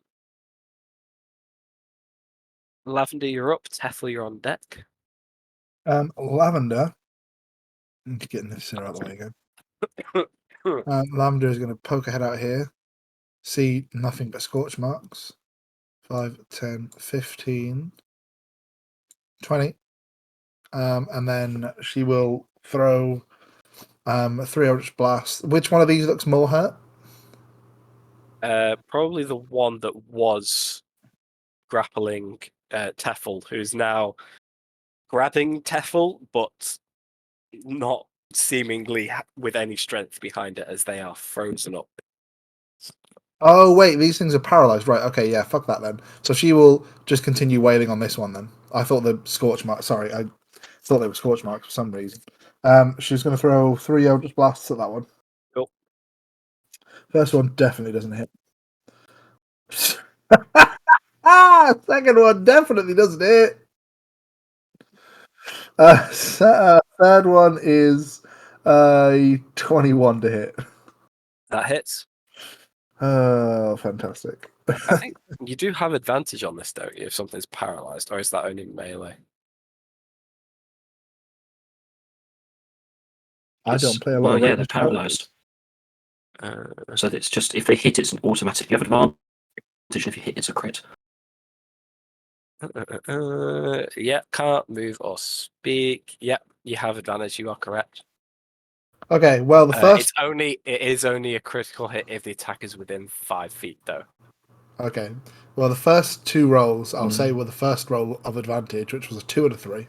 Lavender, you're up. Teffel, you're on deck. Lavender. I'm getting this out of the way again. Lavender is going to poke her head out here. See nothing but scorch marks. 5, 10, 15, 20. And then she will throw 3 Eldritch Blast. Which one of these looks more hurt? Probably the one that was grappling Teffel, who's now grabbing Teffel, but not seemingly with any strength behind it as they are frozen up. Oh, wait, these things are paralyzed. Right, okay, yeah, fuck that then. So she will just continue wailing on this one then. I thought the scorch mark. Sorry, I thought they were scorch marks for some reason. She's going to throw 3 Eldritch Blasts at that one. Cool. First one definitely doesn't hit. Second one definitely doesn't hit. Third one is 21 to hit. That hits. Oh, fantastic. I think you do have advantage on this, don't you, if something's paralyzed, or is that only melee? I don't play a lot Well, of yeah, ranged they're characters. paralyzed. So it's just if they hit, it's an automatic. You have advantage, and if you hit, it's a crit. Yeah, can't move or speak. Yeah, you have advantage. You are correct. Okay, well, It is only a critical hit if the attack is within 5 feet, though. Okay, well, the first 2 rolls, I'll say, were the first roll of advantage, which was a 2 and a 3.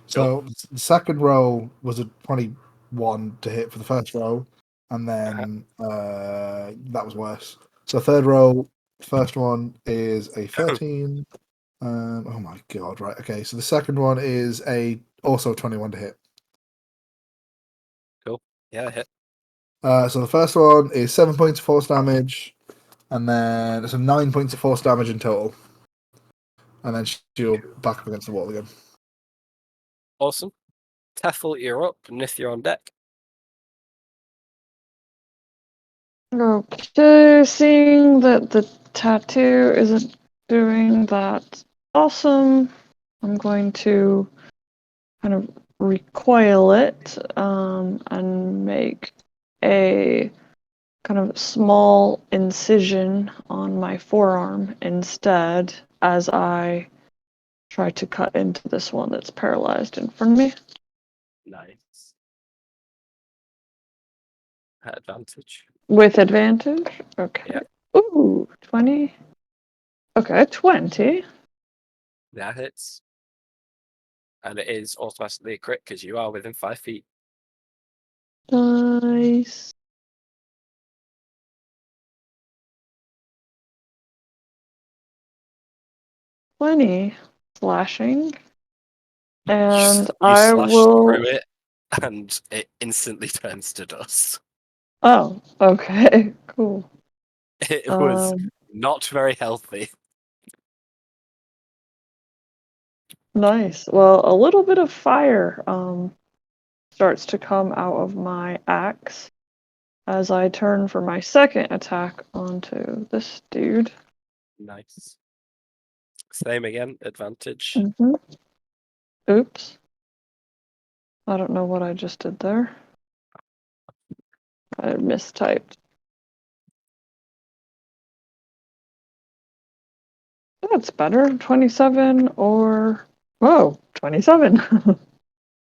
So the second roll was a 21 to hit for the first roll, and then that was worse. So third roll, first one is a 13. Oh my god! Right. Okay. So the second one is also 21 to hit. Cool. Yeah, hit. So the first one is 7 points of force damage, and then it's 9 points of force damage in total. And then she'll back up against the wall again. Awesome. Teffel, you're up. Nith, you're on deck. Okay, seeing that the tattoo isn't doing that awesome, I'm going to kind of recoil it and make a kind of small incision on my forearm instead as I try to cut into this one that's paralyzed in front of me. Nice. At advantage. With advantage? Okay. Yeah. Ooh, 20. Okay, 20. That hits. And it is automatically a crit because you are within 5 feet. Nice. Twenty slashing. And You I slash will. through it, and it instantly turns to dust. Oh, okay, cool. It was not very healthy. Nice. Well, a little bit of fire starts to come out of my axe as I turn for my second attack onto this dude. Nice. Same again, advantage. Mm-hmm. Oops. I don't know what I just did there. I mistyped. That's better. 27 or... Whoa, 27.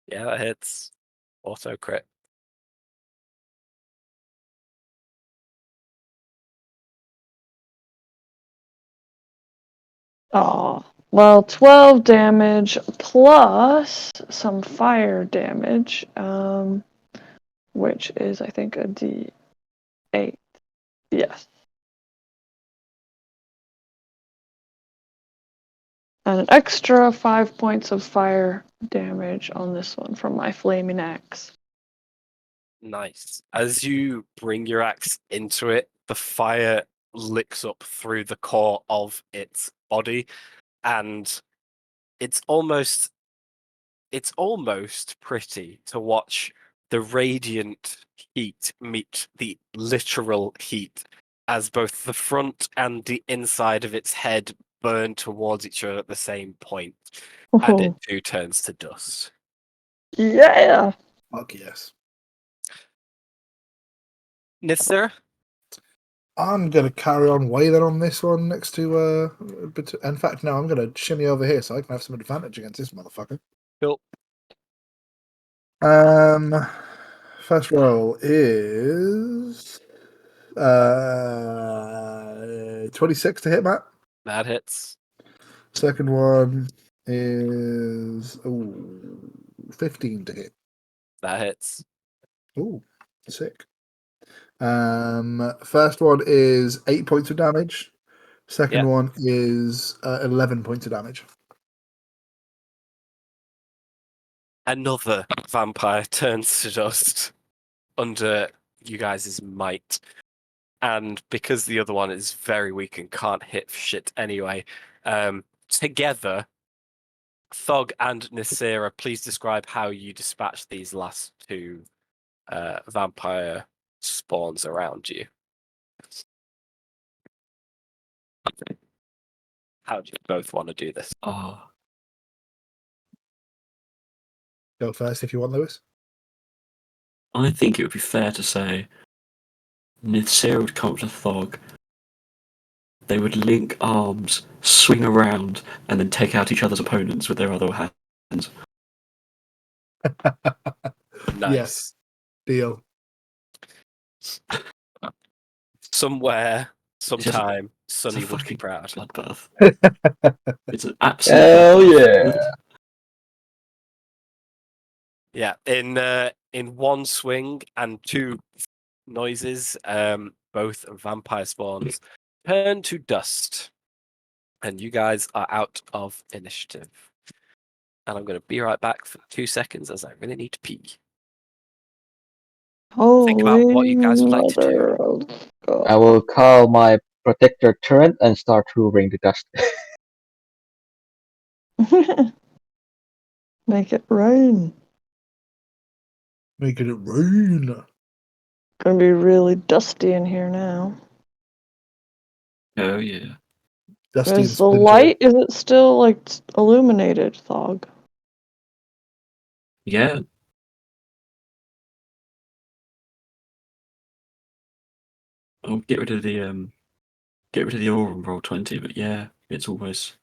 Yeah, that hits. Auto crit. Oh, well, 12 damage plus some fire damage, which is, I think, a D8. Yes. And an extra 5 points of fire damage on this one from my flaming axe. Nice. As you bring your axe into it, the fire licks up through the core of its body, and it's almost pretty to watch the radiant heat meet the literal heat as both the front and the inside of its head burn towards each other at the same point, and it Oh, too turns to dust. yeah! Fuck yes. Nithzer, I'm gonna carry on wailing on this one next to but in fact no, I'm gonna shimmy over here so I can have some advantage against this motherfucker. cool. First roll is 26 to hit, Matt. That hits. Second one is 15 to hit. That hits. Ooh, sick. First one is 8 points of damage. Second Yep. one is 11 points of damage. Another vampire turns to dust under you guys' might. And because the other one is very weak and can't hit shit anyway, together, Thog and Nasira, please describe how you dispatch these last two vampire spawns around you. How do you both want to do this? Oh, Go first if you want, Lewis. I think it would be fair to say Nithsir would come up to Thog. They would link arms, swing around, and then take out each other's opponents with their other hands. Nice. Yes. Deal. Somewhere, just- sometime, It's Sunny a would be fucking proud. bloodbath. It's an absolute Hell bloodbath. yeah. Yeah, in one swing and two noises, both vampire spawns turn to dust, and you guys are out of initiative. And I'm going to be right back for 2 seconds as I really need to pee. Think about what you guys would like to do. Mother of God. I will call my protector turret and start hoovering the dust. Make it rain. Making it rain. Gonna be really dusty in here now. Oh yeah. Dusty and Is the splintery. light, is it still like illuminated, Thog? Yeah. I'll get rid of the aura and roll 20, but yeah, it's always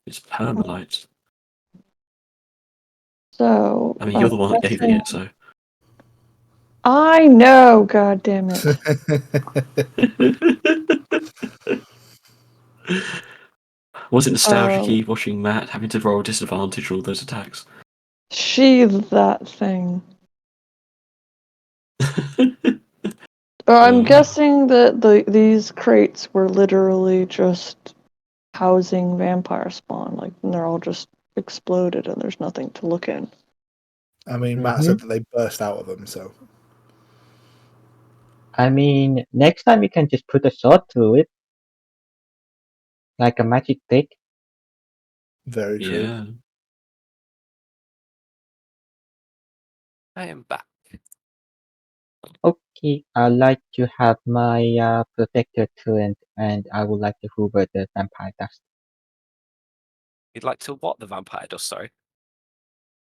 It's permalite. So I mean, you're the one that gave me guessing- it, so. I know, god damn it. Was it nostalgic watching Matt having to roll disadvantage all those attacks? Sheathe that thing. I'm guessing that these crates were literally just housing vampire spawn, like, and they're all just exploded and there's nothing to look in. I mean, Matt said that they burst out of them, so. I mean, next time we can just put a sword through it. Like a magic stick. Very true. Yeah. I am back. Okay, I'd like to have my protector turret, and I would like to hoover the vampire dust. You'd like to what the vampire does, sorry.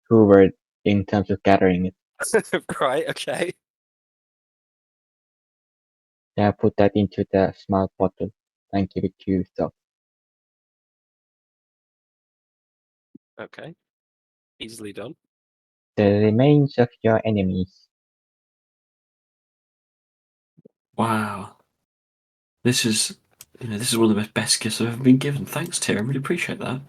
Hoover in terms of gathering it. Right, okay. Then I put that into the small bottle and give it to you. So Okay. Easily done. the remains of your enemies. Wow. This is one of the best gifts I've ever been given. Thanks, Tyr. I really appreciate that.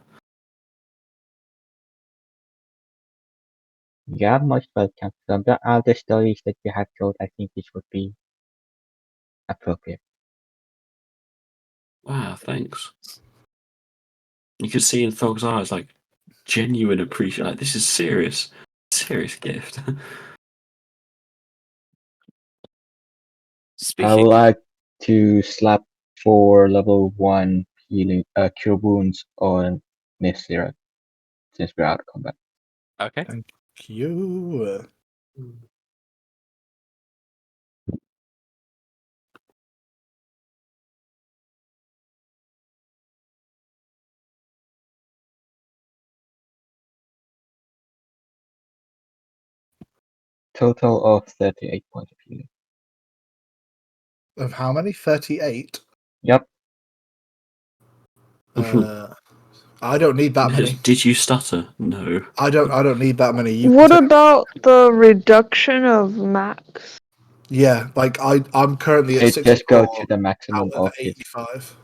You are most welcome. From the other stories that you have told, I think this would be appropriate. Wow, thanks. You could see in Thog's eyes, like, genuine appreciation. Like, this is serious gift. I Speaking would like to slap 4 level 1 healing cure wounds on Nifsira since we're out of combat. Okay. Thank you. Total of 38 points of healing. Of how many? 38? Yep. I don't need that many. Did you stutter? No. I don't need that many. You What can take- about the reduction of max? Yeah, like I'm currently at It 64 just go to the out maximum of of his. 85.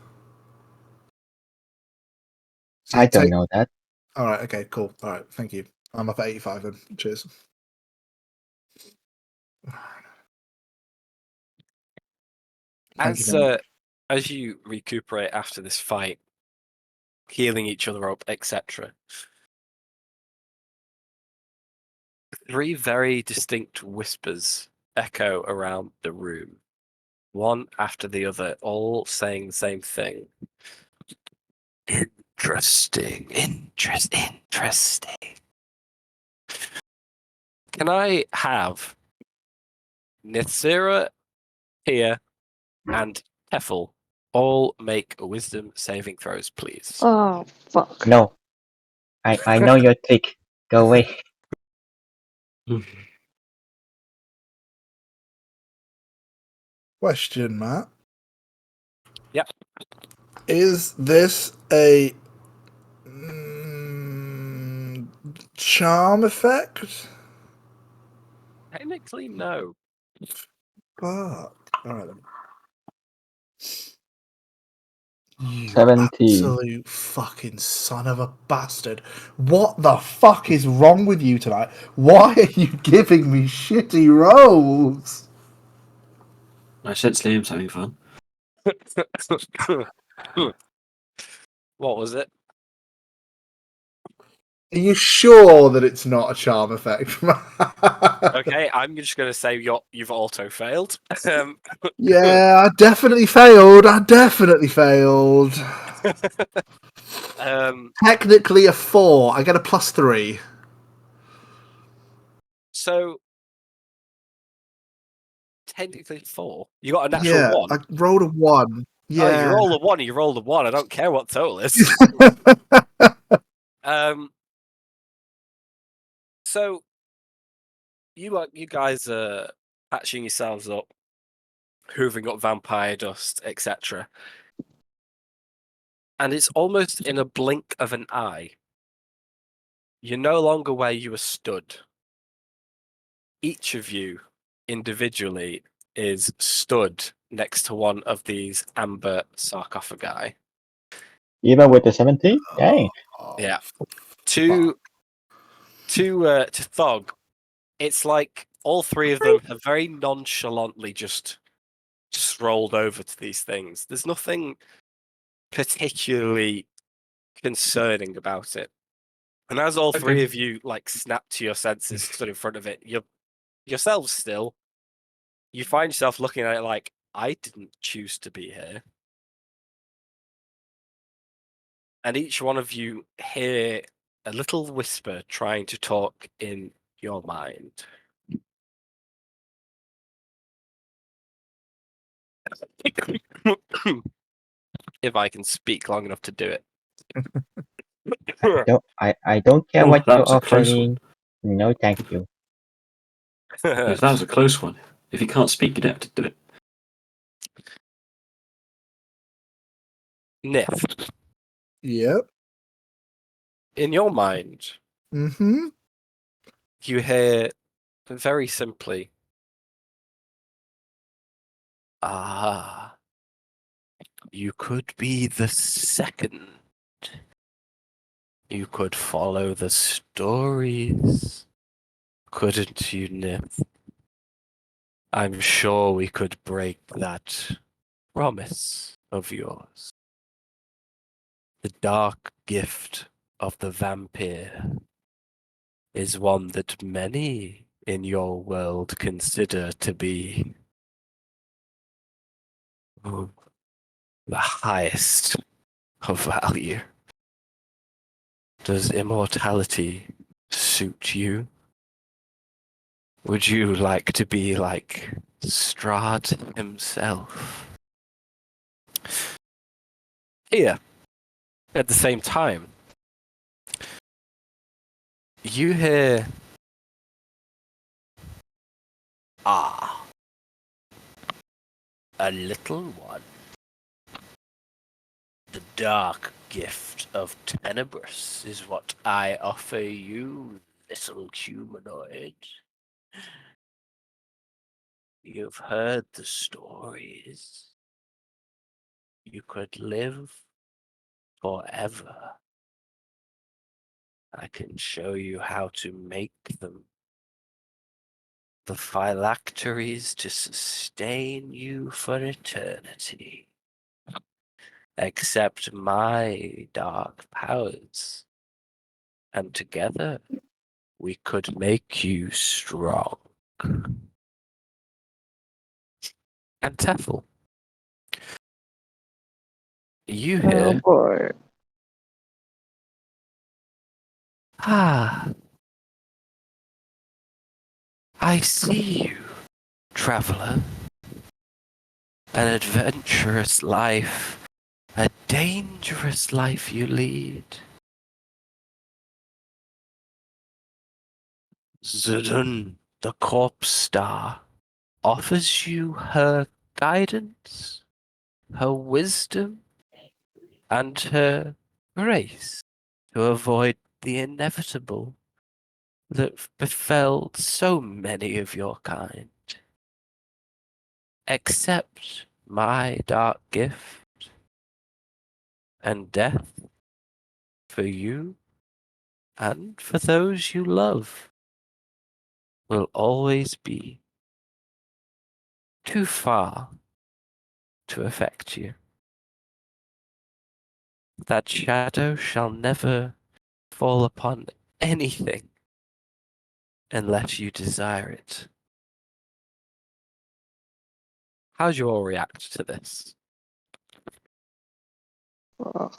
So I you don't take. know that. All right. Okay. Cool. All right. Thank you. I'm up at 85 then. Cheers. Thank you very much. As you recuperate after this fight, healing each other up, etc., 3 very distinct whispers echo around the room, one after the other, all saying the same thing. Interesting. Can I have Nithsira, Tia, and Tefel all make wisdom saving throws, please? Oh, fuck. No. I know your trick. Go away. Question, Matt. Yep. Is this a charm effect? Technically, no. Fuck. All right then. You 17. absolute fucking son of a bastard. What the fuck is wrong with you tonight? Why are you giving me shitty rolls? I sense Liam's having fun. What was it? Are you sure that it's not a charm effect? Okay, I'm just going to say you've auto failed. Yeah, I definitely failed. Technically a 4. I get a +3. So technically 4. You got a natural 1. I rolled a 1. Yeah. Oh, you roll a 1. You roll a 1. I don't care what total is. So you guys are patching yourselves up, hoovering up vampire dust, etc. And it's almost in a blink of an eye. You're no longer where you were stood. Each of you individually is stood next to one of these amber sarcophagi. Even with the 17? Dang. Yeah. To Thog, it's like all three of them have very nonchalantly just strolled over to these things. There's nothing particularly concerning about it. And as all three of you like snap to your senses, stood in front of it, you're yourselves still. You find yourself looking at it like, I didn't choose to be here. And each one of you hear a little whisper trying to talk in your mind. If I can speak long enough to do it. I don't care Oh, what that you're was a close offering. No, thank you. Yes, that was a close one. If you can't speak, you don't have to do it. Nif, Yep. in your mind, Mm-hmm. you hear very simply, ah, you could be the second. You could follow the stories, couldn't you, Nif? I'm sure we could break that promise of yours. The dark gift of the vampire is one that many in your world consider to be the highest of value. Does immortality suit you? Would you like to be like Strahd himself? Here, at the same time, you hear, ah, a little one. The dark gift of Tenebris is what I offer you, little humanoid. You've heard the stories. You could live forever. I can show you how to make them. The phylacteries to sustain you for eternity. Accept my dark powers, and together we could make you strong. And Teffel, you Oh here? boy. Ah, I see you, traveler. An adventurous life, a dangerous life you lead. Zudun, the corpse star, offers you her guidance, her wisdom, and her grace to avoid the inevitable that befell so many of your kind. Accept my dark gift, and death for you and for those you love will always be too far to affect you. That shadow shall never fall upon anything unless you desire it. How do you all react to this? Ugh.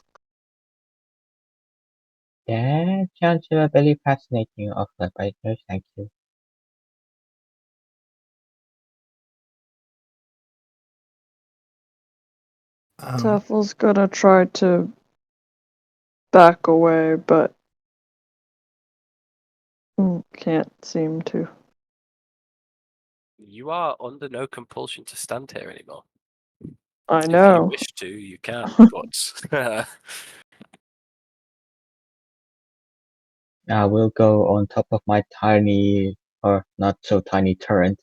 That sounds a very fascinating offer, but no thank you. Teffel's gonna try to back away, but can't seem to. You are under no compulsion to stand here anymore. I If you know. wish to, you can, but I will go on top of my tiny, or not so tiny turret,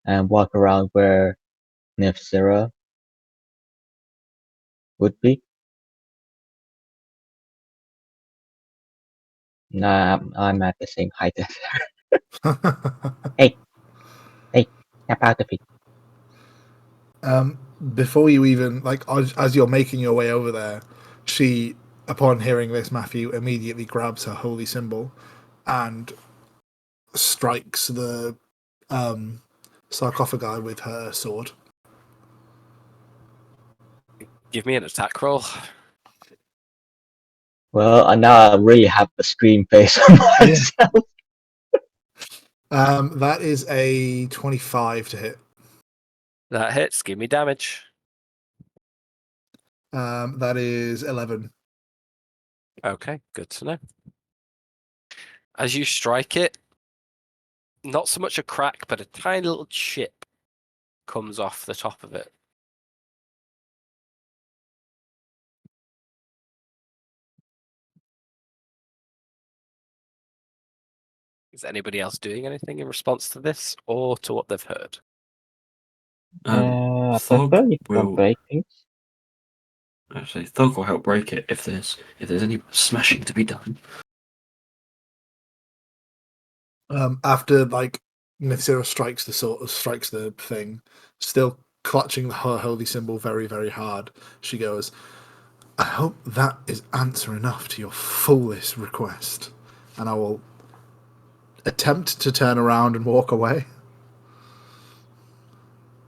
and walk around where Nefzera would be. Nah, I'm at the same height as Hey, step out of it. Before you even as you're making your way over there, she, upon hearing this, Matthew immediately grabs her holy symbol and strikes the sarcophagi with her sword. give me an attack roll. Well, now I really have a scream face on myself. That is a 25 to hit. That hits. Give me damage. That is 11. Okay, good to know. As you strike it, not so much a crack, but a tiny little chip comes off the top of it. Is anybody else doing anything in response to this or to what they've heard? I Thog prefer you don't will break things. actually Thog will help break it if there's any smashing to be done. After Nithzera strikes the thing, still clutching her holy symbol very, very hard, she goes, I hope that is answer enough to your fullest request. And I will attempt to turn around and walk away.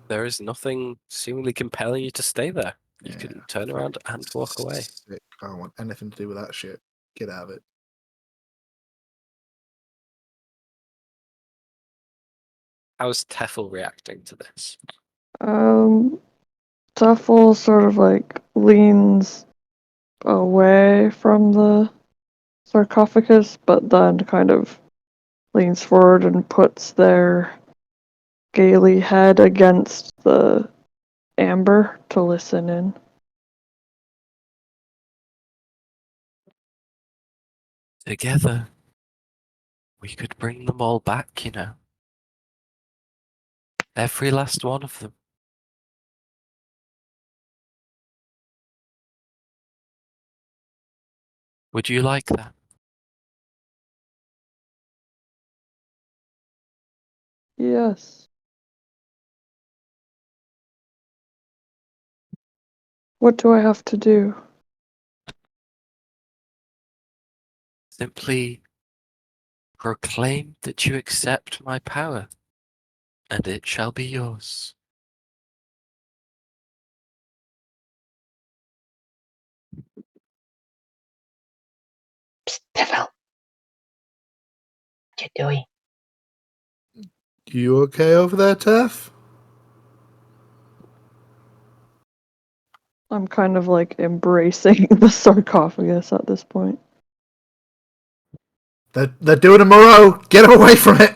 There is nothing seemingly compelling you to stay there. You Yeah, can turn around and walk away. Sick. I don't want anything to do with that shit. Get out of it. How's Teffel reacting to this? Tuffle sort of leans away from the sarcophagus, but then kind of leans forward and puts their scaly head against the amber to listen in. Together, we could bring them all back, you know. Every last one of them. Would you like that? Yes. What do I have to do? Simply proclaim that you accept my power, and it shall be yours. Psst, Devil. What you doing? You okay over there, Teff? I'm kind of embracing the sarcophagus at this point. They're doing a Moreau. Get away from it.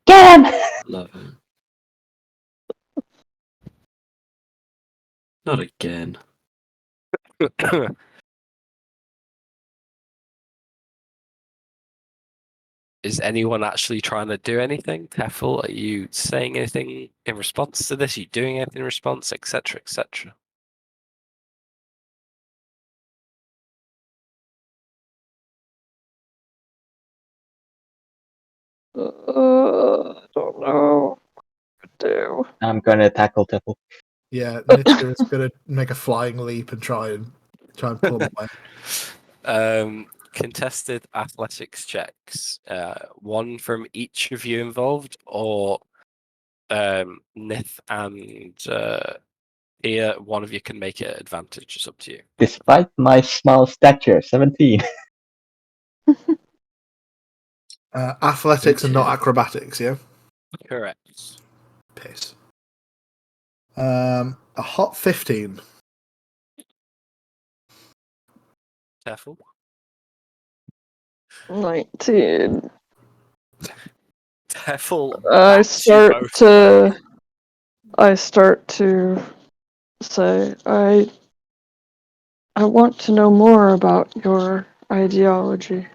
Get him! Love it. Not again. Is anyone actually trying to do anything? Teffel, are you saying anything in response to this? Are you doing anything in response, etc., etc.? I don't know what to do. I'm gonna tackle Devil. Yeah, Nitzer is gonna make a flying leap and try and pull him away. Contested athletics checks. One from each of you involved, or Nith and Ia, one of you can make it advantage. It's up to you. Despite my small stature, 17. Athletics and not Okay. acrobatics, yeah? Correct. Piss. A hot 15. Teffel. 19. Teffel. I bats you start both to. away. I start to say. I want to know more about your ideology.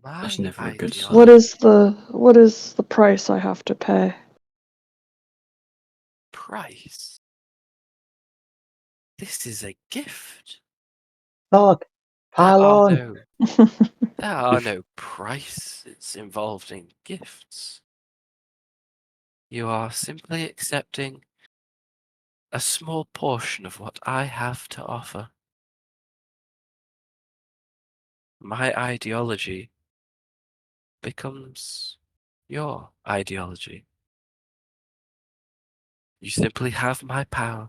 That's My never a good sign. What is the price I have to pay? price? This is a gift. Look, There pile are on. no there are no prices involved in gifts. You are simply accepting a small portion of what I have to offer. My ideology becomes your ideology. You simply have my power,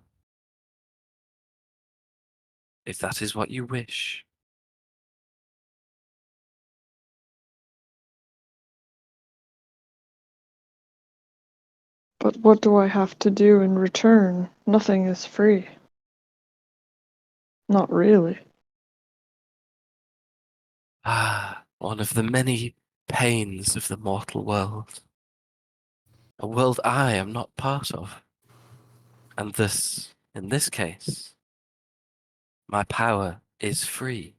if that is what you wish. But what do I have to do in return? Nothing is free. Not really. Ah, one of the many pains of the mortal world. A world I am not part of. And thus, in this case, my power is free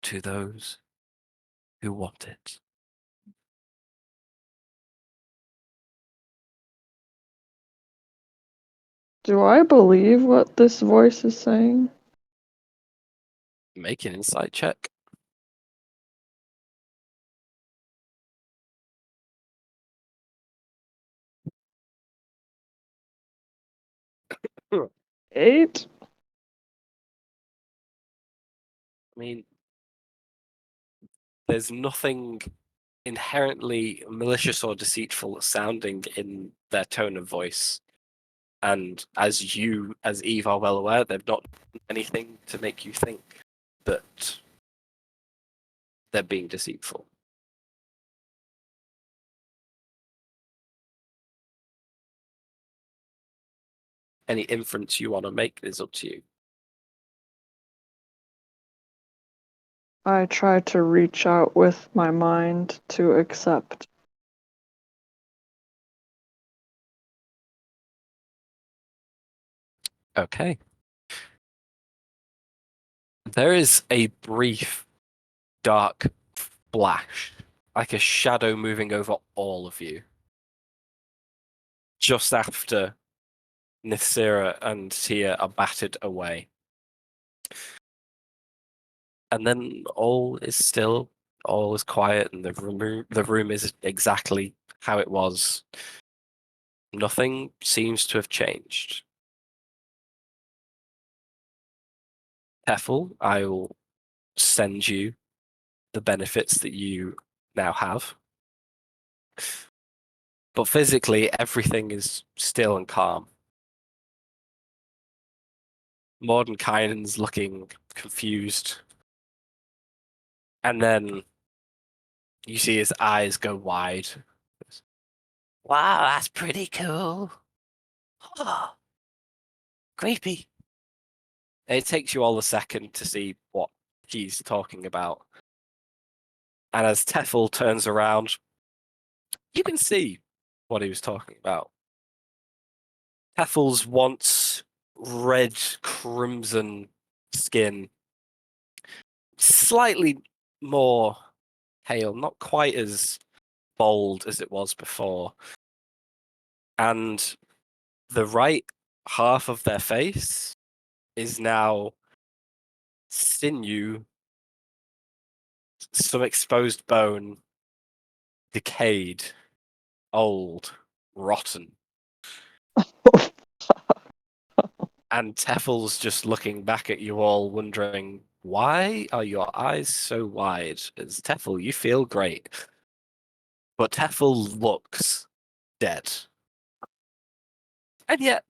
to those who want it. Do I believe what this voice is saying? Make an insight check. Eight? I mean, there's nothing inherently malicious or deceitful sounding in their tone of voice. And as you, as Eve, are well aware, they've not done anything to make you think that they're being deceitful. Any inference you want to make is up to you. I try to reach out with my mind to accept. Okay. There is a brief, dark flash, like a shadow moving over all of you. Just after Nithsira and Tia are battered away. And then all is still, all is quiet, and the room is exactly how it was. Nothing seems to have changed. Teffel, I will send you the benefits that you now have. But physically, everything is still and calm. Mordenkainen's looking confused. And then you see his eyes go wide. Wow, that's pretty cool. Oh, creepy. It takes you all a second to see what he's talking about. And as Teffel turns around, you can see what he was talking about. Teffel's once red crimson skin, slightly more pale, not quite as bold as it was before. And the right half of their face is now sinew, some exposed bone, decayed, old, rotten. And Teffel's just looking back at you all, wondering, why are your eyes so wide? As Teffel, you feel great. But Teffel looks dead. And yet,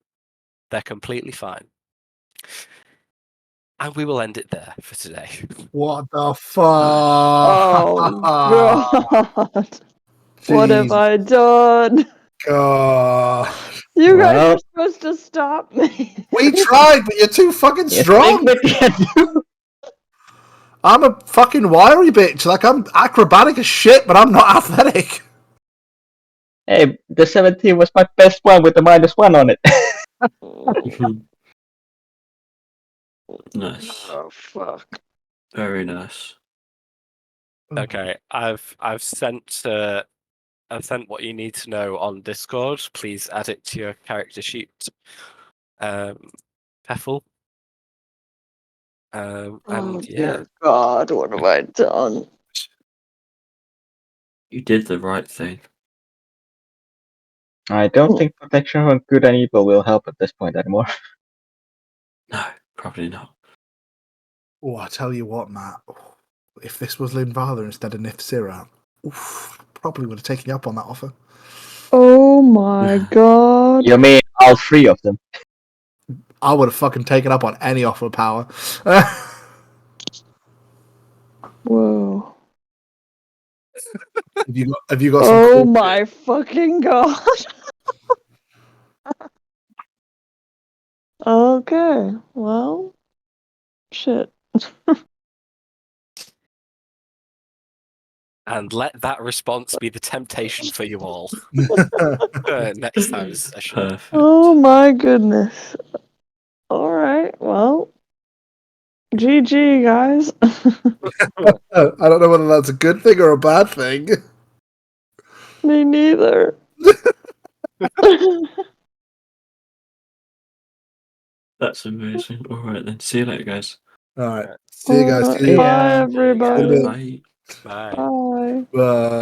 they're completely fine. And we will end it there for today. What the fuck? Oh God! What have Jeez. I done? God. You guys Well, are supposed to stop me. We tried, but you're too fucking you strong. think we can do? I'm a fucking wiry bitch. Like, I'm acrobatic as shit, but I'm not athletic. Hey, the 17 was my best one with the -1 on it. Nice. Oh fuck. Very nice. Okay, I've sent what you need to know on Discord. Please add it to your character sheet, Peffel. Oh And yeah, dear God, what have I done? You did the right thing. I don't think protection from good and evil will help at this point anymore. No, probably not. Oh, I tell you what, Matt. If this was Linvala instead of Nifsira, probably would have taken you up on that offer. Oh my God. You mean all three of them? I would have fucking taken up on any offer, power. Whoa. Have you got some? Oh Cool my fucking God. Okay, well, shit. and let that response be the temptation for you all next time's session. Perfect. Oh my goodness. All right, well, GG, guys. I don't know whether that's a good thing or a bad thing. Me neither. That's amazing. All right then. See you later, guys. All right. See you guys. Bye, See you. Yeah. everybody. Bye. Bye. Bye. Bye.